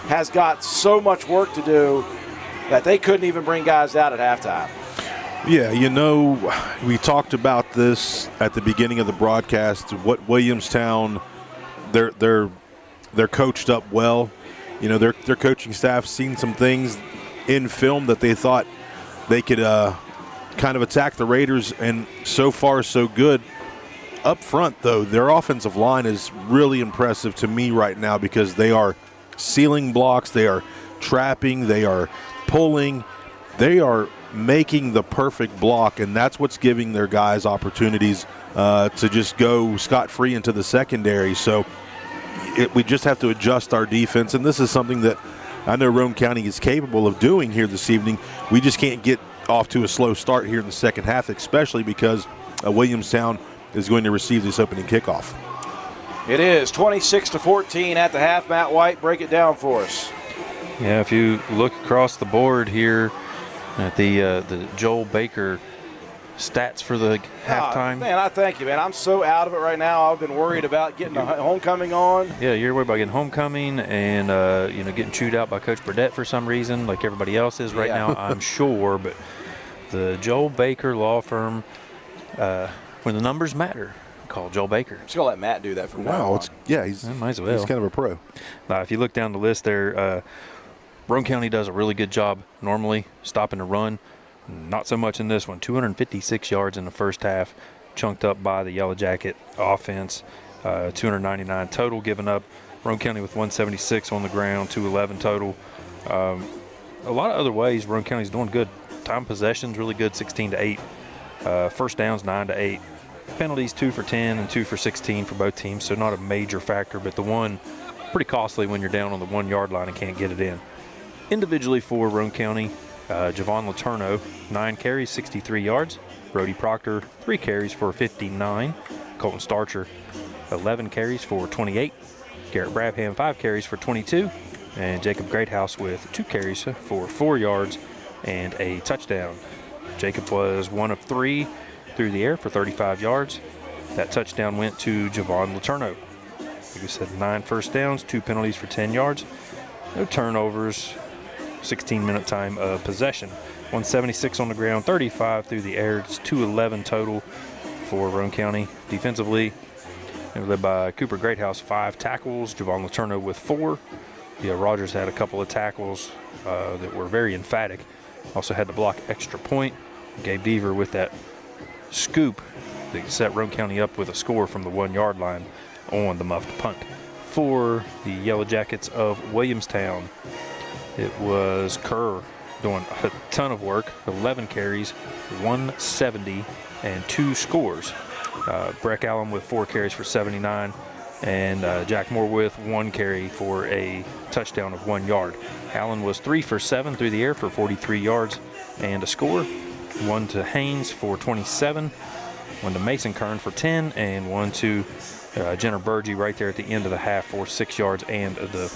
has got so much work to do that they couldn't even bring guys out at halftime. Yeah, we talked about this at the beginning of the broadcast. What Willamstown, they're coached up well. Their coaching staff seen some things in film that they thought they could kind of attack the Raiders, and so far so good. Up front, though, their offensive line is really impressive to me right now because they are sealing blocks, they are trapping, they are pulling, they are making the perfect block, and that's what's giving their guys opportunities to just go scot-free into the secondary. So we just have to adjust our defense, and this is something that I know Roane County is capable of doing here this evening. We just can't get off to a slow start here in the second half, especially because Willamstown is going to receive this opening kickoff. It is 26-14 at the half. Matt White, break it down for us. Yeah, if you look across the board here at the Joel Baker stats for the halftime. Man, I thank you, man. I'm so out of it right now. I've been worried about getting a homecoming on. Yeah, you're worried about getting homecoming and getting chewed out by Coach Burdett for some reason, like everybody else is right now, I'm sure. But the Joel Baker law firm, when the numbers matter, call Joel Baker. I'm just going to let Matt do that from now on. Might as well. He's kind of a pro. If you look down the list there, Roane County does a really good job normally stopping the run. Not so much in this one. 256 yards in the first half, chunked up by the Yellow Jacket offense. 299 total given up. Roane County with 176 on the ground, 211 total. A lot of other ways Roane County's doing good. Time possession's really good, 16-8. First downs, 9-8. Penalties, 2 for 10 and 2 for 16 for both teams, so not a major factor, but the one pretty costly when you're down on the 1-yard line and can't get it in. Individually for Roane County, Javon Letourneau, 9 carries, 63 yards. Brody Proctor, 3 carries for 59. Colton Starcher, 11 carries for 28. Garrett Brabham, 5 carries for 22. And Jacob Greathouse with 2 carries for 4 yards and a touchdown. Jacob was 1 of 3 through the air for 35 yards. That touchdown went to Javon Letourneau. Like we said, 9 first downs, 2 penalties for 10 yards. No turnovers, 16-minute time of possession. 176 on the ground, 35 through the air. It's 211 total for Roane County. Defensively, they were led by Cooper Greathouse, 5 tackles. Javon Letourneau with 4. Yeah, Rogers had a couple of tackles that were very emphatic. Also had to block extra point. Gabe Deaver with that scoop that set Roane County up with a score from the 1-yard line on the muffed punt. For the Yellow Jackets of Williamstown, it was Kerr doing a ton of work, 11 carries, 170, and 2 scores. Breck Allen with 4 carries for 79, and Jack Moore with 1 carry for a touchdown of 1 yard. Allen was 3 for 7 through the air for 43 yards and a score. 1 to Haynes for 27, 1 to Mason Kern for 10, and 1 to Jenner Burgee right there at the end of the half for 6 yards and the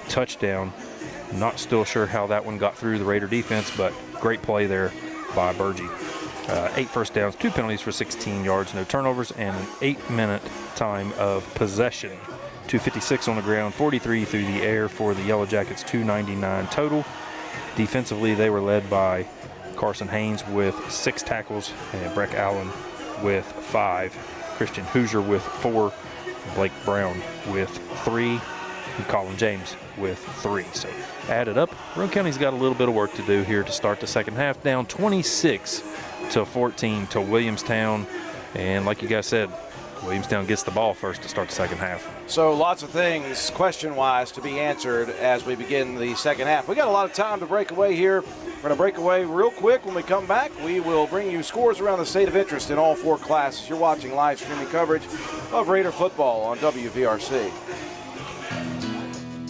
touchdown. Not still sure how that one got through the Raider defense, but great play there by Burgee. 8 first downs, 2 penalties for 16 yards, no turnovers, and an 8-minute time of possession. 256 on the ground, 43 through the air for the Yellow Jackets, 299 total. Defensively, they were led by Carson Haynes with 6 tackles, and Breck Allen with 5. Christian Hoosier with 4. Blake Brown with 3. And Colin James with 3. So added up, Roane County's got a little bit of work to do here to start the second half. Down 26-14 to Williamstown. And like you guys said, Williamstown gets the ball first to start the second half. So lots of things question-wise to be answered as we begin the second half. We got a lot of time to break away here. We're going to break away real quick. When we come back, we will bring you scores around the state of interest in all 4 classes. You're watching live streaming coverage of Raider football on WVRC.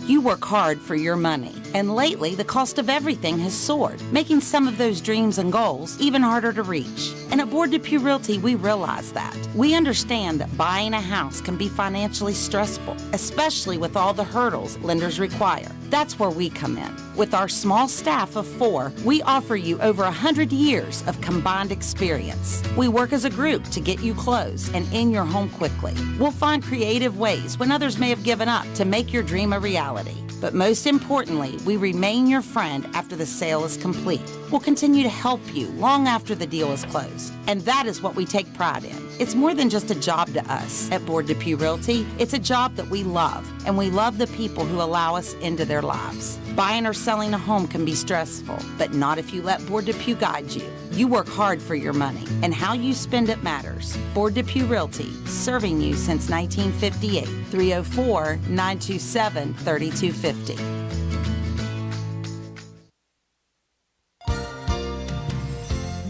You work hard for your money, and lately the cost of everything has soared, making some of those dreams and goals even harder to reach. And at Bour Realty, we realize that. We understand that buying a house can be financially stressful, especially with all the hurdles lenders require. That's where we come in. With our small staff of 4, we offer you over 100 years of combined experience. We work as a group to get you closed and in your home quickly. We'll find creative ways when others may have given up to make your dream a reality. But most importantly, we remain your friend after the sale is complete. We'll continue to help you long after the deal is closed. And that is what we take pride in. It's more than just a job to us at Bour Realty. It's a job that we love, and we love the people who allow us into their lives. Buying or selling a home can be stressful, but not if you let Bour guide you. You work hard for your money, and how you spend it matters. Bour Realty, serving you since 1958. 304-927-3250.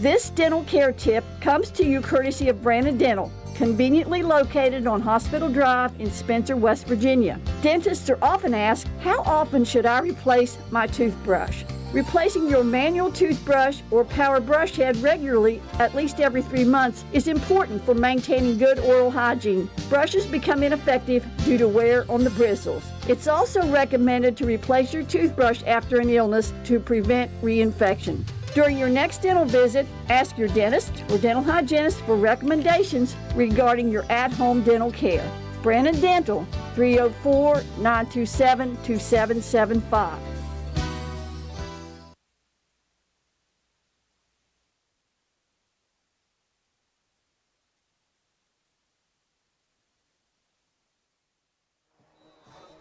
This dental care tip comes to you courtesy of Brandon Dental, conveniently located on Hospital Drive in Spencer, West Virginia. Dentists are often asked, how often should I replace my toothbrush? Replacing your manual toothbrush or power brush head regularly, at least every 3 months, is important for maintaining good oral hygiene. Brushes become ineffective due to wear on the bristles. It's also recommended to replace your toothbrush after an illness to prevent reinfection. During your next dental visit, ask your dentist or dental hygienist for recommendations regarding your at-home dental care. Brandon Dental, 304-927-2775.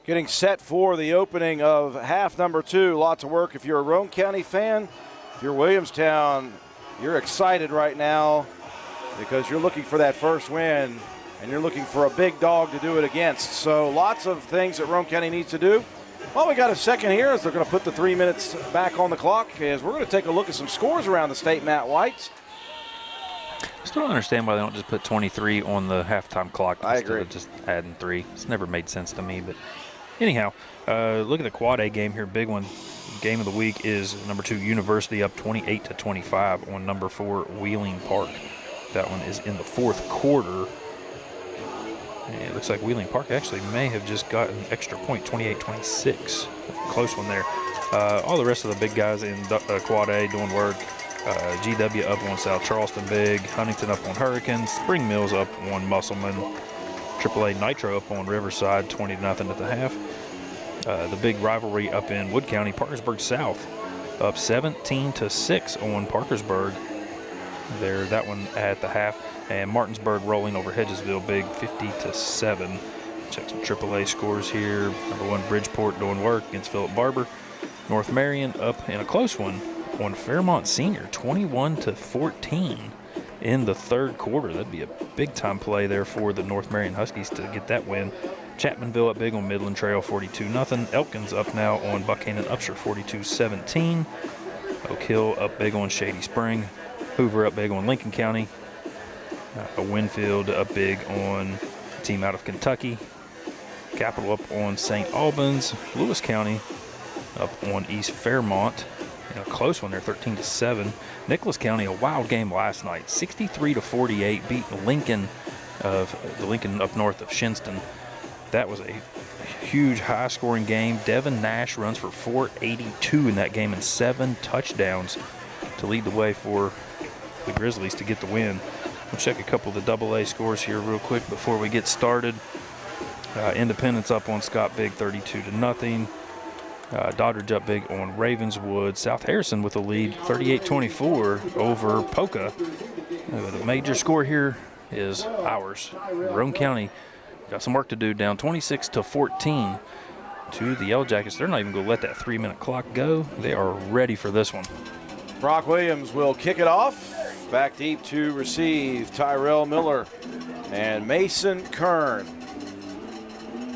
Getting set for the opening of half number 2. Lots of work if you're a Roane County fan. If you're Williamstown, you're excited right now because you're looking for that first win and you're looking for a big dog to do it against. So lots of things that Roane County needs to do. Well, we got a second here as they're going to put the 3 minutes back on the clock as we're going to take a look at some scores around the state, Matt White. I still don't understand why they don't just put 23 on the halftime clock instead of just adding 3. It's never made sense to me, but anyhow, look at the Quad A game here, big one. Game of the week is number 2 University up 28-25 on number 4 Wheeling Park. That one is in the fourth quarter. And it looks like Wheeling Park actually may have just gotten an extra point, 28-26. Close one there. All the rest of the big guys in Quad A doing work. GW up on South Charleston big. Huntington up on Hurricanes. Spring Mills up on Musselman. AAA Nitro up on Riverside, 20-0 at the half. The big rivalry up in Wood County, Parkersburg South up 17-6 on Parkersburg. There, that one at the half. And Martinsburg rolling over Hedgesville big, 50-7. Check some AAA scores here. Number 1 Bridgeport doing work against Philip Barber. North Marion up in a close one on Fairmont Senior, 21-14 in the third quarter. That'd be a big-time play there for the North Marion Huskies to get that win. Chapmanville up big on Midland Trail, 42-0. Elkins up now on Buckhannon Upshur, 42-17. Oak Hill up big on Shady Spring. Hoover up big on Lincoln County. Winfield up big on a team out of Kentucky. Capital up on St. Albans. Lewis County up on East Fairmont. A close one there, 13-7. Nicholas County, a wild game last night, 63-48, beat Lincoln up north of Shinston. That was a huge high-scoring game. Devin Nash runs for 482 in that game and 7 touchdowns to lead the way for the Grizzlies to get the win. We'll check a couple of the AA scores here real quick before we get started. Independence up on Scott big, 32-0. Doddridge up big on Ravenswood. South Harrison with a lead, 38-24 over Poca. The major score here is ours. Roane County got some work to do, down 26-14 to the Yellow Jackets. They're not even going to let that 3-minute clock go. They are ready for this one. Brock Williams will kick it off. Back deep to receive Tyrell Miller and Mason Kern.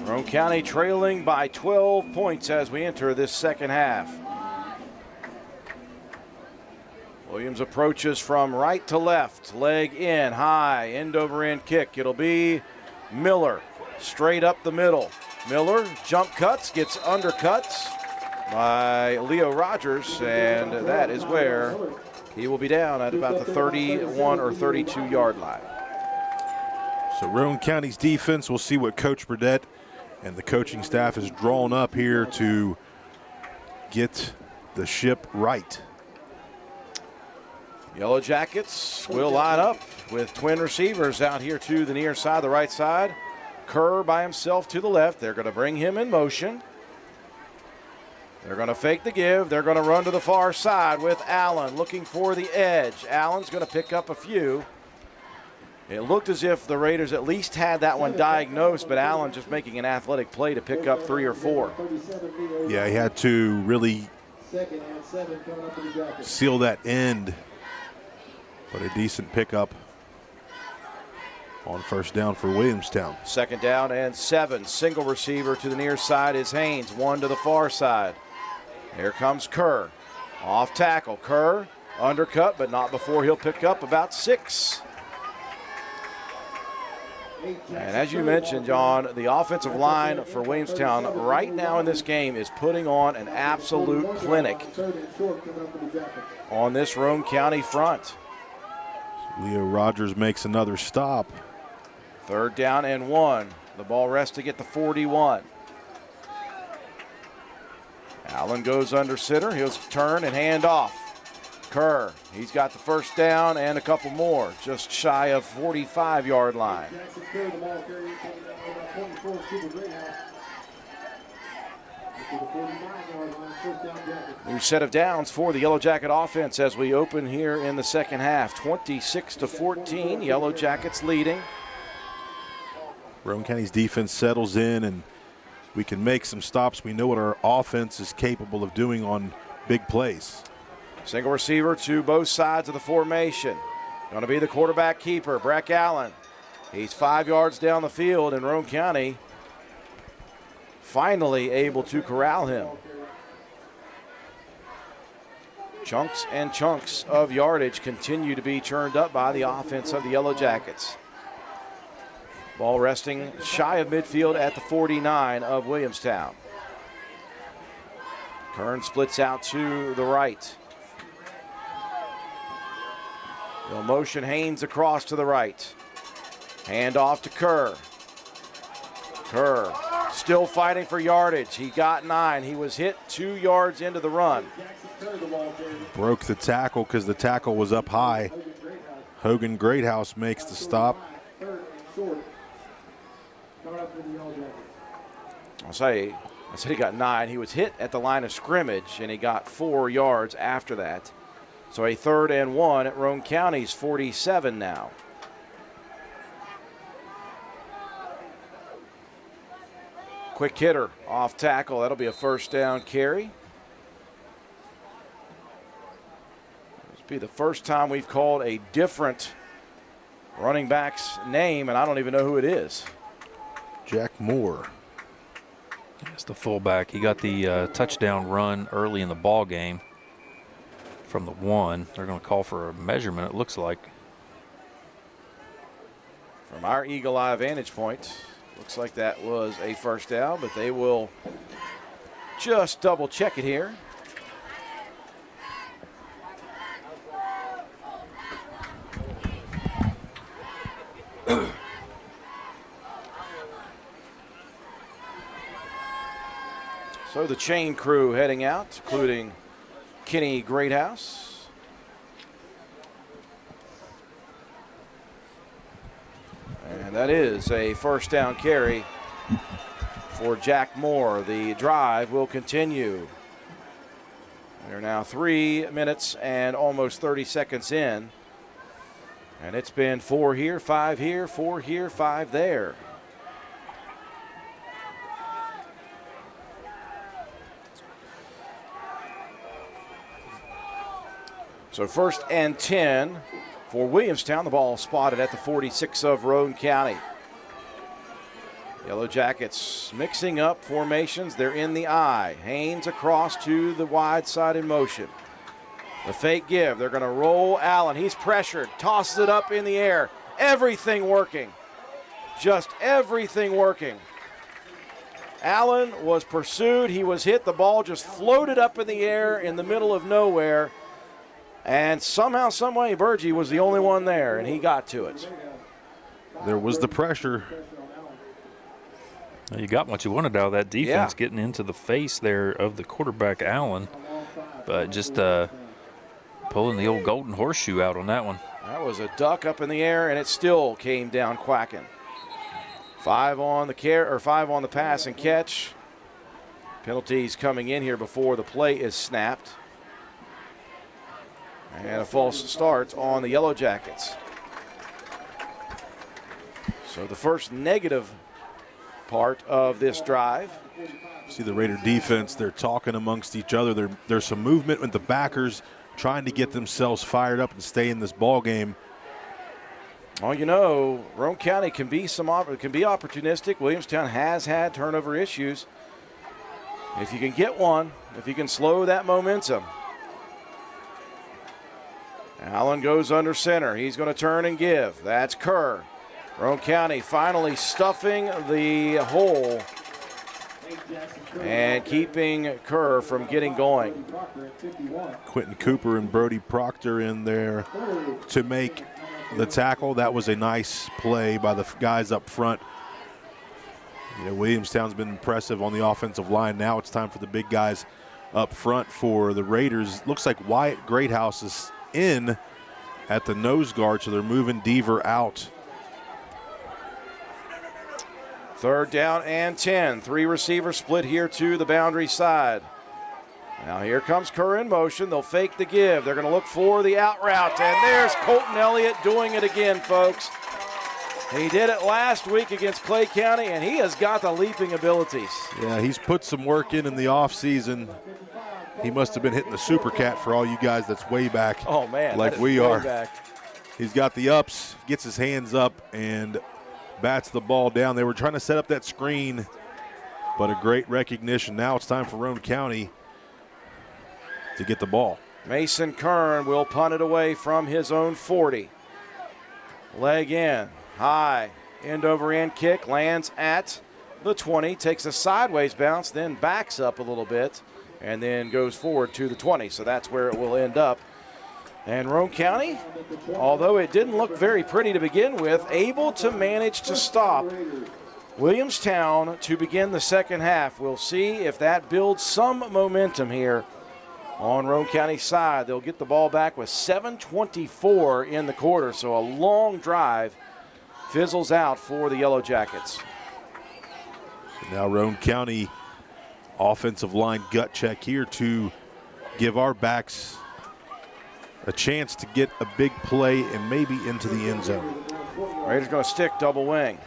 Roane County trailing by 12 points as we enter this second half. Williams approaches from right to left, leg in, high, end over end kick. It'll be Miller, straight up the middle. Miller jump cuts, gets undercuts by Leo Rogers, and that is where he will be down at about the 31 or 32 yard line. So Roane County's defense, we'll see what Coach Burdett and the coaching staff is drawn up here to get the ship right. Yellow Jackets will line up with twin receivers out here to the near side, the right side. Kerr by himself to the left. They're going to bring him in motion. They're going to fake the give. They're going to run to the far side with Allen looking for the edge. Allen's going to pick up a few. It looked as if the Raiders at least had that one diagnosed, but Allen just making an athletic play to pick up 3 or 4. Yeah, he had to really seal that end, but a decent pickup on first down for Williamstown. Second down and 7. Single receiver to the near side is Haynes. 1 to the far side. Here comes Kerr. Off tackle. Kerr undercut, but not before he'll pick up about 6. And as you mentioned, John, the offensive line for Williamstown right now in this game is putting on an absolute clinic on this Roane County front. Leo Rogers makes another stop. Third down and 1. The ball resting at the 41. Allen goes under center. He'll turn and hand off. Kerr, he's got the first down and a couple more, just shy of 45-yard line. New set of downs for the Yellow Jacket offense as we open here in the second half. 26-14, Yellow Jackets leading. Roane County's defense settles in, and we can make some stops. We know what our offense is capable of doing on big plays. Single receiver to both sides of the formation. Going to be the quarterback keeper, Breck Allen. He's 5 yards down the field, and Roane County finally able to corral him. Chunks and chunks of yardage continue to be churned up by the offense of the Yellow Jackets. Ball resting shy of midfield at the 49 of Williamstown. Kern splits out to the right. They'll motion Haynes across to the right. Hand off to Kerr. Kerr still fighting for yardage. He got 9. He was hit 2 yards into the run. Broke the tackle because the tackle was up high. Hogan Greathouse makes the stop. I said he got 9. He was hit at the line of scrimmage, and he got 4 yards after that. So a 3rd and 1 at Roane County's 47 now. Quick hitter off tackle. That'll be a 1st down carry. This will be the first time we've called a different running back's name, and I don't even know who it is. Jack Moore. That's the fullback. He got the touchdown run early in the ball game from the 1. They're going to call for a measurement, it looks like. From our eagle eye vantage point, looks like that was a 1st down, but they will just double check it here. So the chain crew heading out, including Kenny Greathouse. And that is a 1st down carry for Jack Moore. The drive will continue. They're now 3 minutes and almost 30 seconds in. And it's been 4 here, 5 here, 4 here, 5 there. So 1st and 10 for Williamstown. The ball spotted at the 46 of Roane County. Yellow Jackets mixing up formations. They're in the I. Haynes across to the wide side in motion. The fake give. They're going to roll Allen. He's pressured. Tosses it up in the air. Everything working. Just everything working. Allen was pursued. He was hit. The ball just floated up in the air in the middle of nowhere. And somehow, someway, Burgee was the only one there, and he got to it. There was the pressure. You got what you wanted out of that defense, getting into the face there of the quarterback, Allen. But just pulling the old golden horseshoe out on that one. That was a duck up in the air, and it still came down quacking. 5 on the pass and catch. Penalties coming in here before the play is snapped. And a false start on the Yellow Jackets. So the first negative part of this drive. See the Raider defense, they're talking amongst each other. There's some movement with the backers trying to get themselves fired up and stay in this ball game. Well, you know, Roane County can be opportunistic. Williamstown has had turnover issues. If you can get one, if you can slow that momentum. Allen goes under center. He's going to turn and give. That's Kerr. Roane County finally stuffing the hole and keeping Kerr from getting going. Quentin Cooper and Brody Proctor in there to make the tackle. That was a nice play by the guys up front. You know, Williamstown's been impressive on the offensive line. Now it's time for the big guys up front for the Raiders. Looks like Wyatt Greathouse is in at the nose guard, so they're moving Deaver out. 3rd down and 10. 3 receivers split here to the boundary side. Now here comes Kerr in motion. They'll fake the give. They're going to look for the out route, and there's Colton Elliott doing it again, folks. He did it last week against Clay County, and he has got the leaping abilities. Yeah, he's put some work in the offseason. He must have been hitting the Super Cat for all you guys that's way back. Oh, man. Like we are. Back. He's got the ups, gets his hands up, and bats the ball down. They were trying to set up that screen, but a great recognition. Now it's time for Roane County to get the ball. Mason Kern will punt it away from his own 40. Leg in, high, end over end kick, lands at the 20, takes a sideways bounce, then backs up a little bit, and then goes forward to the 20. So that's where it will end up. And Roane County, although it didn't look very pretty to begin with, able to manage to stop Williamstown to begin the second half. We'll see if that builds some momentum here on Roane County's side. They'll get the ball back with 7:24 in the quarter, so a long drive fizzles out for the Yellow Jackets. Now Roane County offensive line gut check here to give our backs a chance to get a big play and maybe into the end zone. Raiders going to stick double wing.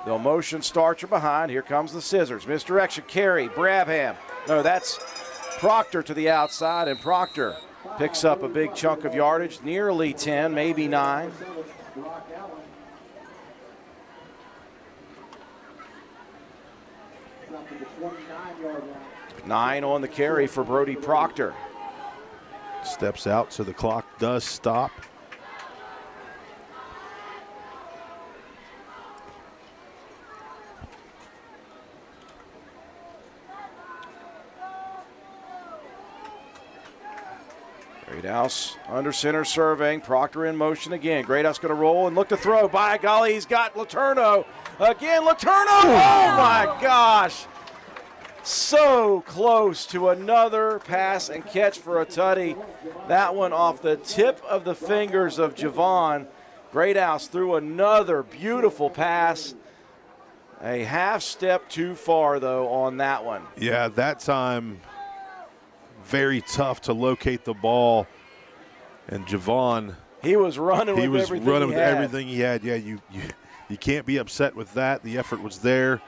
They'll motion Starcher behind. Here comes the scissors. Misdirection carry. Brabham. No, that's Proctor to the outside, and Proctor picks up a big chunk of yardage, nearly 10, maybe 9. Nine on the carry for Brody Proctor. Steps out, so the clock does stop. Greathouse under center surveying. Proctor in motion again. Greathouse going to roll and look to throw. By golly, he's got Letourneau. Again, Letourneau. Oh, my gosh. So close to another pass and catch for a tutty. That one off the tip of the fingers of Javon. Greathouse threw another beautiful pass. A half step too far, though, on that one. Yeah, that time very tough to locate the ball. And Javon, he was running with everything he had. Yeah, you can't be upset with that. The effort was there.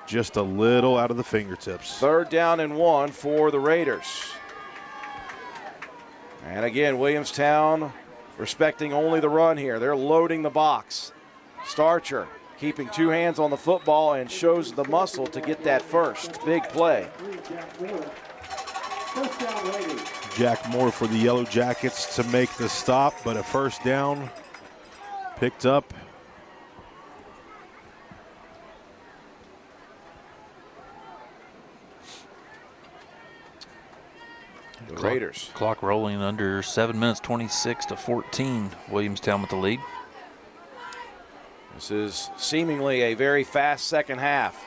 Just a little out of the fingertips. 3rd down and 1 for the Raiders. And again, Williamstown respecting only the run here. They're loading the box. Starcher keeping 2 hands on the football and shows the muscle to get that first big play. Jack Moore for the Yellow Jackets to make the stop, but a first down picked up. The Raiders. Clock rolling under 7 minutes, 26-14. Williamstown with the lead. This is seemingly a very fast second half.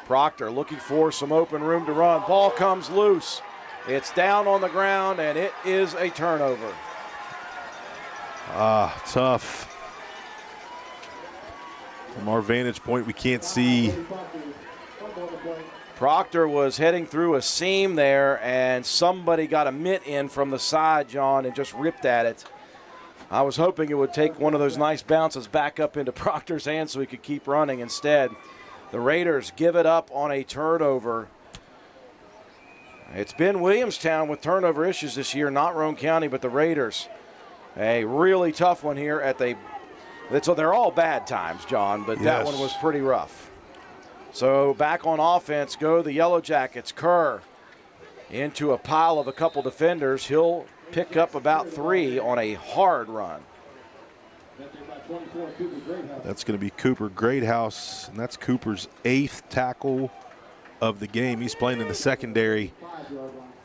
Proctor looking for some open room to run. Ball comes loose. It's down on the ground, and it is a turnover. Tough. From our vantage point, we can't see. Proctor was heading through a seam there, and somebody got a mitt in from the side, John, and just ripped at it. I was hoping it would take one of those nice bounces back up into Proctor's hands so he could keep running. Instead, the Raiders give it up on a turnover. It's been Williamstown with turnover issues this year, not Roane County, but the Raiders. A really tough one here so they're all bad times, John, but that one was pretty rough. So back on offense go the Yellow Jackets. Kerr into a pile of a couple defenders. He'll pick up about 3 on a hard run. That's going to be Cooper Greathouse, and that's Cooper's 8th tackle of the game. He's playing in the secondary.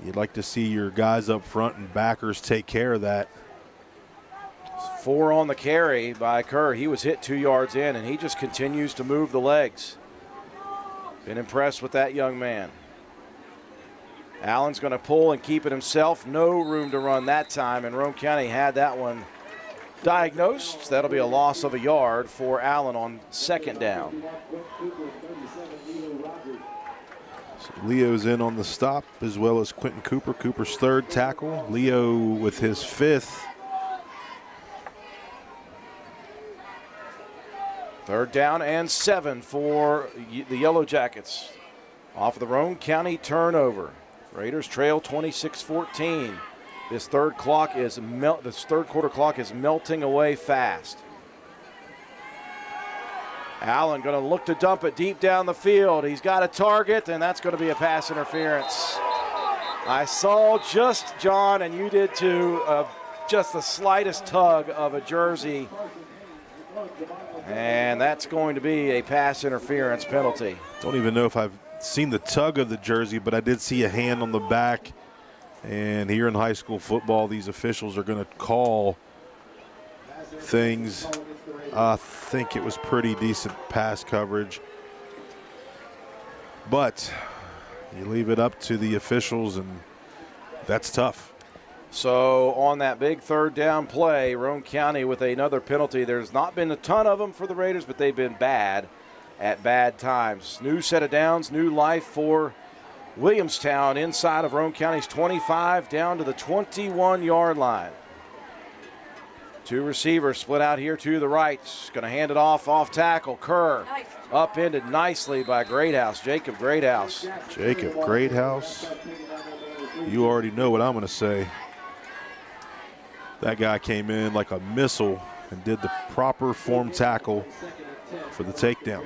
You'd like to see your guys up front and backers take care of that. 4 on the carry by Kerr. He was hit 2 yards in, and he just continues to move the legs. Been impressed with that young man. Allen's going to pull and keep it himself. No room to run that time, and Roane County had that one diagnosed. That'll be a loss of a yard for Allen on 2nd down. So Leo's in on the stop, as well as Quentin Cooper. Cooper's 3rd tackle. Leo with his 5th. 3rd down and 7 for the Yellow Jackets. Off of the Roane County turnover. Raiders trail 26-14. This third quarter clock is melting away fast. Allen going to look to dump it deep down the field. He's got a target, and that's going to be a pass interference. I saw just, John, and you did too, just the slightest tug of a jersey. And that's going to be a pass interference penalty. Don't even know if I've seen the tug of the jersey, but I did see a hand on the back And here in high school football, these officials are going to call things. I think it was pretty decent pass coverage. But you leave it up to the officials, and that's tough. So on that big third down play, Roane County with another penalty. There's not been a ton of them for the Raiders, but they've been bad at bad times. New set of downs, new life for Williamstown inside of Roane County's 25 down to the 21-yard line. Two receivers split out here to the right. Going to hand it off tackle. Kerr upended nicely by Greathouse, Jacob Greathouse. Jacob Greathouse. You already know what I'm going to say. That guy came in like a missile and did the proper form tackle for the takedown.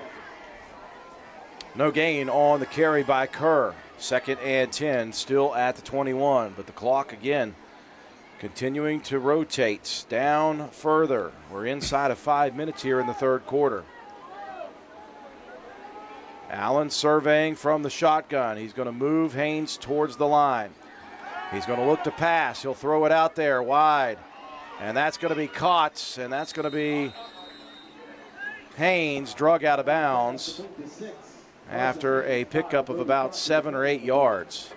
No gain on the carry by Kerr. 2nd and 10, still at the 21, but the clock again continuing to rotate down further. We're inside of 5 minutes here in the third quarter. Allen surveying from the shotgun. He's going to move Haynes towards the line. He's going to look to pass. He'll throw it out there wide. And that's going to be caught, and that's going to be Haynes drug out of bounds after a pickup of about 7 or 8 yards.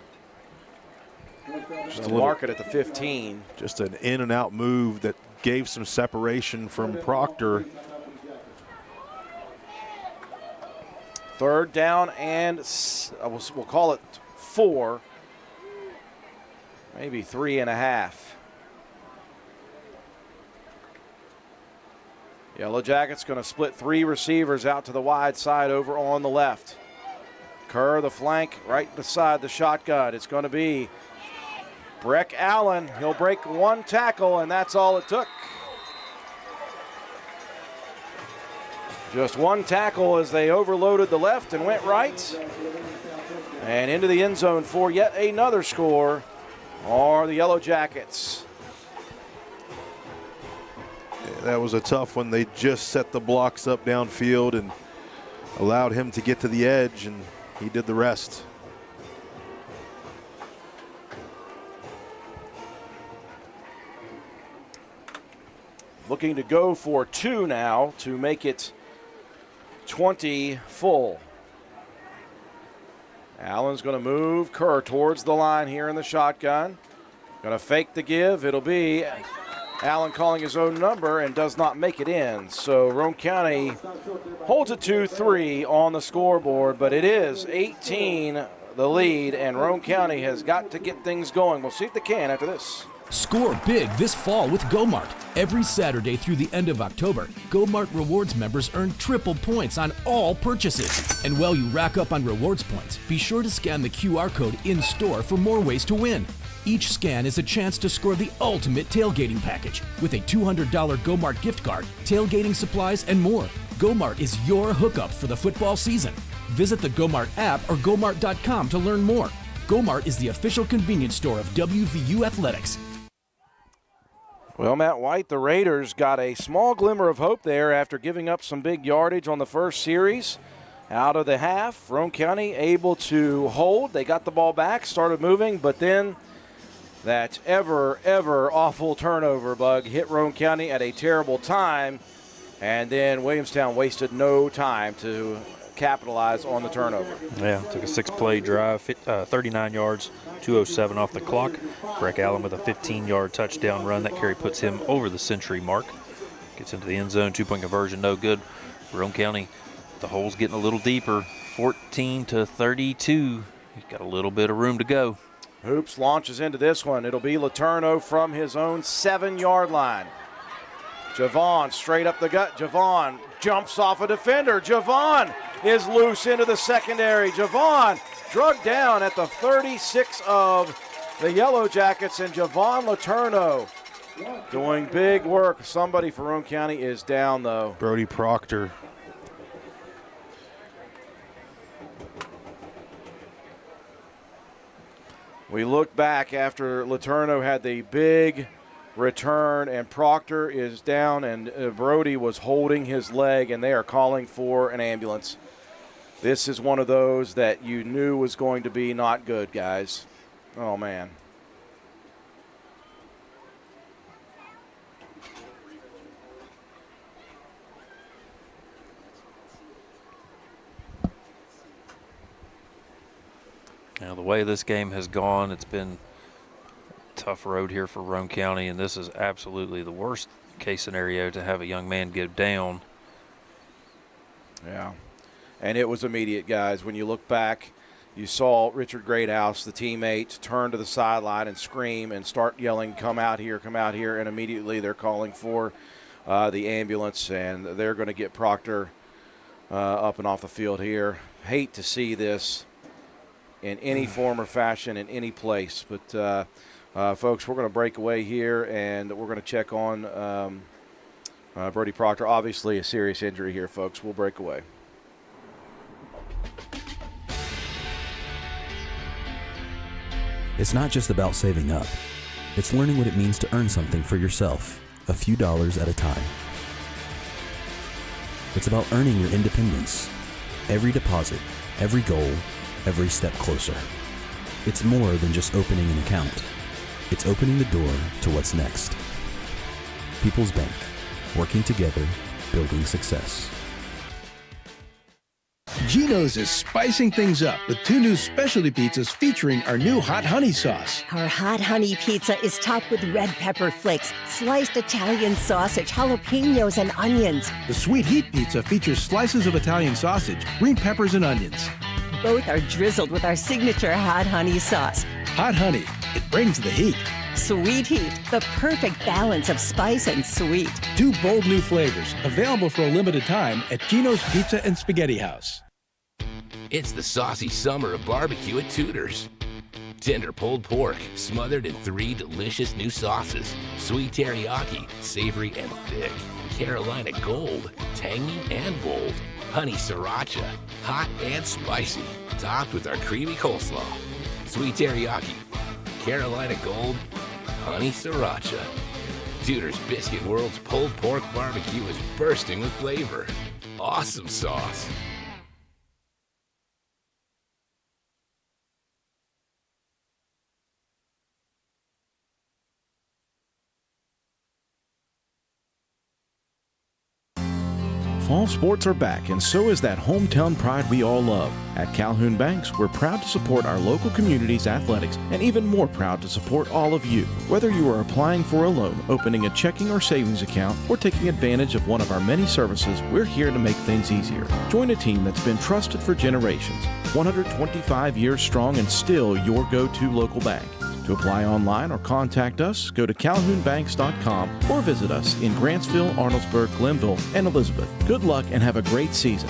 Just mark it at the 15. Just an in and out move that gave some separation from Proctor. Third down and we'll call it 4, maybe 3.5. Yellow Jackets going to split 3 receivers out to the wide side over on the left. Kerr, the flank, right beside the shotgun. It's going to be Breck Allen. He'll break 1 tackle, and that's all it took. Just 1 tackle as they overloaded the left and went right. And into the end zone for yet another score are the Yellow Jackets. That was a tough one. They just set the blocks up downfield and allowed him to get to the edge, and he did the rest. Looking to go for 2 now to make it 20 full. Allen's going to move Kerr towards the line here in the shotgun. Going to fake the give. It'll be Allen calling his own number and does not make it in. So Roane County holds a 2-3 on the scoreboard, but it is 18 the lead, and Roane County has got to get things going. We'll see if they can after this. Score big this fall with GoMart. Every Saturday through the end of October, GoMart Rewards members earn triple points on all purchases. And while you rack up on rewards points, be sure to scan the QR code in-store for more ways to win. Each scan is a chance to score the ultimate tailgating package with a $200 GoMart gift card, tailgating supplies, and more. GoMart is your hookup for the football season. Visit the GoMart app or GoMart.com to learn more. GoMart is the official convenience store of WVU Athletics. Well, Matt White, the Raiders got a small glimmer of hope there after giving up some big yardage on the first series. Out of the half, Roane County able to hold. They got the ball back, started moving, but then that ever awful turnover bug hit Roane County at a terrible time, and then Williamstown wasted no time to capitalize on the turnover. Yeah, took a 6-play drive, 39 yards, 2:07 off the clock. Breck Allen with a 15-yard touchdown run. That carry puts him over the century mark. Gets into the end zone, 2-point conversion, no good. Roane County, the hole's getting a little deeper, 14-32. He's got a little bit of room to go. Hoops launches into this one. It'll be Letourneau from his own 7-yard line. Javon straight up the gut. Javon jumps off a defender. Javon is loose into the secondary. Javon drugged down at the 36 of the Yellow Jackets, and Javon Letourneau doing big work. Somebody for Roane County is down, though. Brody Proctor. We look back after Letourneau had the big return, and Proctor is down, and Brody was holding his leg, and they are calling for an ambulance. This is one of those that you knew was going to be not good, guys. Oh, man. Now, the way this game has gone, it's been a tough road here for Roane County, and this is absolutely the worst case scenario to have a young man go down. Yeah, and it was immediate, guys. When you look back, you saw Richard Greathouse, the teammate, turn to the sideline and scream and start yelling, come out here, and immediately they're calling for the ambulance, and they're going to get Proctor up and off the field here. Hate to see this in any form or fashion in any place, but folks, we're going to break away here, and we're going to check on Brody Proctor. Obviously a serious injury here, folks. We'll break away. It's not just about saving up. It's learning what it means to earn something for yourself, a few dollars at a time. It's about earning your independence. Every deposit, every goal, every step closer. It's more than just opening an account. It's opening the door to what's next. People's Bank. Working together, building success. Geno's is spicing things up with 2 new specialty pizzas featuring our new hot honey sauce. Our hot honey pizza is topped with red pepper flakes, sliced Italian sausage, jalapenos, and onions. The sweet heat pizza features slices of Italian sausage, green peppers, and onions. Both are drizzled with our signature hot honey sauce. Hot honey, it brings the heat. Sweet heat, the perfect balance of spice and sweet. 2 bold new flavors, available for a limited time at Geno's Pizza and Spaghetti House. It's the saucy summer of barbecue at Tudor's. Tender pulled pork, smothered in 3 delicious new sauces. Sweet teriyaki, savory and thick. Carolina Gold, tangy and bold. Honey sriracha, hot and spicy. Topped with our creamy coleslaw. Sweet teriyaki, Carolina Gold, honey sriracha. Tudor's Biscuit World's pulled pork barbecue is bursting with flavor. Awesome sauce. Fall sports are back, and so is that hometown pride we all love. At Calhoun Banks, we're proud to support our local community's athletics, and even more proud to support all of you. Whether you are applying for a loan, opening a checking or savings account, or taking advantage of one of our many services, we're here to make things easier. Join a team that's been trusted for generations, 125 years strong, and still your go-to local bank. To apply online or contact us, go to calhounbanks.com or visit us in Grantsville, Arnoldesburg, Glenville, and Elizabeth. Good luck and have a great season.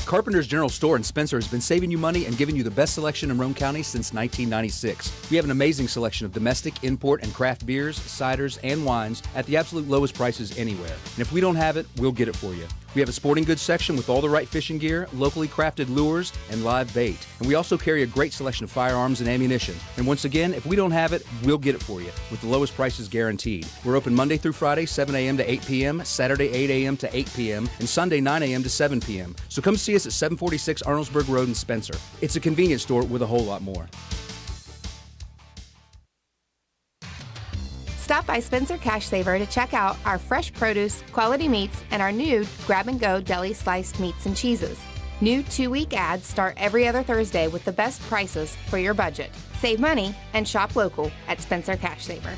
Carpenters General Store in Spencer has been saving you money and giving you the best selection in Roane County since 1996. We have an amazing selection of domestic, import, and craft beers, ciders, and wines at the absolute lowest prices anywhere. And if we don't have it, we'll get it for you. We have a sporting goods section with all the right fishing gear, locally crafted lures, and live bait. And we also carry a great selection of firearms and ammunition. And once again, if we don't have it, we'll get it for you with the lowest prices guaranteed. We're open Monday through Friday, 7 a.m. to 8 p.m., Saturday, 8 a.m. to 8 p.m., and Sunday, 9 a.m. to 7 p.m. So come see us at 746 Arnoldesburg Road in Spencer. It's a convenience store with a whole lot more. Stop by Spencer Cashsaver to check out our fresh produce, quality meats, and our new grab-and-go deli sliced meats and cheeses. New 2-week ads start every other Thursday with the best prices for your budget. Save money and shop local at Spencer Cashsaver.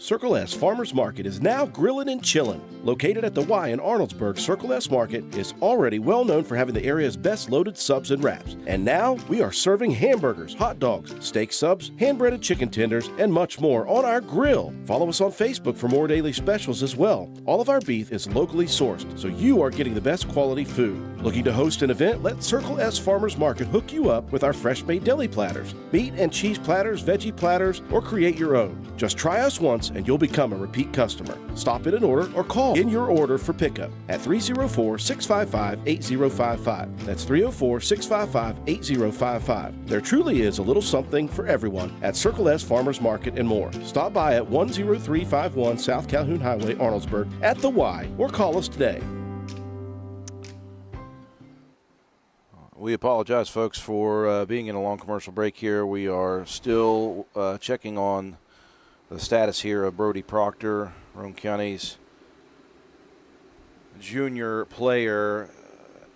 Circle S Farmers Market is now grillin' and chillin'. Located at the Y in Arnoldesburg, Circle S Market is already well known for having the area's best loaded subs and wraps. And now we are serving hamburgers, hot dogs, steak subs, hand-breaded chicken tenders, and much more on our grill. Follow us on Facebook for more daily specials as well. All of our beef is locally sourced, so you are getting the best quality food. Looking to host an event? Let Circle S Farmers Market hook you up with our fresh-made deli platters, meat and cheese platters, veggie platters, or create your own. Just try us once and you'll become a repeat customer. Stop in and order or call in your order for pickup at 304-655-8055. That's 304-655-8055. There truly is a little something for everyone at Circle S Farmers Market and more. Stop by at 10351 South Calhoun Highway, Arnoldesburg at the Y or call us today. We apologize, folks, for being in a long commercial break here. We are still checking on the status here of Brody Proctor, Roane County's junior player.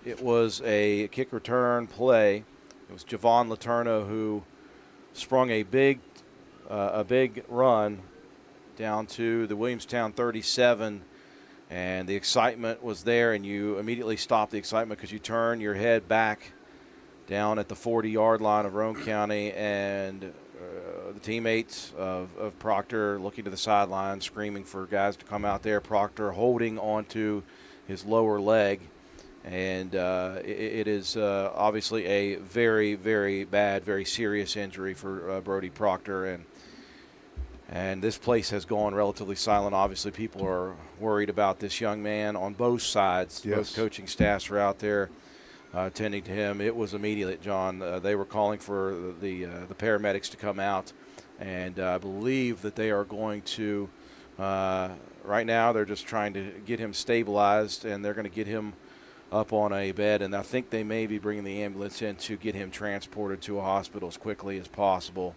It was a kick return play. It was Javon Letourneau who sprung a big run down to the Williamstown 37, and the excitement was there, and you immediately stopped the excitement because you turn your head back down at the 40-yard line of Roane County, and the teammates of Proctor looking to the sideline, screaming for guys to come out there. Proctor holding onto his lower leg, and it is obviously a very, very bad, very serious injury for Brody Proctor, and this place has gone relatively silent. Obviously, people are worried about this young man on both sides. Yes. Both coaching staffs are out there attending to him. It was immediate, John. They were calling for the paramedics to come out, and I believe that they are going to, right now, they're just trying to get him stabilized, and they're going to get him up on a bed, and I think they may be bringing the ambulance in to get him transported to a hospital as quickly as possible.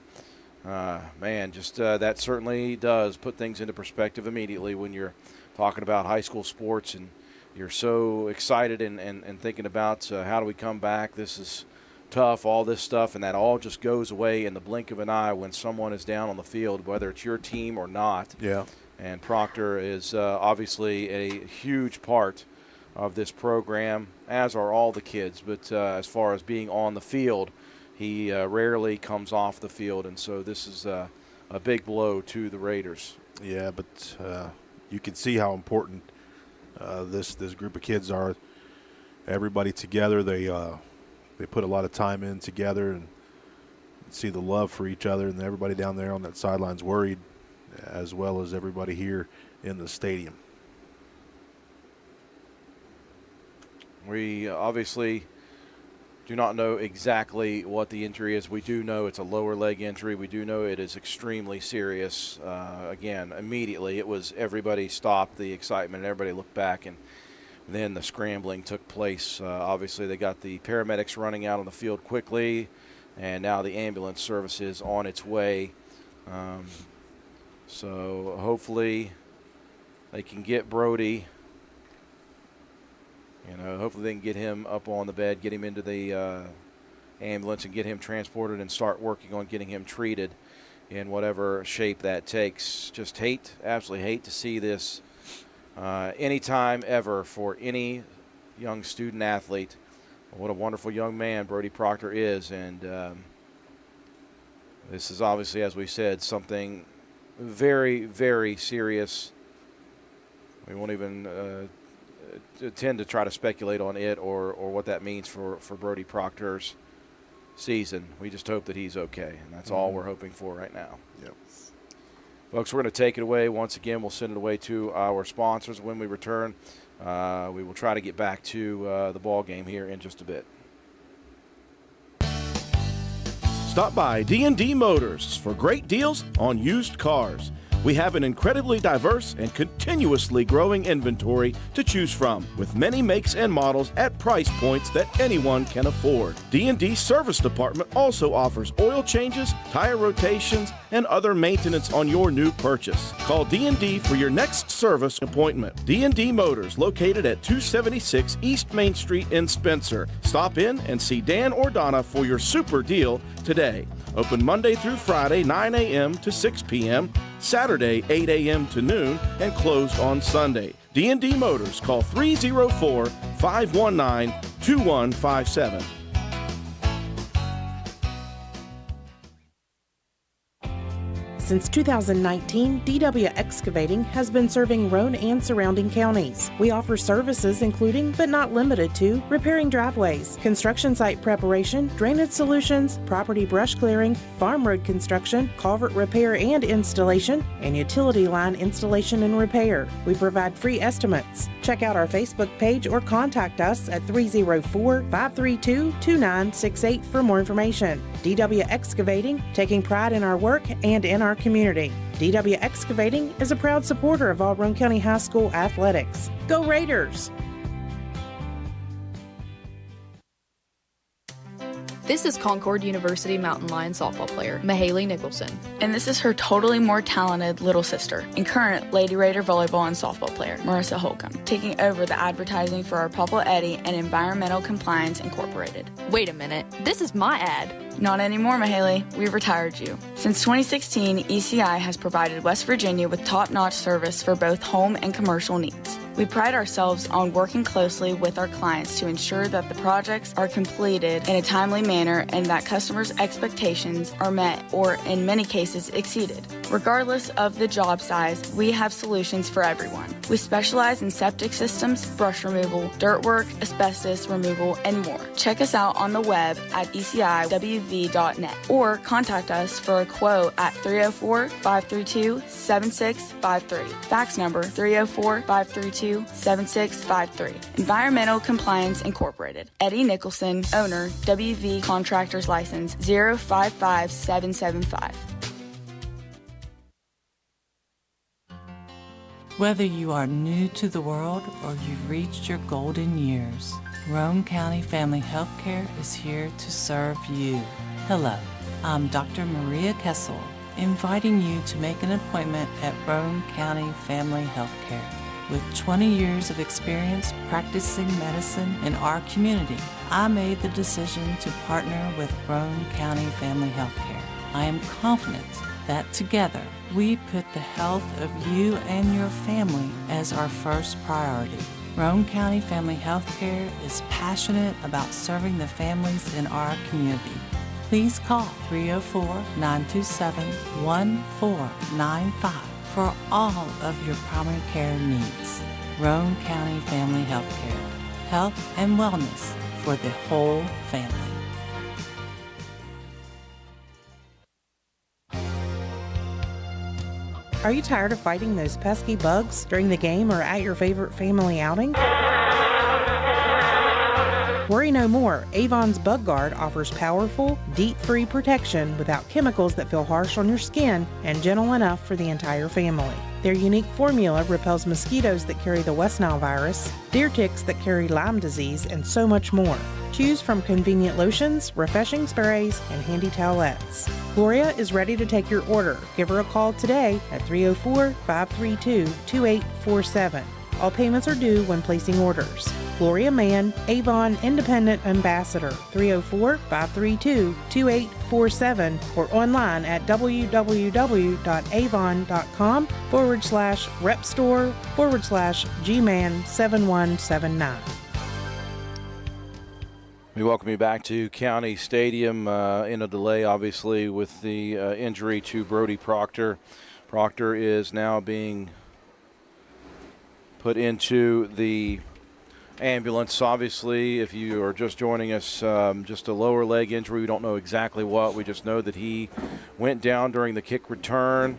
Man, just that certainly does put things into perspective immediately when you're talking about high school sports and you're so excited and thinking about how do we come back. This is tough, all this stuff, and that all just goes away in the blink of an eye when someone is down on the field, whether it's your team or not. Yeah. And Proctor is obviously a huge part of this program, as are all the kids. But as far as being on the field, he rarely comes off the field, and so this is a big blow to the Raiders. Yeah, but you can see how important this group of kids are. Everybody together, they put a lot of time in together, and see the love for each other, and everybody down there on that sideline's worried, as well as everybody here in the stadium. We obviously do not know exactly what the injury is. We do know it's a lower leg injury. We do know it is extremely serious. Again, immediately it was everybody stopped the excitement and everybody looked back, and then the scrambling took place. Obviously they got the paramedics running out on the field quickly, and now the ambulance service is on its way. So hopefully they can get Brody. Hopefully they can get him up on the bed, get him into the ambulance, and get him transported and start working on getting him treated in whatever shape that takes. Just absolutely hate to see this anytime ever for any young student athlete. What a wonderful young man Brody Proctor is, and this is obviously, as we said, something very, very serious. We won't even tend to try to speculate on it or what that means for Brody Proctor's season. We just hope that he's okay, and that's all we're hoping for right now. Yep. Folks, we're going to take it away. Once again, we'll send it away to our sponsors. When we return, we will try to get back to the ball game here in just a bit. Stop by DND Motors for great deals on used cars. We have an incredibly diverse and continuously growing inventory to choose from, with many makes and models at price points that anyone can afford. D&D Service Department also offers oil changes, tire rotations, and other maintenance on your new purchase. Call D&D for your next service appointment. D&D Motors, located at 276 East Main Street in Spencer. Stop in and see Dan or Donna for your super deal today. Open Monday through Friday, 9 a.m. to 6 p.m., Saturday, 8 a.m. to noon, and closed on Sunday. D&D Motors, call 304-519-2157. Since 2019, DW Excavating has been serving Roane and surrounding counties. We offer services including, but not limited to, repairing driveways, construction site preparation, drainage solutions, property brush clearing, farm road construction, culvert repair and installation, and utility line installation and repair. We provide free estimates. Check out our Facebook page or contact us at 304-532-2968 for more information. DW Excavating, taking pride in our work and in our community. DW Excavating is a proud supporter of all Roane County High School athletics. Go Raiders! This is Concord University Mountain Lion softball player, Mahaley Nicholson. And this is her totally more talented little sister and current Lady Raider volleyball and softball player, Marissa Holcomb, taking over the advertising for our Papa Eddie and Environmental Compliance Incorporated. Wait a minute, this is my ad. Not anymore, Mahaley. We've retired you. Since 2016, ECI has provided West Virginia with top-notch service for both home and commercial needs. We pride ourselves on working closely with our clients to ensure that the projects are completed in a timely manner and that customers' expectations are met or, in many cases, exceeded. Regardless of the job size, we have solutions for everyone. We specialize in septic systems, brush removal, dirt work, asbestos removal, and more. Check us out on the web at eciwv.net or contact us for a quote at 304-532-7653. Fax number 304-532-7653. Environmental Compliance Incorporated. Eddie Nicholson, owner, WV Contractors License 055775. Whether you are new to the world or you've reached your golden years, Roane County Family Healthcare is here to serve you. Hello, I'm Dr. Maria Kessel, inviting you to make an appointment at Roane County Family Healthcare. With 20 years of experience practicing medicine in our community, I made the decision to partner with Roane County Family Healthcare. I am confident that together we put the health of you and your family as our first priority. Roane County Family Healthcare is passionate about serving the families in our community. Please call 304-927-1495 for all of your primary care needs. Roane County Family Healthcare. Health and wellness for the whole family. Are you tired of fighting those pesky bugs during the game or at your favorite family outing? Worry no more. Avon's Bug Guard offers powerful, DEET-free protection without chemicals that feel harsh on your skin and gentle enough for the entire family. Their unique formula repels mosquitoes that carry the West Nile virus, deer ticks that carry Lyme disease, and so much more. Choose from convenient lotions, refreshing sprays, and handy towelettes. Gloria is ready to take your order. Give her a call today at 304-532-2847. All payments are due when placing orders. Gloria Mann, Avon Independent Ambassador, 304-532-2847, or online at www.avon.com/repstore/gman7179. We welcome you back to County Stadium in a delay, obviously, with the injury to Brody Proctor. Proctor is now being put into the ambulance. Obviously, if you are just joining us, just a lower leg injury. We don't know exactly what. We just know that he went down during the kick return,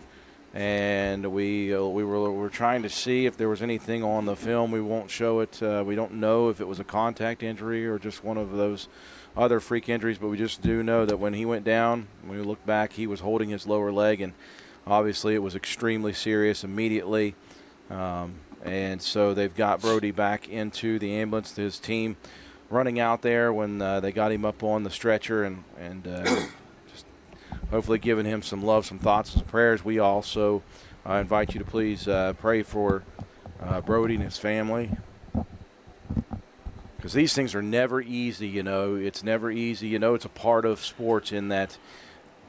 and we were trying to see if there was anything on the film. We won't show it. We don't know if it was a contact injury or just one of those other freak injuries, but we just do know that when he went down, when we look back, he was holding his lower leg, and obviously it was extremely serious immediately. And so they've got Brody back into the ambulance. His team running out there when they got him up on the stretcher and just hopefully giving him some love, some thoughts, and some prayers. We also invite you to please pray for Brody and his family, because these things are never easy, you know. It's never easy. You know, it's a part of sports in that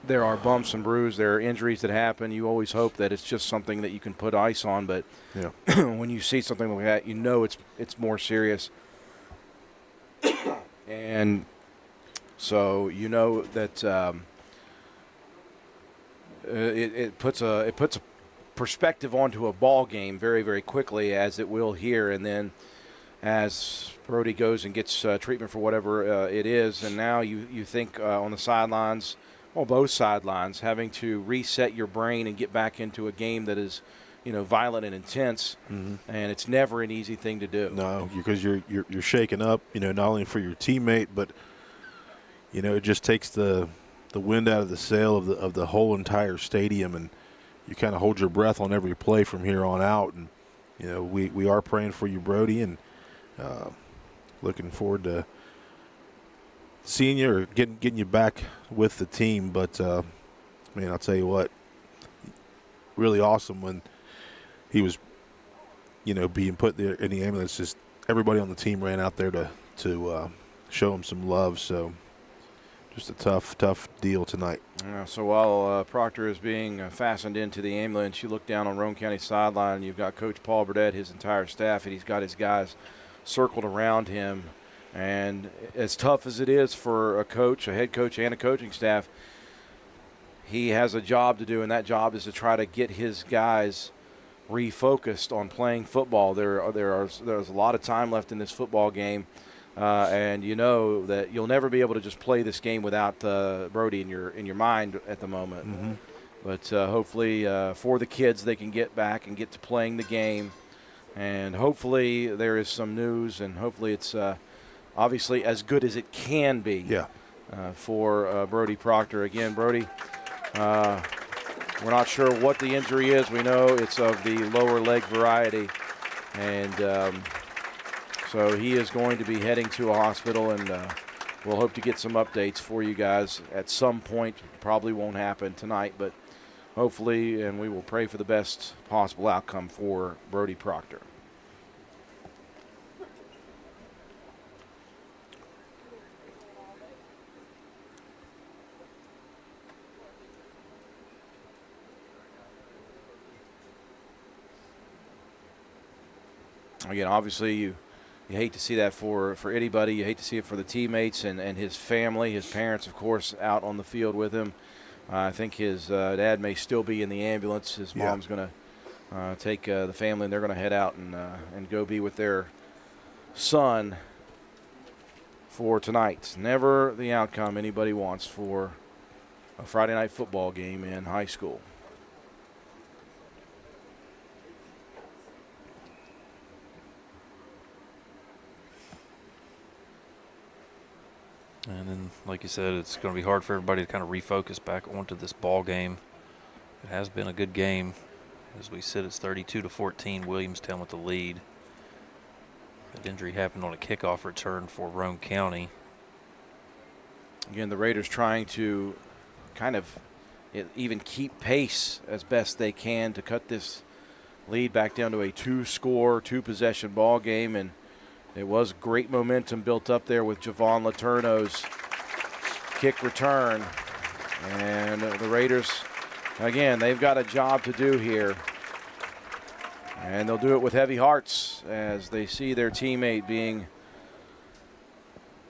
there are bumps and bruises, there are injuries that happen. You always hope that it's just something that you can put ice on, but yeah. When you see something like that, you know it's more serious. And so you know that it puts a perspective onto a ball game very, very quickly, as it will here. And then as Brody goes and gets treatment for whatever it is, and now you think on the sidelines, well, both sidelines, having to reset your brain and get back into a game that is, you know, violent and intense, and it's never an easy thing to do. No, because you're shaken up, you know, not only for your teammate, but you know, it just takes the wind out of the sail of the whole entire stadium, and you kind of hold your breath on every play from here on out. And you know, we are praying for you, Brody, and looking forward to seeing you or getting you back with the team. But, man, I'll tell you what, really awesome when he was, being put there in the ambulance. Just everybody on the team ran out there to show him some love. So just a tough deal tonight. Yeah, so while Proctor is being fastened into the ambulance, you look down on Roane County sideline, and you've got Coach Paul Burdett, his entire staff, and he's got his guys circled around him. And as tough as it is for a coach, a head coach, and a coaching staff, he has a job to do, and that job is to try to get his guys refocused on playing football. There's a lot of time left in this football game. And you know that you'll never be able to just play this game without Brody in your mind at the moment. Mm-hmm. But hopefully for the kids, they can get back and get to playing the game. And hopefully there is some news, and hopefully it's obviously as good as it can be for Brody Proctor. Again, Brody, we're not sure what the injury is. We know it's of the lower leg variety. And so he is going to be heading to a hospital, and we'll hope to get some updates for you guys at some point. Probably won't happen tonight, but hopefully, and we will pray for the best possible outcome for Brody Proctor. Again, obviously, you hate to see that for anybody. You hate to see it for the teammates and his family, his parents, of course, out on the field with him. I think his dad may still be in the ambulance. His mom's going to take the family, and they're going to head out and go be with their son for tonight. Never the outcome anybody wants for a Friday night football game in high school. And then, like you said, it's going to be hard for everybody to kind of refocus back onto this ball game. It has been a good game. As we sit, it's 32-14, Williamstown with the lead. That injury happened on a kickoff return for Roane County. Again, the Raiders trying to kind of even keep pace as best they can to cut this lead back down to a two-possession ball game. And it was great momentum built up there with Javon Letourneau's kick return. And the Raiders, again, they've got a job to do here. And they'll do it with heavy hearts as they see their teammate being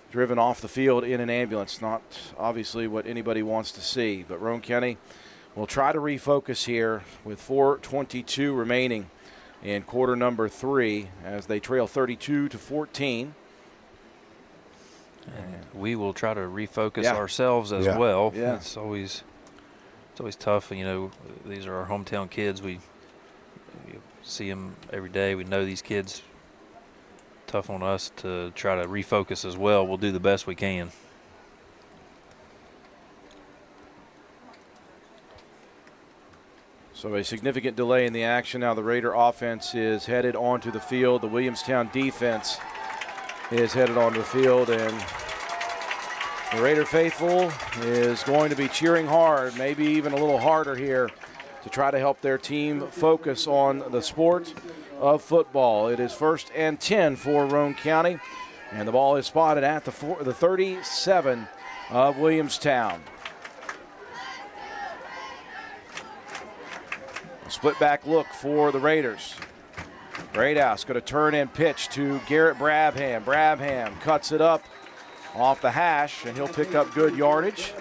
driven off the field in an ambulance. Not obviously what anybody wants to see. But Roane County will try to refocus here with 4:22 remaining in quarter number 3 as they trail 32-14. And we will try to refocus ourselves as well. Yeah. It's always tough. You know, these are our hometown kids. We see them every day. We know these kids. Tough on us to try to refocus as well. We'll do the best we can. So a significant delay in the action. Now the Raider offense is headed onto the field. The Williamstown defense is headed onto the field, and the Raider faithful is going to be cheering hard, maybe even a little harder here, to try to help their team focus on the sport of football. It is 1st and 10 for Roane County, and the ball is spotted at the 37 of Williamstown. Split back look for the Raiders. Greathouse going to turn and pitch to Garrett Brabham. Brabham cuts it up off the hash, and he'll pick up good yardage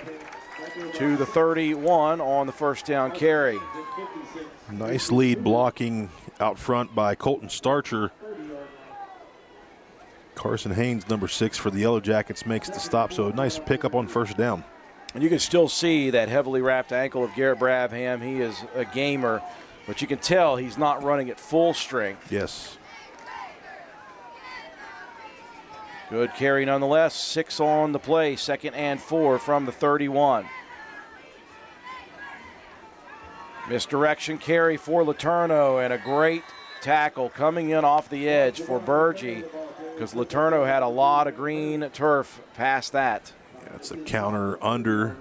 to the 31 on the first down carry. Nice lead blocking out front by Colton Starcher. Carson Haynes, number 6 for the Yellow Jackets, makes the stop, so a nice pickup on first down. And you can still see that heavily wrapped ankle of Garrett Brabham. He is a gamer, but you can tell he's not running at full strength. Yes. Good carry nonetheless. 6 on the play, 2nd and 4 from the 31. Misdirection carry for Letourneau, and a great tackle coming in off the edge for Burgee, because Letourneau had a lot of green turf past that That's a counter under.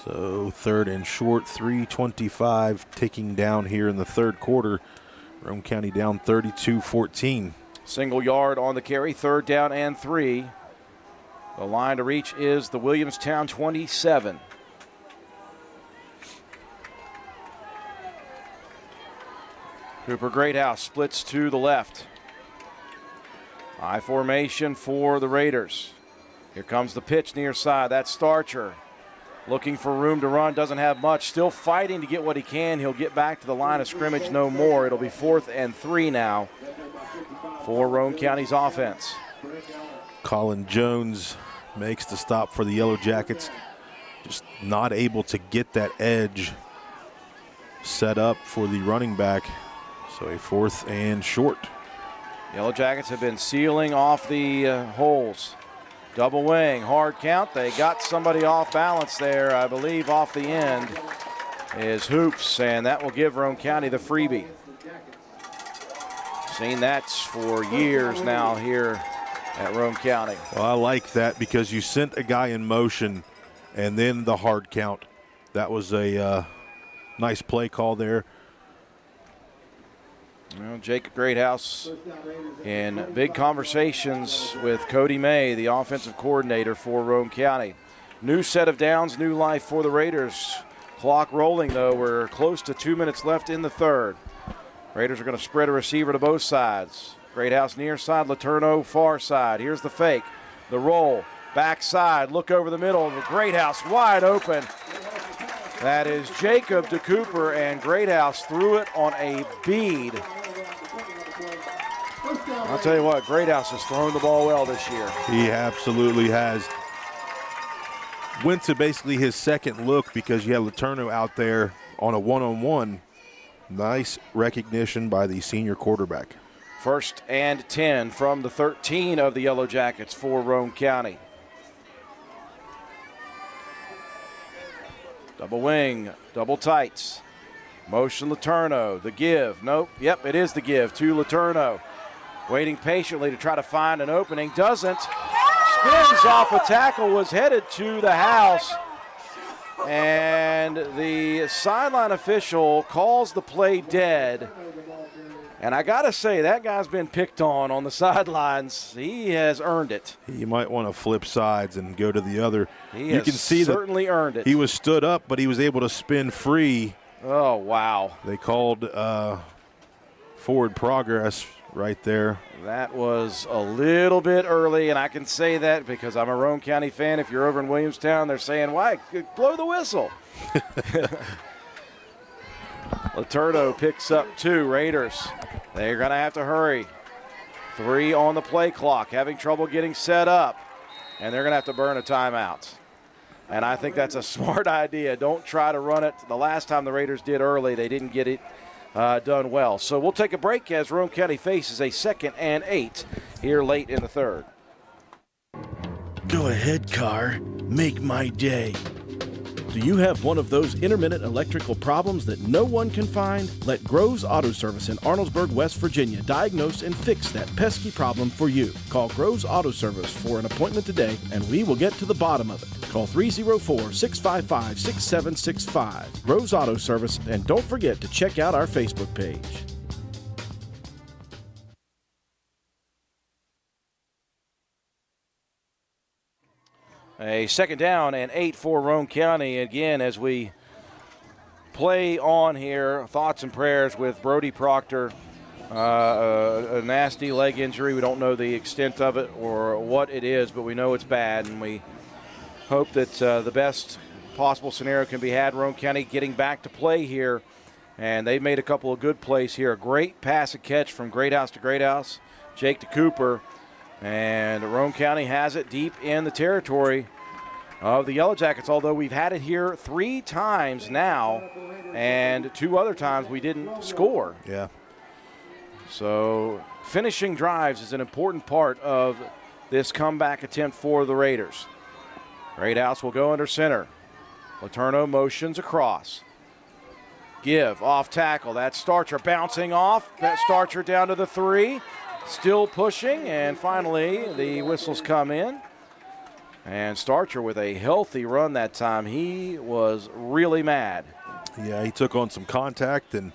So 3rd and short, 3:25 ticking down here in the third quarter. Roane County down 32-14. Single yard on the carry, 3rd down and 3. The line to reach is the Williamstown 27. Cooper Greathouse splits to the left. I formation for the Raiders. Here comes the pitch near side. That's Starcher. Looking for room to run, doesn't have much. Still fighting to get what he can. He'll get back to the line of scrimmage no more. It'll be 4th and 3 now for Roane County's offense. Colin Jones makes the stop for the Yellow Jackets. Just not able to get that edge set up for the running back. So a 4th and short. Yellow Jackets have been sealing off the holes. Double wing, hard count. They got somebody off balance there, I believe off the end is Hoops, and that will give Roane County the freebie. Seen that for years now here at Roane County. Well, I like that because you sent a guy in motion and then the hard count. That was a nice play call there. Well, Jacob Greathouse in big conversations with Cody May, the offensive coordinator for Roane County. New set of downs, new life for the Raiders. Clock rolling, though. We're close to 2 minutes left in the third. Raiders are going to spread a receiver to both sides. Greathouse near side, Letourneau far side. Here's the fake, the roll, backside, look over the middle. Greathouse wide open. That is Jacob DeCooper, and Greathouse threw it on a bead. I'll tell you what, Greathouse has thrown the ball well this year. He absolutely has. Went to basically his second look because you had Letourneau out there on a one-on-one. Nice recognition by the senior quarterback. 1st and 10 from the 13 of the Yellow Jackets for Roane County. Double wing, double tights. Motion Letourneau, the give. Nope, yep, it is the give to Letourneau. Waiting patiently to try to find an opening. Doesn't. Spins off a tackle, was headed to the house. And the sideline official calls the play dead. And I got to say, that guy's been picked on the sidelines. He has earned it. You might want to flip sides and go to the other. You can see certainly earned it. He was stood up, but he was able to spin free. Oh, wow. They called forward progress right there. That was a little bit early, and I can say that because I'm a Roane County fan. If you're over in Williamstown, they're saying, why? Blow the whistle. Letourneau picks up 2. Raiders, they're going to have to hurry. 3 on the play clock, having trouble getting set up, and they're going to have to burn a timeout. And I think that's a smart idea. Don't try to run it. The last time the Raiders did early, they didn't get it done well. So we'll take a break as Roane County faces a 2nd and 8 here late in the third. Go ahead, car. Make my day. Do you have one of those intermittent electrical problems that no one can find? Let Groves Auto Service in Arnoldesburg, West Virginia diagnose and fix that pesky problem for you. Call Groves Auto Service for an appointment today and we will get to the bottom of it. Call 304-655-6765. Groves Auto Service, and don't forget to check out our Facebook page. A 2nd down and 8 for Roane County. Again, as we play on here, thoughts and prayers with Brody Proctor. A nasty leg injury. We don't know the extent of it or what it is, but we know it's bad, and we hope that the best possible scenario can be had. Roane County getting back to play here, and they've made a couple of good plays here. A great pass and catch from Greathouse to Greathouse, Jake to Cooper. And Roane County has it deep in the territory of the Yellow Jackets, although we've had it here 3 times now, and 2 other times we didn't score. Yeah. So finishing drives is an important part of this comeback attempt for the Raiders. Greathouse will go under center. Letourneau motions across. Give, off tackle. That's Starcher bouncing off. That Starcher down to the 3. Still pushing, and finally the whistles come in. And Starcher with a healthy run that time. He was really mad. Yeah, he took on some contact, and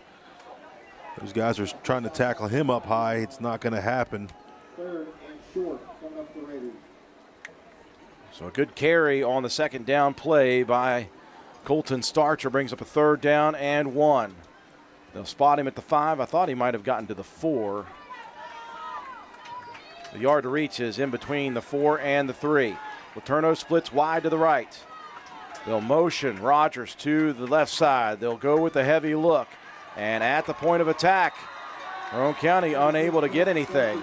those guys are trying to tackle him up high. It's not going to happen. So a good carry on the second down play by Colton Starcher brings up a 3rd down and 1. They'll spot him at the 5. I thought he might have gotten to the 4. The yard to reach is in between the 4 and the 3. Letourneau splits wide to the right. They'll motion Rogers to the left side. They'll go with a heavy look. And at the point of attack, Roane County unable to get anything.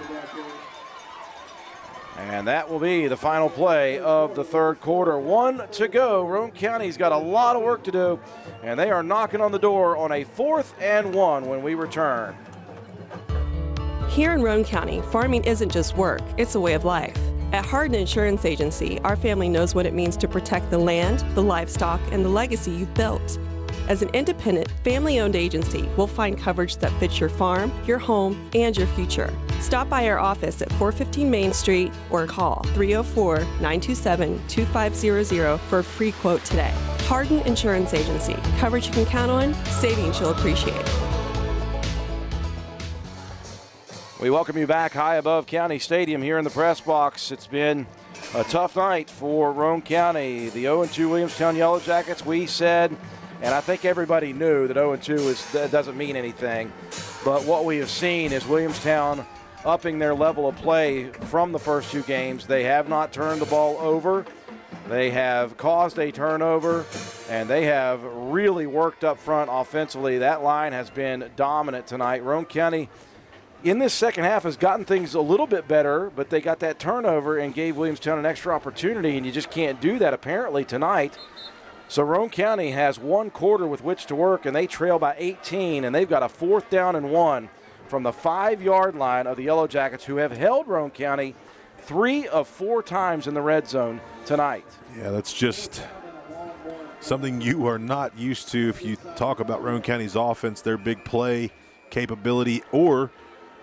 And that will be the final play of the 3rd quarter. 1 to go. Roane County's got a lot of work to do, and they are knocking on the door on a 4th and 1 when we return. Here in Roane County, farming isn't just work, it's a way of life. At Harden Insurance Agency, our family knows what it means to protect the land, the livestock, and the legacy you've built. As an independent, family-owned agency, we'll find coverage that fits your farm, your home, and your future. Stop by our office at 415 Main Street or call 304-927-2500 for a free quote today. Harden Insurance Agency. Coverage you can count on, savings you'll appreciate. We welcome you back high above County Stadium here in the press box. It's been a tough night for Roane County. The 0-2 Williamstown Yellow Jackets, we said, and I think everybody knew that 0-2 doesn't mean anything. But what we have seen is Williamstown upping their level of play from the first 2 games. They have not turned the ball over. They have caused a turnover, and they have really worked up front offensively. That line has been dominant tonight. Roane County in this second half has gotten things a little bit better, but they got that turnover and gave Williamstown an extra opportunity, and you just can't do that apparently tonight. So Roane County has 1 quarter with which to work, and they trail by 18, and they've got a 4th down and 1 from the 5-yard line of the Yellow Jackets, who have held Roane County 3 of 4 times in the red zone tonight. Yeah, that's just something you are not used to if you talk about Roane County's offense, their big play capability, or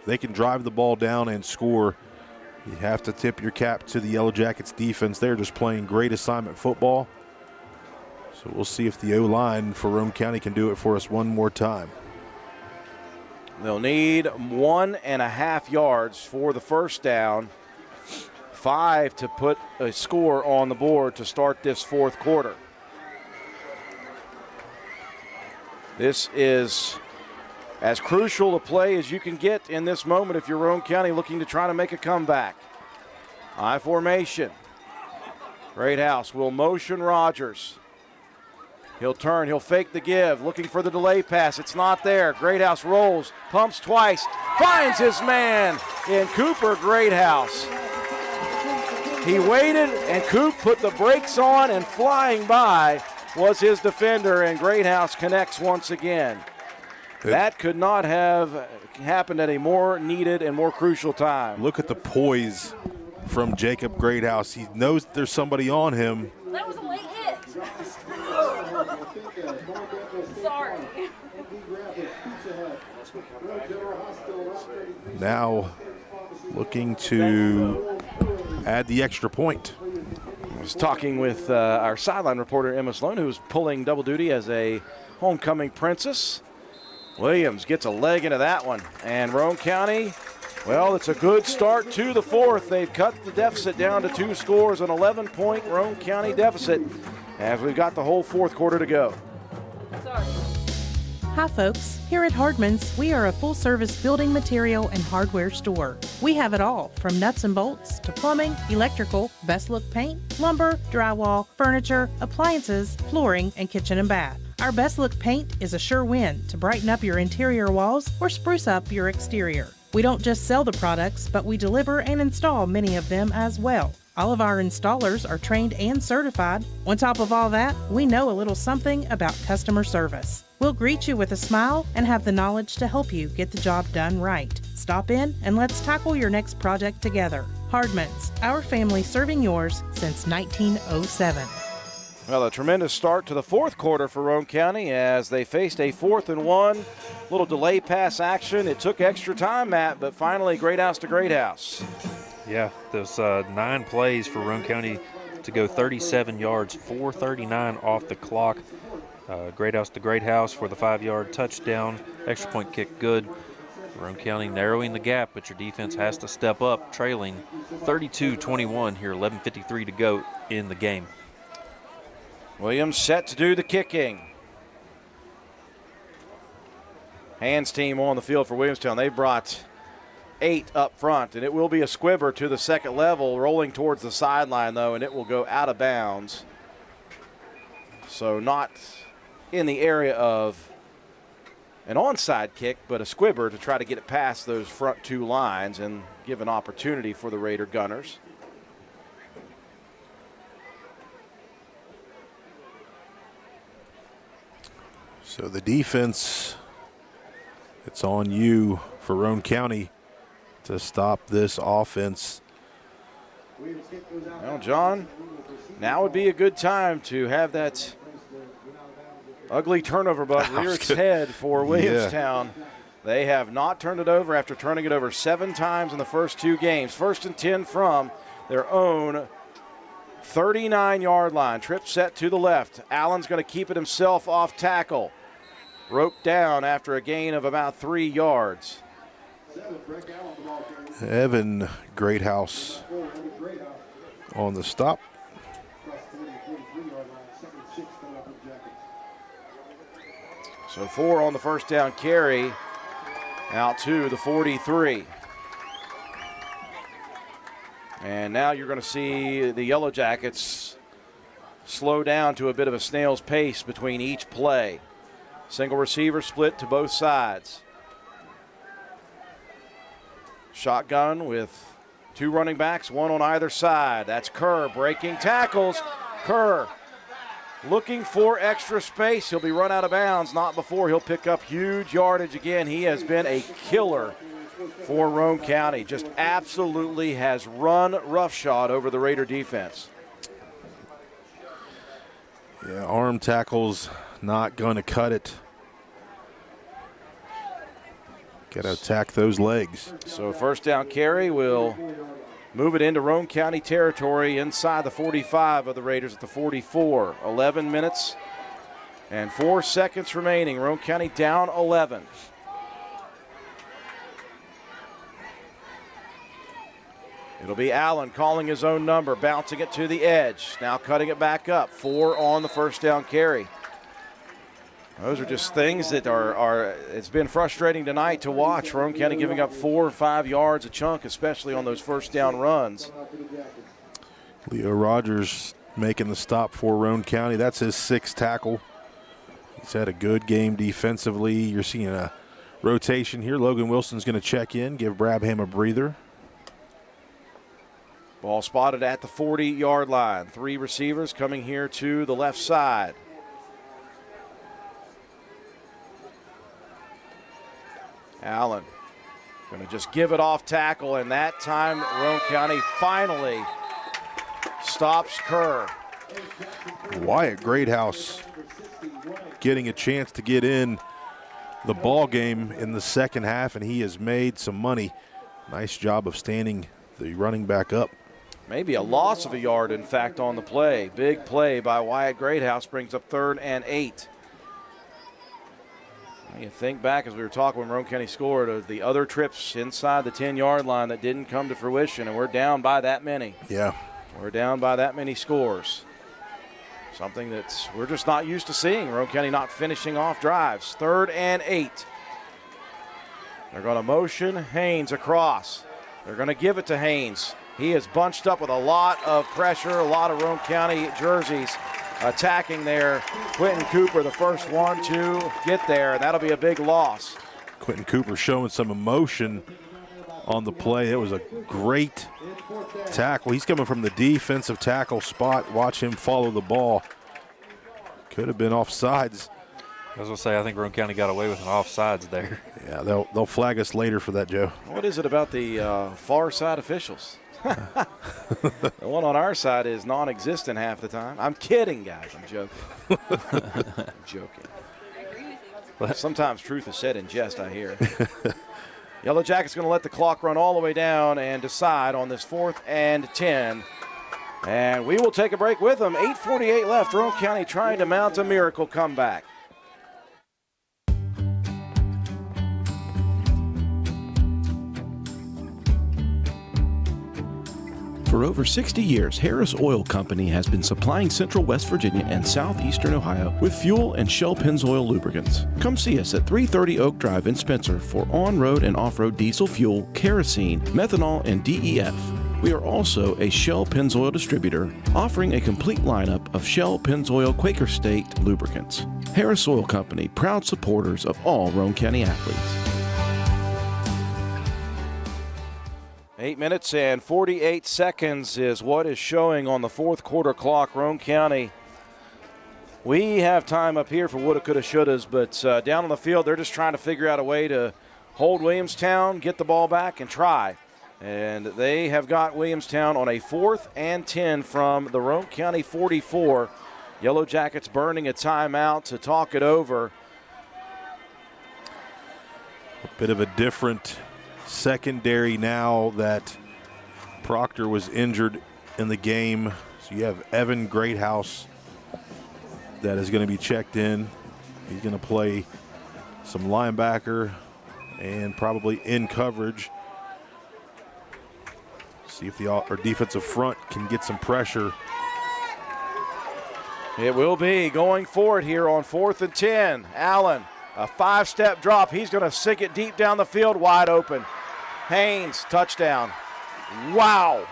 they can drive the ball down and score. You have to tip your cap to the Yellow Jackets defense. They're just playing great assignment football. So we'll see if the O-line for Roane County can do it for us one more time. They'll need 1.5 yards for the first down, 5 to put a score on the board to start this 4th quarter. This is as crucial a play as you can get in this moment if you're Roane County looking to try to make a comeback. I formation. Greathouse will motion Rogers. He'll turn, he'll fake the give, looking for the delay pass. It's not there. Greathouse rolls, pumps twice, finds his man in Cooper Greathouse. He waited, and Coop put the brakes on, and flying by was his defender, and Greathouse connects once again. That could not have happened at a more needed and more crucial time. Look at the poise from Jacob Greathouse. He knows there's somebody on him. That was a late hit. Sorry. Now looking to add the extra point. I was talking with our sideline reporter, Emma Sloan, who was pulling double duty as a homecoming princess. Williams gets a leg into that one. And Roane County, well, it's a good start to the 4th. They've cut the deficit down to 2 scores, an 11-point Roane County deficit, as we've got the whole 4th quarter to go. Hi folks, here at Hardman's, we are a full-service building material and hardware store. We have it all, from nuts and bolts to plumbing, electrical, best look paint, lumber, drywall, furniture, appliances, flooring, and kitchen and bath. Our best look paint is a sure win to brighten up your interior walls or spruce up your exterior. We don't just sell the products, but we deliver and install many of them as well. All of our installers are trained and certified. On top of all that, we know a little something about customer service. We'll greet you with a smile and have the knowledge to help you get the job done right. Stop in and let's tackle your next project together. Hardman's, our family serving yours since 1907. Well, a tremendous start to the 4th quarter for Roane County as they faced a 4th and 1. Little delay pass action. It took extra time, Matt, but finally Greathouse to Greathouse. Yeah, those 9 plays for Roane County to go 37 yards, 4:39 off the clock. Great House to Great House for the 5-yard touchdown. Extra point kick good. Roane County narrowing the gap, but your defense has to step up, trailing 32-21 here, 11:53 to go in the game. Williams set to do the kicking. Hands team on the field for Williamstown. They brought 8 up front, and it will be a squibber to the second level, rolling towards the sideline, though, and it will go out of bounds. So not in the area of an onside kick, but a squibber to try to get it past those front 2 lines and give an opportunity for the Raider Gunners. So the defense, it's on you for Roane County to stop this offense. Well, John, now would be a good time to have that ugly turnover bug rear its head for Williamstown. Yeah. They have not turned it over after turning it over 7 times in the first 2 games. 1st and 10 from their own 39-yard line. Trip set to the left. Allen's going to keep it himself off tackle. Roped down after a gain of about 3 yards. Evan Greathouse on the stop. So 4 on the first down carry, out to the 43. And now you're going to see the Yellow Jackets slow down to a bit of a snail's pace between each play. Single receiver split to both sides. Shotgun with 2 running backs, 1 on either side. That's Kerr breaking tackles. Kerr looking for extra space. He'll be run out of bounds. Not before he'll pick up huge yardage again. He has been a killer for Roane County. Just absolutely has run roughshod over the Raider defense. Yeah, arm tackles not going to cut it. Got to attack those legs. So first down carry will move it into Roane County territory inside the 45 of the Raiders at the 44. 11 minutes and 4 seconds remaining. Roane County down 11. It'll be Allen calling his own number, bouncing it to the edge. Now cutting it back up. 4 on the first down carry. Those are just things that it's been frustrating tonight to watch. Roane County giving up 4 or 5 yards a chunk, especially on those first down runs. Leo Rogers making the stop for Roane County. That's his 6th tackle. He's had a good game defensively. You're seeing a rotation here. Logan Wilson's going to check in, give Brabham a breather. Ball spotted at the 40-yard line. 3 receivers coming here to the left side. Allen going to just give it off tackle, and that time Roane County finally stops Kerr. Wyatt Greathouse getting a chance to get in the ball game in the second half, and he has made some money. Nice job of standing the running back up. Maybe a loss of a yard, in fact, on the play. Big play by Wyatt Greathouse brings up 3rd and 8. You think back as we were talking when Roane County scored of the other trips inside the 10-yard line that didn't come to fruition, and we're down by that many. Yeah. We're down by that many scores. Something that we're just not used to seeing. Roane County not finishing off drives. 3rd and 8. They're going to motion Haynes across. They're going to give it to Haynes. He is bunched up with a lot of pressure, a lot of Roane County jerseys attacking there. Quentin Cooper, the first one to get there. That'll be a big loss. Quentin Cooper showing some emotion on the play. It was a great tackle. He's coming from the defensive tackle spot. Watch him follow the ball. Could have been offsides. I was going to say, I think Roane County got away with an offsides there. Yeah, they'll flag us later for that, Joe. What is it about the far side officials? The one on our side is non-existent half the time. I'm kidding, guys. I'm joking. I'm joking. Sometimes truth is said in jest, I hear. Yellow Jackets going to let the clock run all the way down and decide on this 4th and 10 And we will take a break with them. 8:48 left. Roane County trying to mount a miracle comeback. For over 60 years, Harris Oil Company has been supplying Central West Virginia and Southeastern Ohio with fuel and Shell Pennzoil lubricants. Come see us at 330 Oak Drive in Spencer for on-road and off-road diesel fuel, kerosene, methanol, and DEF. We are also a Shell Pennzoil distributor, offering a complete lineup of Shell Pennzoil Quaker State lubricants. Harris Oil Company, proud supporters of all Roane County athletes. 8 minutes and 48 seconds is what is showing on the fourth quarter clock. Roane County, we have time up here for woulda, coulda, shouldas, but down on the field, they're just trying to figure out a way to hold Williamstown, get the ball back, and try. And they have got Williamstown on a 4th and 10 from the Roane County 44. Yellow Jackets burning a timeout to talk it over. A bit of a different secondary now that Proctor was injured in the game. So you have Evan Greathouse that is going to be checked in. He's going to play some linebacker and probably in coverage. See if our defensive front can get some pressure. It will be going for it here on 4th and 10. Allen, a 5-step drop. He's going to sink it deep down the field, wide open. Haynes, touchdown. Wow.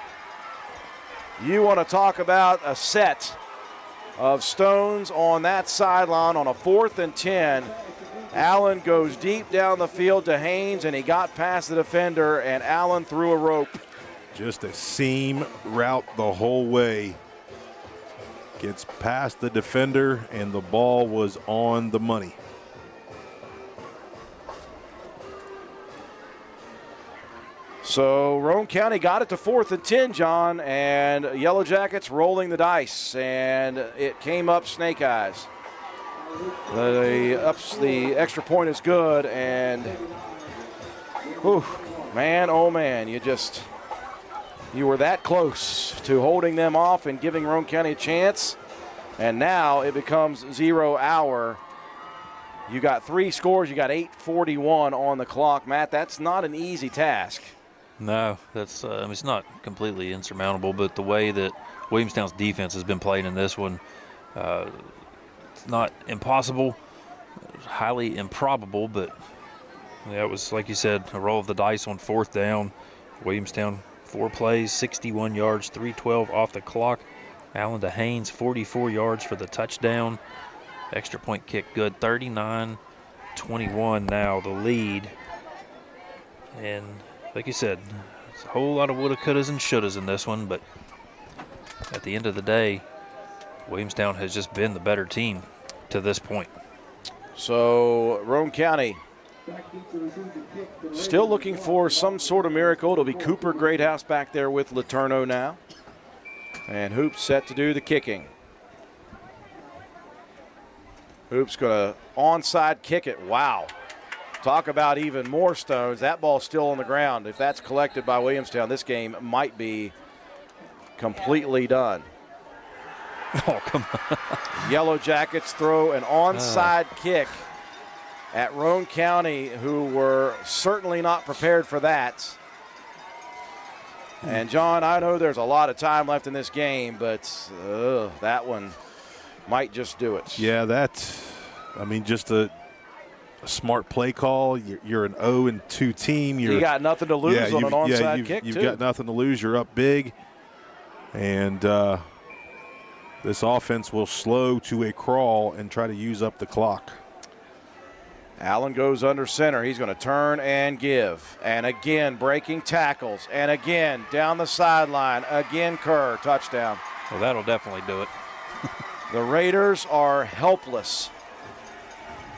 You want to talk about a set of stones on that sideline on a 4th and 10. Allen goes deep down the field to Haynes, and he got past the defender, and Allen threw a rope. Just a seam route the whole way. Gets past the defender, and the ball was on the money. So Roane County got it to 4th and 10, John, and Yellow Jackets rolling the dice, and it came up snake eyes. The extra point is good, and whew, man, oh man, you were that close to holding them off and giving Roane County a chance, and now it becomes 0 hour. You got 3 scores, you got 8:41 on the clock. Matt, that's not an easy task. No, that's it's not completely insurmountable, but the way that Williamstown's defense has been playing in this one, it's not impossible, highly improbable, but yeah, it was, like you said, a roll of the dice on 4th down. Williamstown 4 plays, 61 yards, 3:12 off the clock. Allen to Haynes, 44 yards for the touchdown. Extra point kick good, 39-21 now the lead. And like you said, it's a whole lot of woulda, couldas, and shouldas in this one, but at the end of the day, Williamstown has just been the better team to this point. So Roane County still looking for some sort of miracle. It'll be Cooper Greathouse back there with Letourneau now. And Hoops set to do the kicking. Hoops going to onside kick it. Wow. Talk about even more stones. That ball's still on the ground. If that's collected by Williamstown, this game might be completely done. Oh, come on. Yellow Jackets throw an onside kick at Roane County, who were certainly not prepared for that. And, John, I know there's a lot of time left in this game, but that one might just do it. Yeah, just a smart play call. You're an 0-2 team. You got nothing to lose on an onside kick, You've got nothing to lose. You're up big. And this offense will slow to a crawl and try to use up the clock. Allen goes under center. He's going to turn and give. And again, breaking tackles. And again, down the sideline. Again, Kerr, touchdown. Well, that'll definitely do it. The Raiders are helpless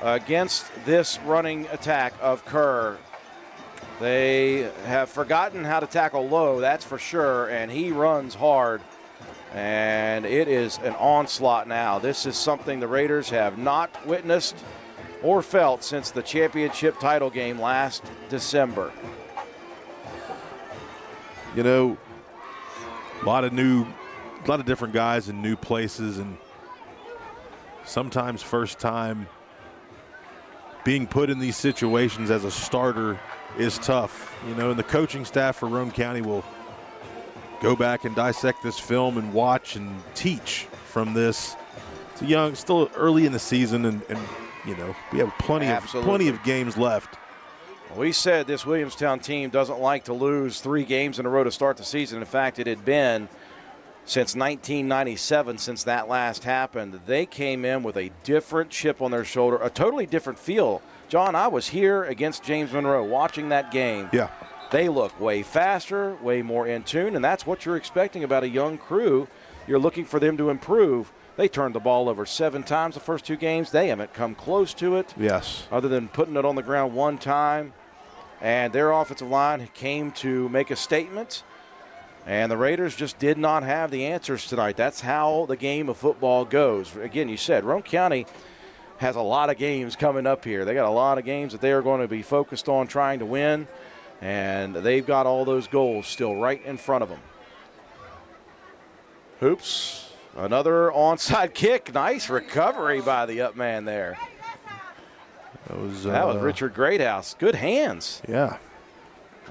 against this running attack of Kerr. They have forgotten how to tackle low, that's for sure, and he runs hard. And it is an onslaught now. This is something the Raiders have not witnessed or felt since the championship title game last December. You know, a lot of new a lot of different guys in new places, and sometimes first time being put in these situations as a starter is tough. You know, and the coaching staff for Roane County will go back and dissect this film and watch and teach from this. It's young, still early in the season, and you know, we have plenty of games left. We said this Williamstown team doesn't like to lose 3 games in a row to start the season. In fact, it had been since 1997 since that last happened. They came in with a different chip on their shoulder, a totally different feel. John, I was here against James Monroe watching that game. Yeah. They look way faster, way more in tune, and that's what you're expecting about a young crew. You're looking for them to improve. They turned the ball over 7 times the first 2 games. They haven't come close to it. Yes. Other than putting it on the ground 1 time. And their offensive line came to make a statement. And the Raiders just did not have the answers tonight. That's how the game of football goes. Again, you said Roane County has a lot of games coming up here. They got a lot of games that they are going to be focused on trying to win. And they've got all those goals still right in front of them. Hoops. Another onside kick. Nice recovery by the up man there. That was Richard Greathouse. Good hands. Yeah.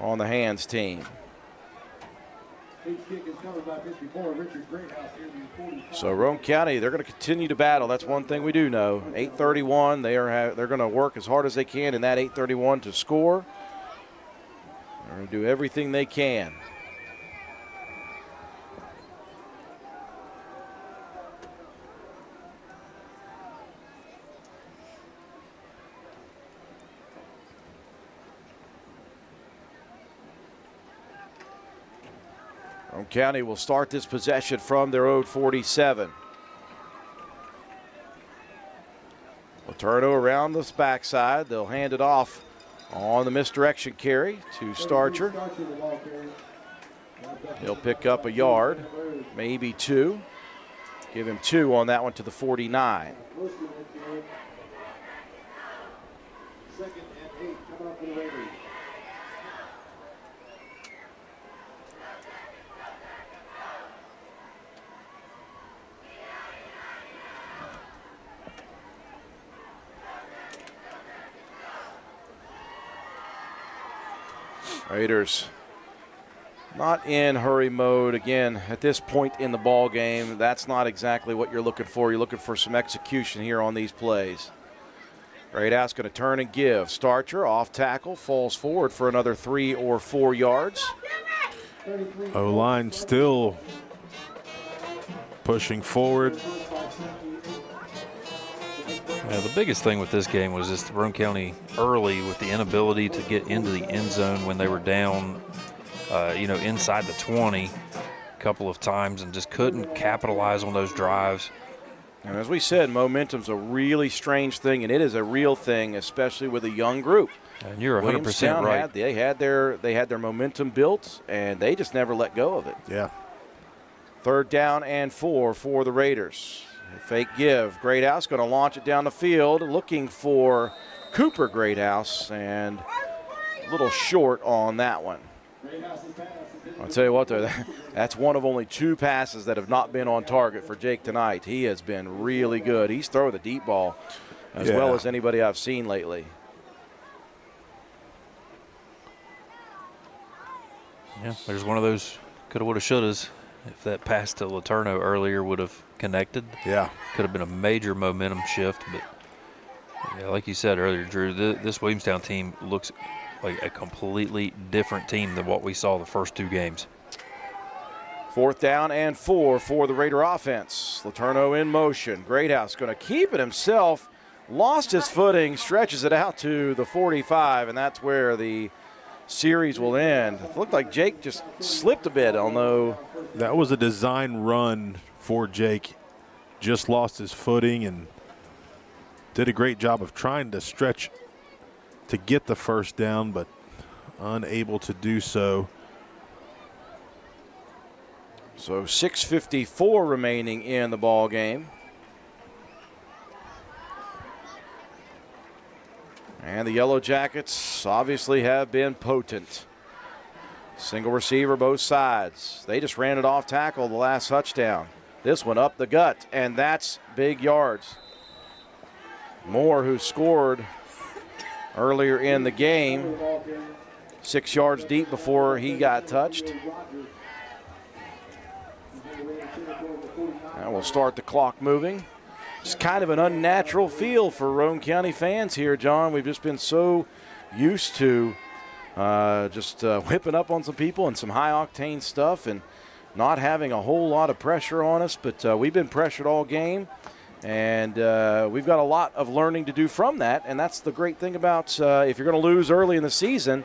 On the hands team. So Roane County, they're going to continue to battle. That's one thing we do know. 8:31. They're going to work as hard as they can in that 8:31 to score. They're going to do everything they can. Roane County will start this possession from their own 47. Letourneau around this backside. They'll hand it off on the misdirection carry to Starcher. He'll pick up a yard, maybe 2. Give him 2 on that one to the 49. Second and 8 coming up for the Raiders. Raiders not in hurry mode. Again, at this point in the ball game, that's not exactly what you're looking for. You're looking for some execution here on these plays. Greathouse going to turn and give. Starcher off tackle, falls forward for another 3 or 4 yards. O-line still pushing forward. Yeah, the biggest thing with this game was just Roane County early with the inability to get into the end zone when they were down, inside the 20 a couple of times and just couldn't capitalize on those drives. And as we said, momentum's a really strange thing, and it is a real thing, especially with a young group. And you're 100% right. They had their momentum built, and they just never let go of it. Yeah. 3rd down and 4 for the Raiders. Fake give. Greathouse going to launch it down the field, looking for Cooper Greathouse, and a little short on that one. I'll tell you what, though, that's one of only 2 passes that have not been on target for Jake tonight. He has been really good. He's throwing the deep ball as well as anybody I've seen lately. Yeah, there's one of those coulda, woulda, shouldas. If that pass to Letourneau earlier would have connected, yeah, could have been a major momentum shift. But yeah, like you said earlier, Drew, this Williamstown team looks like a completely different team than what we saw the first 2 games. 4th down and 4 for the Raider offense. Letourneau in motion. Greathouse going to keep it himself. Lost his footing, stretches it out to the 45, and that's where the series will end. It looked like Jake just slipped a bit, although that was a design run for Jake. Just lost his footing and did a great job of trying to stretch to get the first down, but unable to do so. So 6:54 remaining in the ball game. And the Yellow Jackets obviously have been potent. Single receiver both sides. They just ran it off tackle the last touchdown. This one up the gut, and that's big yards. Moore, who scored earlier in the game, 6 yards deep before he got touched. And we'll start the clock moving. It's kind of an unnatural feel for Roane County fans here, John. We've just been so used to whipping up on some people and some high-octane stuff and not having a whole lot of pressure on us. But we've been pressured all game, and we've got a lot of learning to do from that. And that's the great thing about if you're going to lose early in the season,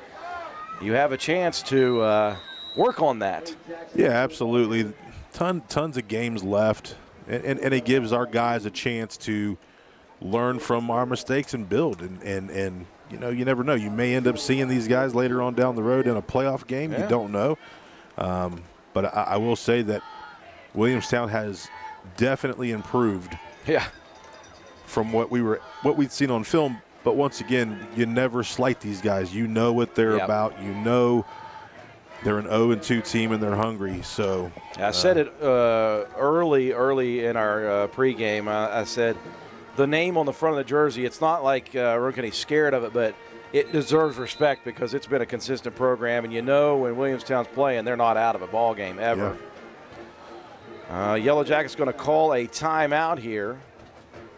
you have a chance to work on that. Yeah, absolutely. Tons of games left, and it gives our guys a chance to learn from our mistakes and build. And you know, you never know. You may end up seeing these guys later on down the road in a playoff game. Yeah. You don't know. But I will say that Williamstown has definitely improved. Yeah. From what we'd seen on film. But once again, you never slight these guys. You know what they're about. You know they're an 0-2 team and they're hungry. So I said it early in our pregame. I said the name on the front of the jersey, it's not like Roane County's scared of it, but it deserves respect because it's been a consistent program. And you know when Williamstown's playing, they're not out of a ball game ever. Yeah. Yellow Jackets going to call a timeout here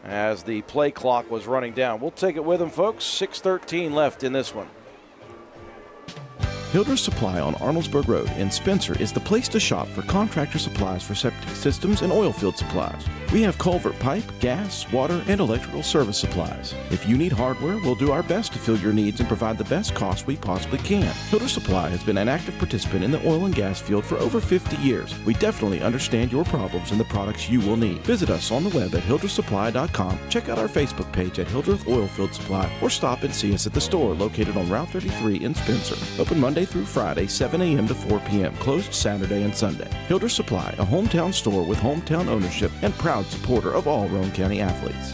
as the play clock was running down. We'll take it with them, folks. 6:13 left in this one. Hilder Supply on Arnoldesburg Road in Spencer is the place to shop for contractor supplies for septic systems and oil field supplies. We have culvert pipe, gas, water, and electrical service supplies. If you need hardware, we'll do our best to fill your needs and provide the best cost we possibly can. Hilder Supply has been an active participant in the oil and gas field for over 50 years. We definitely understand your problems and the products you will need. Visit us on the web at hildersupply.com, check out our Facebook page at Hildreth Oilfield Supply, or stop and see us at the store located on Route 33 in Spencer. Open Monday through Friday, 7 a.m. to 4 p.m., closed Saturday and Sunday. Hilder Supply, a hometown store with hometown ownership and proud supporter of all Roane County athletes.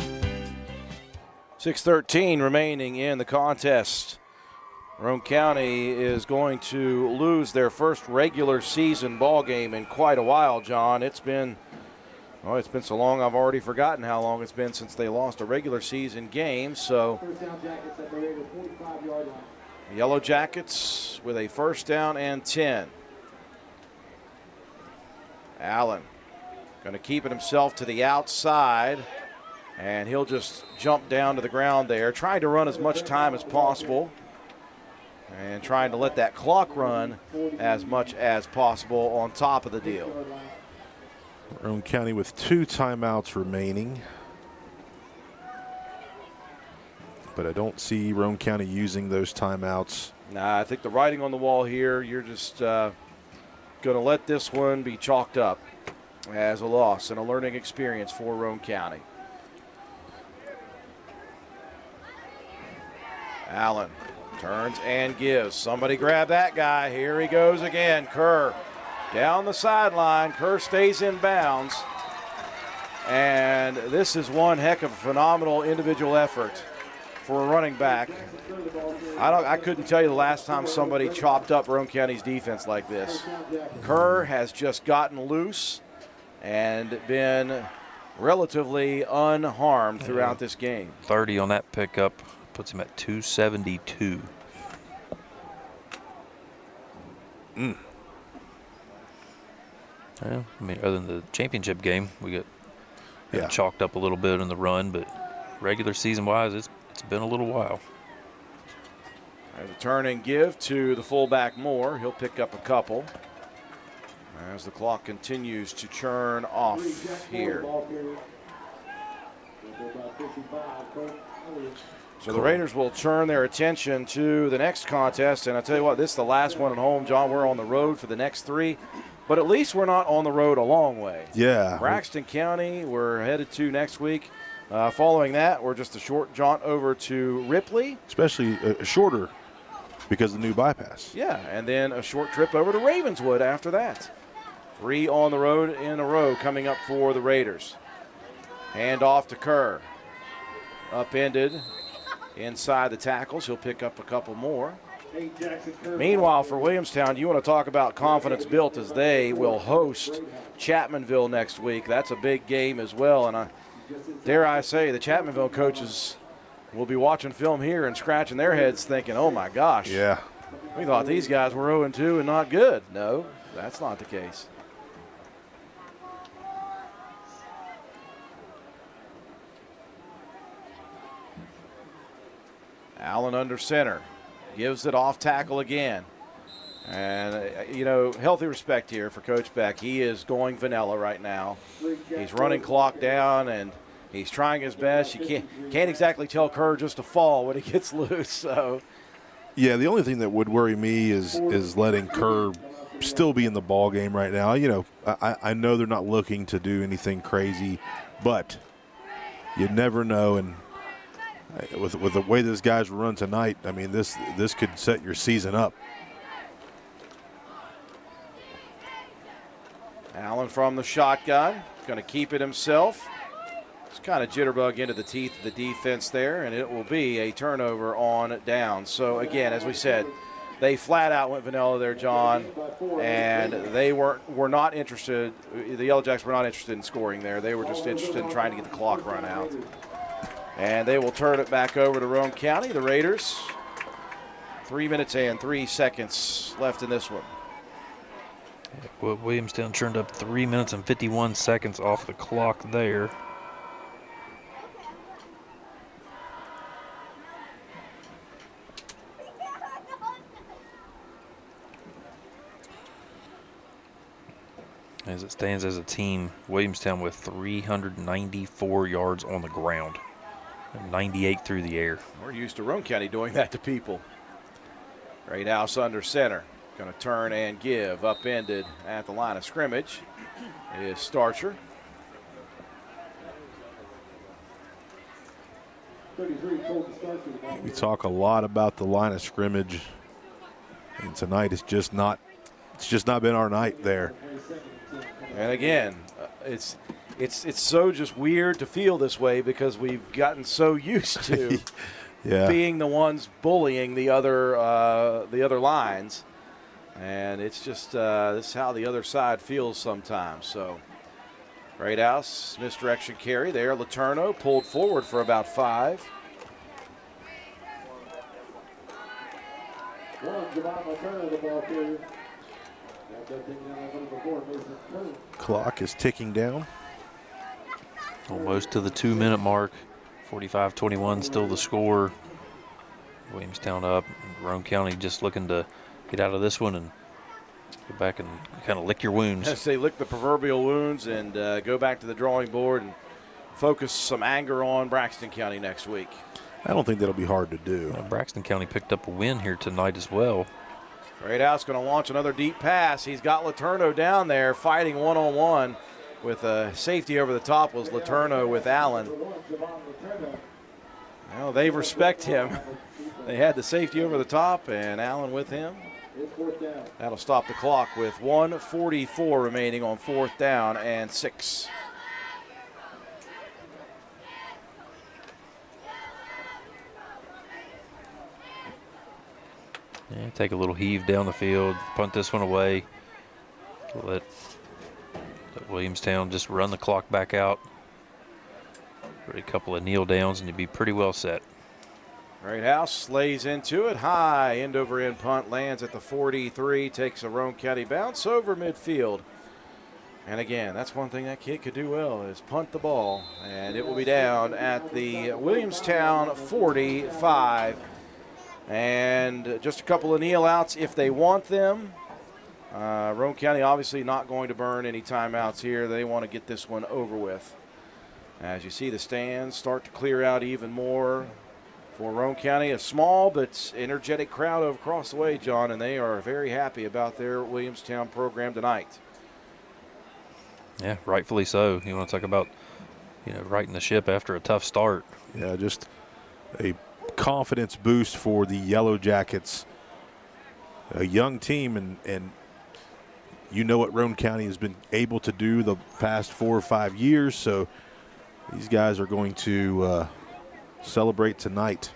6:13 remaining in the contest. Roane County is going to lose their first regular season ball game in quite a while, John. It's been so long I've already forgotten how long it's been since they lost a regular season game. So Yellow Jackets with a first down and 10. Allen going to keep it himself to the outside, and he'll just jump down to the ground there, trying to run as much time as possible and trying to let that clock run as much as possible on top of the deal. Roane County with 2 timeouts remaining. But I don't see Roane County using those timeouts. Nah, I think the writing on the wall here, you're just going to let this one be chalked up as a loss and a learning experience for Roane County. Allen turns and gives. Somebody grab that guy. Here he goes again. Kerr down the sideline. Kerr stays in bounds. And this is one heck of a phenomenal individual effort for a running back. I couldn't tell you the last time somebody chopped up Roane County's defense like this. Kerr has just gotten loose and been relatively unharmed throughout this game. 30 on that pickup puts him at 272. Well, I mean, other than the championship game, we got chalked up a little bit in the run, but regular season-wise, it's been a little while. There's a turn and give to the fullback Moore. He'll pick up a couple as the clock continues to churn off here. So the Raiders will turn their attention to the next contest. And I tell you what, this is the last one at home, John. We're on the road for the next 3. But at least we're not on the road a long way. Yeah. Braxton County we're headed to next week. Following that, we're just a short jaunt over to Ripley. Especially shorter because of the new bypass. Yeah, and then a short trip over to Ravenswood after that. 3 on the road in a row coming up for the Raiders. Hand off to Kerr. Upended inside the tackles. He'll pick up a couple more. Meanwhile, for Williamstown, you want to talk about confidence built as they will host Chapmanville next week. That's a big game as well. And dare I say, the Chapmanville coaches will be watching film here and scratching their heads thinking, oh, my gosh. Yeah. We thought these guys were 0-2 and not good. No, that's not the case. Allen under center. Gives it off tackle again. And, healthy respect here for Coach Beck. He is going vanilla right now. He's running clock down, and he's trying his best. You can't exactly tell Kerr just to fall when he gets loose. So, yeah, the only thing that would worry me is letting Kerr still be in the ball game right now. I know they're not looking to do anything crazy, but you never know. And with the way those guys run tonight, I mean, this could set your season up. Allen from the shotgun, going to keep it himself. Just kind of jitterbug into the teeth of the defense there, and it will be a turnover on down. So again, as we said, they flat out went vanilla there, John, and they were not interested. The Yellow Jacks were not interested in scoring there. They were just interested in trying to get the clock run out. And they will turn it back over to Roane County. The Raiders, 3 minutes and 3 seconds left in this one. Well, Williamstown turned up 3 minutes and 51 seconds off the clock there. As it stands as a team, Williamstown with 394 yards on the ground. 98 through the air. We're used to Roane County doing that to people. Great house under center. Going to turn and give. Upended at the line of scrimmage is Starcher. We talk a lot about the line of scrimmage, and tonight it's just not been our night there. And again, it's so just weird to feel this way because we've gotten so used to being the ones bullying the other lines, and it's just this is how the other side feels sometimes. So, Great House misdirection carry there. Letourneau pulled forward for about 5. Clock is ticking down. Almost to the 2-minute mark. 45-21 still the score. Williamstown up. Roane County just looking to get out of this one and go back and kind of lick your wounds. Yes, they lick the proverbial wounds and go back to the drawing board and focus some anger on Braxton County next week. I don't think that'll be hard to do. Braxton County picked up a win here tonight as well. Great House going to launch another deep pass. He's got Letourneau down there fighting one-on-one with a safety over the top was Letourneau with Allen. Well, they respect him. They had the safety over the top and Allen with him. That'll stop the clock with 1:44 remaining on 4th down and 6. Yeah, take a little heave down the field, punt this one away. Let Williamstown just run the clock back out. For a couple of kneel downs and you'd be pretty well set. Great House lays into it. High end over end punt lands at the 43. Takes a Roane County bounce over midfield. And again, that's one thing that kid could do well is punt the ball. And it will be down at the Williamstown 45. And just a couple of kneel outs if they want them. Roane County obviously not going to burn any timeouts here. They want to get this one over with. As you see the stands start to clear out even more for Roane County. A small but energetic crowd across the way, John, and they are very happy about their Williamstown program tonight. Yeah, rightfully so. You want to talk about, righting the ship after a tough start. Yeah, just a confidence boost for the Yellow Jackets. A young team, and you know what Roane County has been able to do the past 4 or 5 years, so these guys are going to celebrate tonight.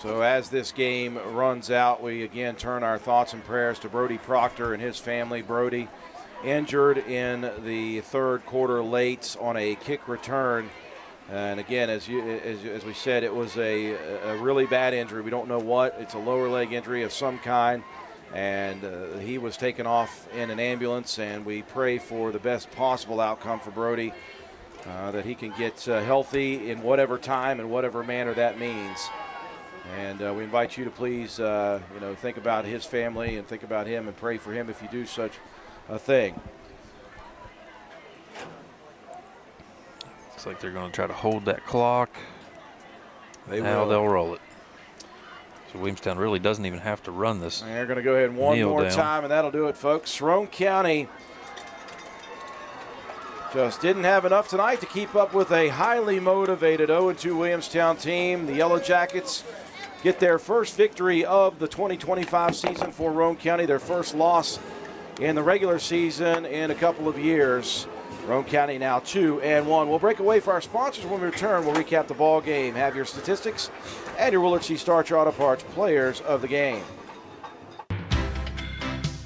So as this game runs out, we again turn our thoughts and prayers to Brody Proctor and his family. Brody injured in the third quarter late on a kick return. And again, as we said, it was a really bad injury. We don't know what. It's a lower leg injury of some kind. And he was taken off in an ambulance, and we pray for the best possible outcome for Brody, that he can get healthy in whatever time and whatever manner that means. And we invite you to please, think about his family and think about him and pray for him if you do such a thing. Looks like they're going to try to hold that clock. They'll roll it. So Williamstown really doesn't even have to run this. And they're going to go ahead one more time, and that'll do it, folks. Roane County just didn't have enough tonight to keep up with a highly motivated 0-2 Williamstown team. The Yellow Jackets get their first victory of the 2025 season for Roane County, their first loss in the regular season in a couple of years. Roane County now 2-1. We'll break away for our sponsors. When we return, we'll recap the ball game, have your statistics, and your Willard C. Starcher Auto Parts players of the game.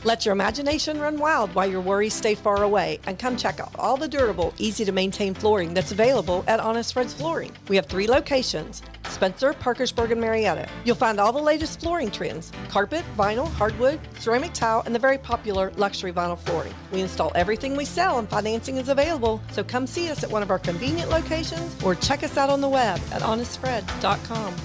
Let your imagination run wild while your worries stay far away, and come check out all the durable, easy-to-maintain flooring that's available at Honest Fred's Flooring. We have 3 locations: Spencer, Parkersburg, and Marietta. You'll find all the latest flooring trends: carpet, vinyl, hardwood, ceramic tile, and the very popular luxury vinyl flooring. We install everything we sell, and financing is available, so come see us at one of our convenient locations or check us out on the web at honestfreds.com.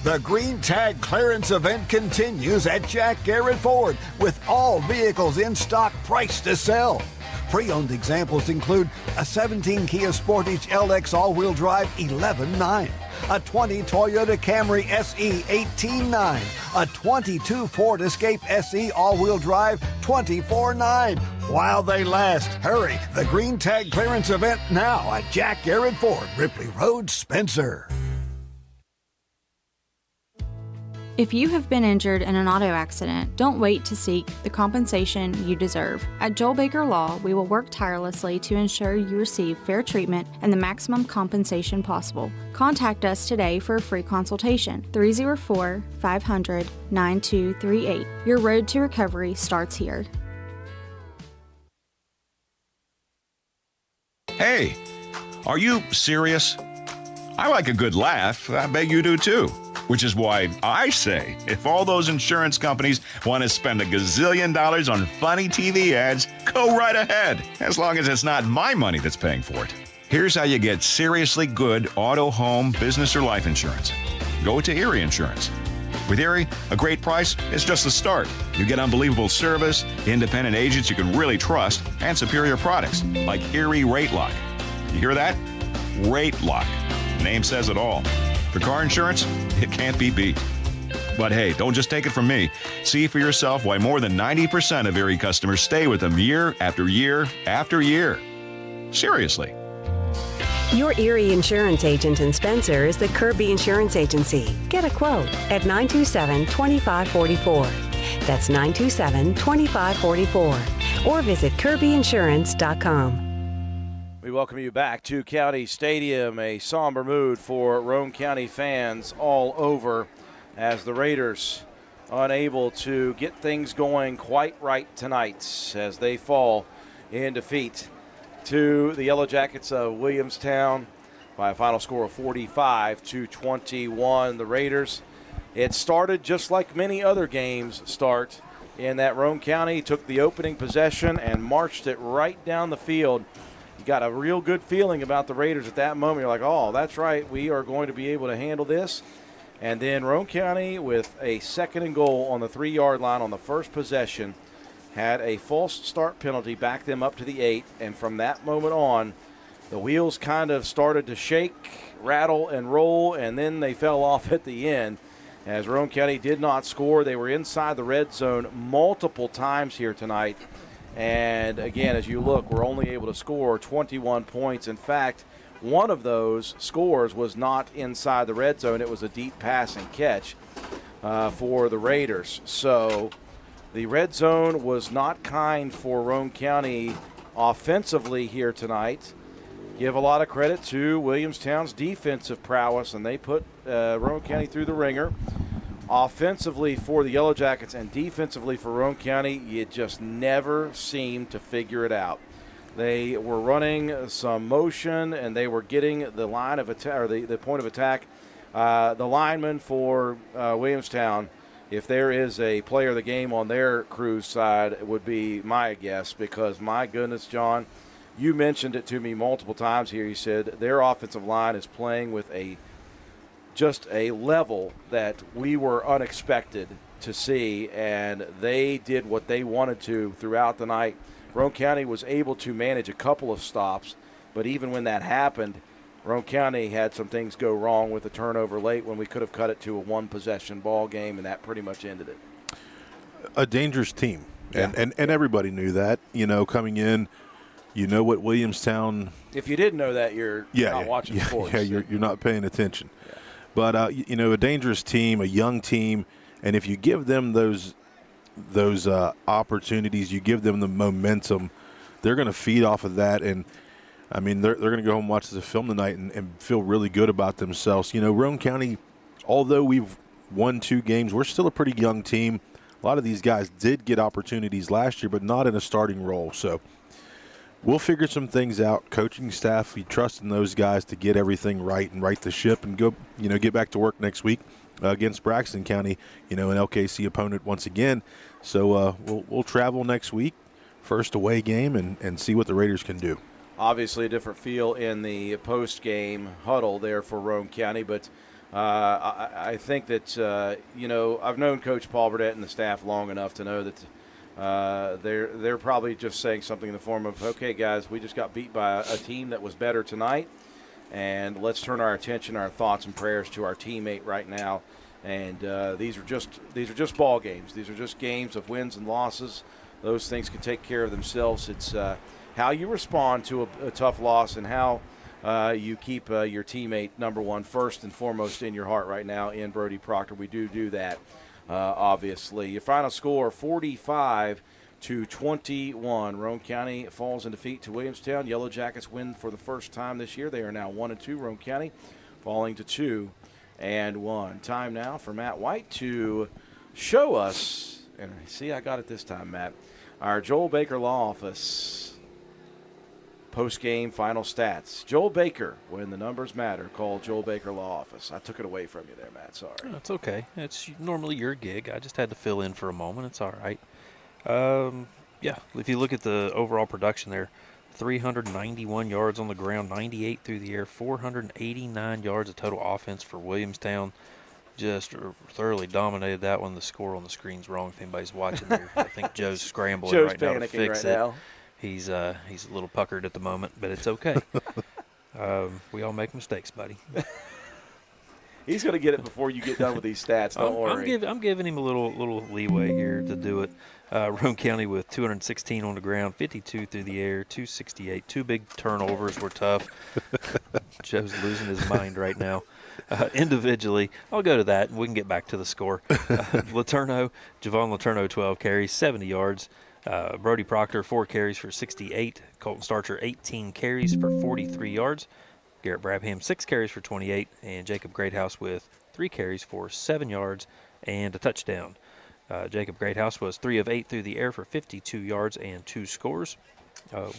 The Green Tag Clearance event continues at Garrett Ford with all vehicles in stock priced to sell. Pre-owned examples include a 17 Kia Sportage LX all-wheel drive $11,900, a 20 Toyota Camry SE $18,900, a 22 Ford Escape SE all-wheel drive $24,900. While they last, hurry! The Green Tag Clearance event now at Garrett Ford, Ripley Road, Spencer. If you have been injured in an auto accident, don't wait to seek the compensation you deserve. At Joel Baker Law, we will work tirelessly to ensure you receive fair treatment and the maximum compensation possible. Contact us today for a free consultation. 304-500-9238. Your road to recovery starts here. Hey, are you serious? I like a good laugh. I bet you do too. Which is why I say, if all those insurance companies want to spend $1 gazillion on funny TV ads, go right ahead, as long as it's not my money that's paying for it. Here's how you get seriously good auto, home, business, or life insurance. Go to Erie Insurance. With Erie, a great price is just the start. You get unbelievable service, independent agents you can really trust, and superior products like Erie Rate Lock. You hear that? Rate Lock. The name says it all. For car insurance, it can't be beat. But hey, don't just take it from me. See for yourself why more than 90% of Erie customers stay with them year after year after year. Seriously. Your Erie insurance agent in Spencer is the Kirby Insurance Agency. Get a quote at 927-2544. That's 927-2544. Or visit kirbyinsurance.com. We welcome you back to County Stadium, a somber mood for Roane County fans all over as the Raiders unable to get things going quite right tonight as they fall in defeat to the Yellow Jackets of Williamstown by a final score of 45-21. The Raiders, it started just like many other games start in that Roane County took the opening possession and marched it right down the field. Got a real good feeling about the Raiders at that moment. You're like, oh, that's right, we are going to be able to handle this. And then Roane County, with a 2nd and goal on the 3-yard line on the first possession, had a false start penalty, back them up to the 8. And from that moment on, the wheels kind of started to shake, rattle, and roll, and then they fell off at the end as Roane County did not score. They were inside the red zone multiple times here tonight. And again, as you look, we're only able to score 21 points. In fact, one of those scores was not inside the red zone. It was a deep pass and catch. for the Raiders. So the red zone was not kind for Roane County offensively here tonight. Give a lot of credit to Williamstown's defensive prowess, and they put Roane County through the ringer. Offensively for the Yellow Jackets and defensively for Roane County, you just never seemed to figure it out. They were running some motion, and they were getting the line of attack, or the point of attack. The lineman for Williamstown, if there is a player of the game on their crew's side, it would be my guess, because my goodness, John, you mentioned it to me multiple times here. You said their offensive line is playing with just a level that we were unexpected to see, and they did what they wanted to throughout the night. Roane County was able to manage a couple of stops, but even when that happened, Roane County had some things go wrong with a turnover late when we could have cut it to a one-possession ball game, and that pretty much ended it. A dangerous team, Yeah. and everybody knew that, coming in. You know what Williamstown. If you didn't know that, you're not watching sports. Yeah, you're not paying attention. Yeah. But a dangerous team, a young team, and if you give them those opportunities, you give them the momentum, they're going to feed off of that. And I mean, they're going to go home and watch the film tonight and feel really good about themselves. Roane County, although we've won 2 games, we're still a pretty young team. A lot of these guys did get opportunities last year, but not in a starting role. So we'll figure some things out. Coaching staff, we trust in those guys to get everything right and right the ship and go, get back to work next week against Braxton County, an LKC opponent once again. So we'll travel next week, first away game, and see what the Raiders can do. Obviously a different feel in the post-game huddle there for Roane County, but I think that, I've known Coach Paul Burdett and the staff long enough to know that they're probably just saying something in the form of, okay, guys, we just got beat by a team that was better tonight, and let's turn our attention, our thoughts and prayers to our teammate right now. And these are just ball games. These are just games of wins and losses. Those things can take care of themselves. It's how you respond to a tough loss and how you keep your teammate number one, first and foremost in your heart right now in Brody Proctor. We do that, obviously. Your final score, 45-21. Roane County falls in defeat to Williamstown. Yellow Jackets win for the first time this year. They are now 1-2. Roane County falling to 2-1. Time now for Matt White to show us, and see, I got it this time, Matt, our Joel Baker Law Office post-game final stats. Joel Baker, when the numbers matter, call Joel Baker Law Office. I took it away from you there, Matt. Sorry. It's okay. It's normally your gig. I just had to fill in for a moment. It's all right. If you look at the overall production there, 391 yards on the ground, 98 through the air, 489 yards of total offense for Williamstown. Just thoroughly dominated that one. The score on the screen's wrong if anybody's watching there. I think Joe's scrambling right now to fix it. Now. He's a little puckered at the moment, but it's okay. We all make mistakes, buddy. He's going to get it before you get done with these stats. Don't worry. I'm giving him a little leeway here to do it. Roane County with 216 on the ground, 52 through the air, 268. 2 big turnovers were tough. Joe's losing his mind right now. Individually, I'll go to that, and we can get back to the score. Javon Letourneau, 12 carries, 70 yards. Brody Proctor, 4 carries for 68. Colton Starcher, 18 carries for 43 yards. Garrett Brabham, 6 carries for 28. And Jacob Greathouse with 3 carries for 7 yards and a touchdown. Jacob Greathouse was 3 of 8 through the air for 52 yards and 2 scores.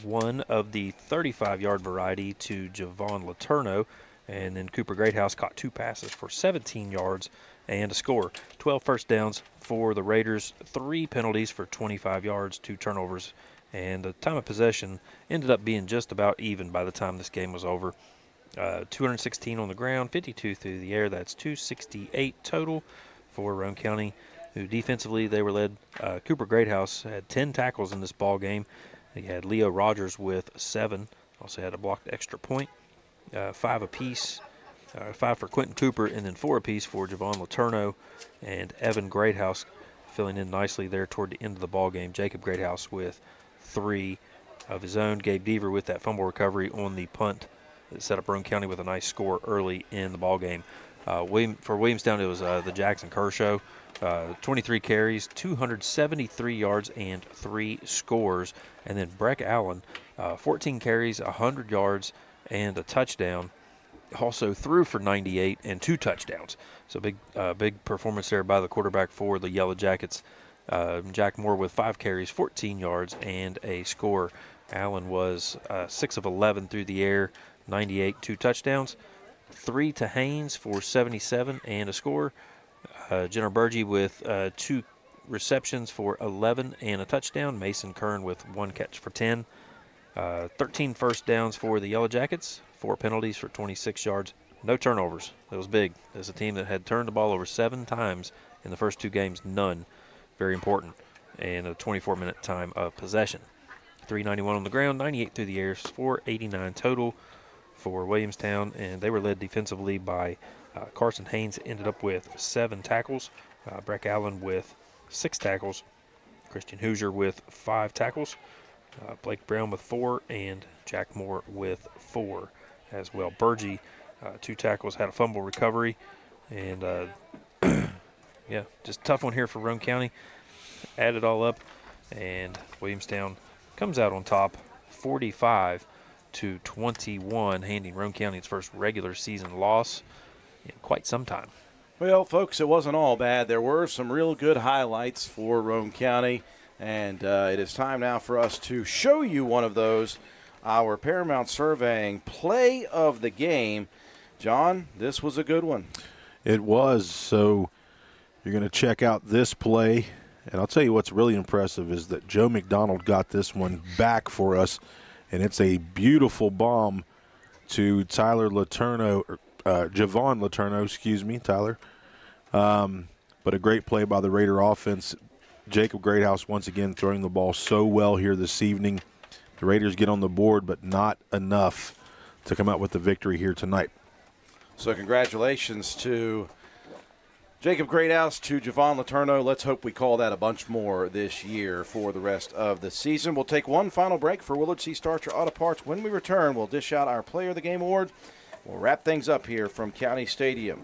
One of the 35-yard variety to Javon Letourneau. And then Cooper Greathouse caught 2 passes for 17 yards and a score. 12 first downs for the Raiders, 3 penalties for 25 yards, 2 turnovers, and the time of possession ended up being just about even by the time this game was over. 216 on the ground, 52 through the air. That's 268 total for Roane County, who defensively they were led. Cooper Greathouse had 10 tackles in this ball game. He had Leo Rogers with 7. Also had a blocked extra point. 5 apiece, 5 for Quentin Cooper, and then 4 apiece for Javon Letourneau and Evan Greathouse filling in nicely there toward the end of the ball game. Jacob Greathouse with 3 of his own. Gabe Deaver with that fumble recovery on the punt that set up Roane County with a nice score early in the ball game. For Williamstown, it was the Jackson Kershaw. 23 carries, 273 yards, and 3 scores. And then Breck Allen, 14 carries, 100 yards, and a touchdown. Also threw for 98 and 2 touchdowns. So big performance there by the quarterback for the Yellow Jackets. Jack Moore with 5 carries, 14 yards, and a score. Allen was 6 of 11 through the air, 98, 2 touchdowns. 3 to Haynes for 77 and a score. Jenner Burgee with 2 receptions for 11 and a touchdown. Mason Kern with 1 catch for 10. 13 first downs for the Yellow Jackets, 4 penalties for 26 yards. No turnovers. That was big. As a team that had turned the ball over 7 times in the first 2 games, none. Very important. And a 24-minute time of possession. 391 on the ground, 98 through the air, 489 total for Williamstown. And they were led defensively by Carson Haynes, ended up with 7 tackles. Breck Allen with 6 tackles. Christian Hoosier with 5 tackles. Blake Brown with 4, and Jack Moore with 4 as well. Burgee, 2 tackles, had a fumble recovery. And, yeah, just a tough one here for Roane County. Add it all up, and Williamstown comes out on top 45-21, handing Roane County its first regular season loss in quite some time. Well, folks, it wasn't all bad. There were some real good highlights for Roane County, and it is time now for us to show you one of those, our Paramount Surveying play of the game. John, this was a good one. It was. So you're going to check out this play, and I'll tell you what's really impressive is that Joe McDonald got this one back for us, and it's a beautiful bomb to Tyler Letourneau, Javon Letourneau, Tyler. But a great play by the Raider offense. Jacob Greathouse once again throwing the ball so well here this evening. The Raiders get on the board, but not enough to come out with the victory here tonight. So congratulations to Jacob Greathouse, to Javon Letourneau. Let's hope we call that a bunch more this year for the rest of the season. We'll take one final break for Willard C. Starcher Auto Parts. When we return, we'll dish out our Player of the Game award. We'll wrap things up here from County Stadium.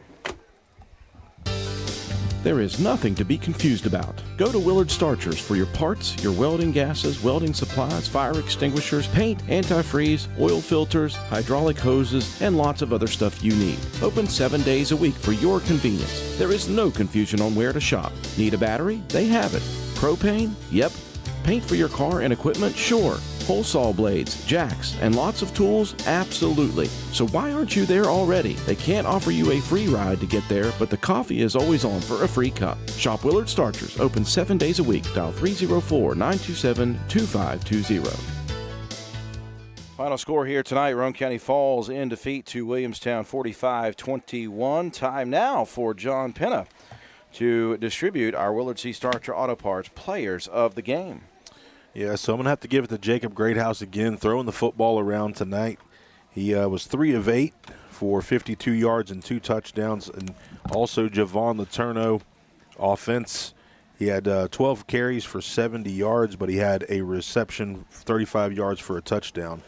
There is nothing to be confused about. Go to Willard Starchers for your parts, your welding gases, welding supplies, fire extinguishers, paint, antifreeze, oil filters, hydraulic hoses, and lots of other stuff you need. Open 7 days a week for your convenience. There is no confusion on where to shop. Need a battery? They have it. Propane? Yep. Paint for your car and equipment? Sure. Hole saw blades, jacks, and lots of tools? Absolutely. So why aren't you there already? They can't offer you a free ride to get there, but the coffee is always on for a free cup. Shop Willard Starchers, open 7 days a week. Dial 304-927-2520. Final score here tonight, Roane County falls in defeat to Williamstown 45-21. Time now for John Penna to distribute our Willard C. Starcher Auto Parts Players of the Game. Yeah, so I'm going to have to give it to Jacob Greathouse again, throwing the football around tonight. He was 3 of 8 for 52 yards and 2 touchdowns. And also Javon Letourneau, offense. He had 12 carries for 70 yards, but he had a reception, 35 yards for a touchdown.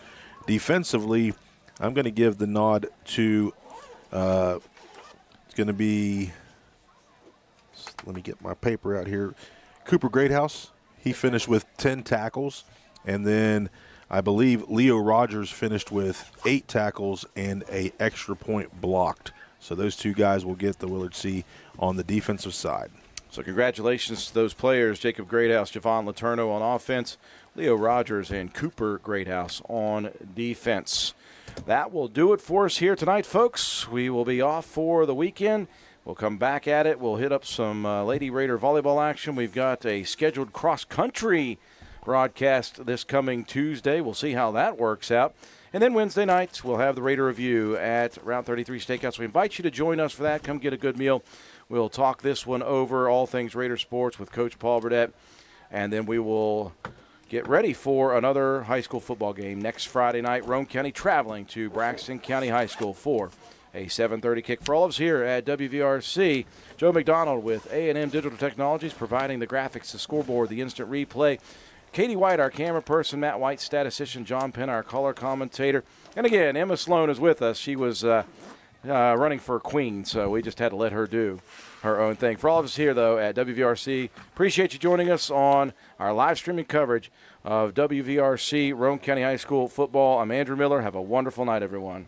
Defensively, I'm going to give the nod to, it's going to be, let me get my paper out here, Cooper Greathouse. He finished with 10 tackles, and then I believe Leo Rogers finished with 8 tackles and an extra point blocked. So those 2 guys will get the Willard C on the defensive side. So congratulations to those players, Jacob Greathouse, Javon Letourneau on offense, Leo Rogers, and Cooper Greathouse on defense. That will do it for us here tonight, folks. We will be off for the weekend. We'll come back at it. We'll hit up some Lady Raider volleyball action. We've got a scheduled cross-country broadcast this coming Tuesday. We'll see how that works out. And then Wednesday nights, we'll have the Raider Review at Route 33 Steakhouse. We invite you to join us for that. Come get a good meal. We'll talk this one over, all things Raider sports with Coach Paul Burdett. And then we will get ready for another high school football game next Friday night. Roane County traveling to Braxton County High School for a 7:30 kick. For all of us here at WVRC, Joe McDonald with A&M Digital Technologies providing the graphics, the scoreboard, the instant replay. Katie White, our camera person, Matt White, statistician, John Penn, our color commentator. And again, Emma Sloan is with us. She was running for queen, so we just had to let her do her own thing. For all of us here, though, at WVRC, appreciate you joining us on our live streaming coverage of WVRC Roane County High School football. I'm Andrew Miller. Have a wonderful night, everyone.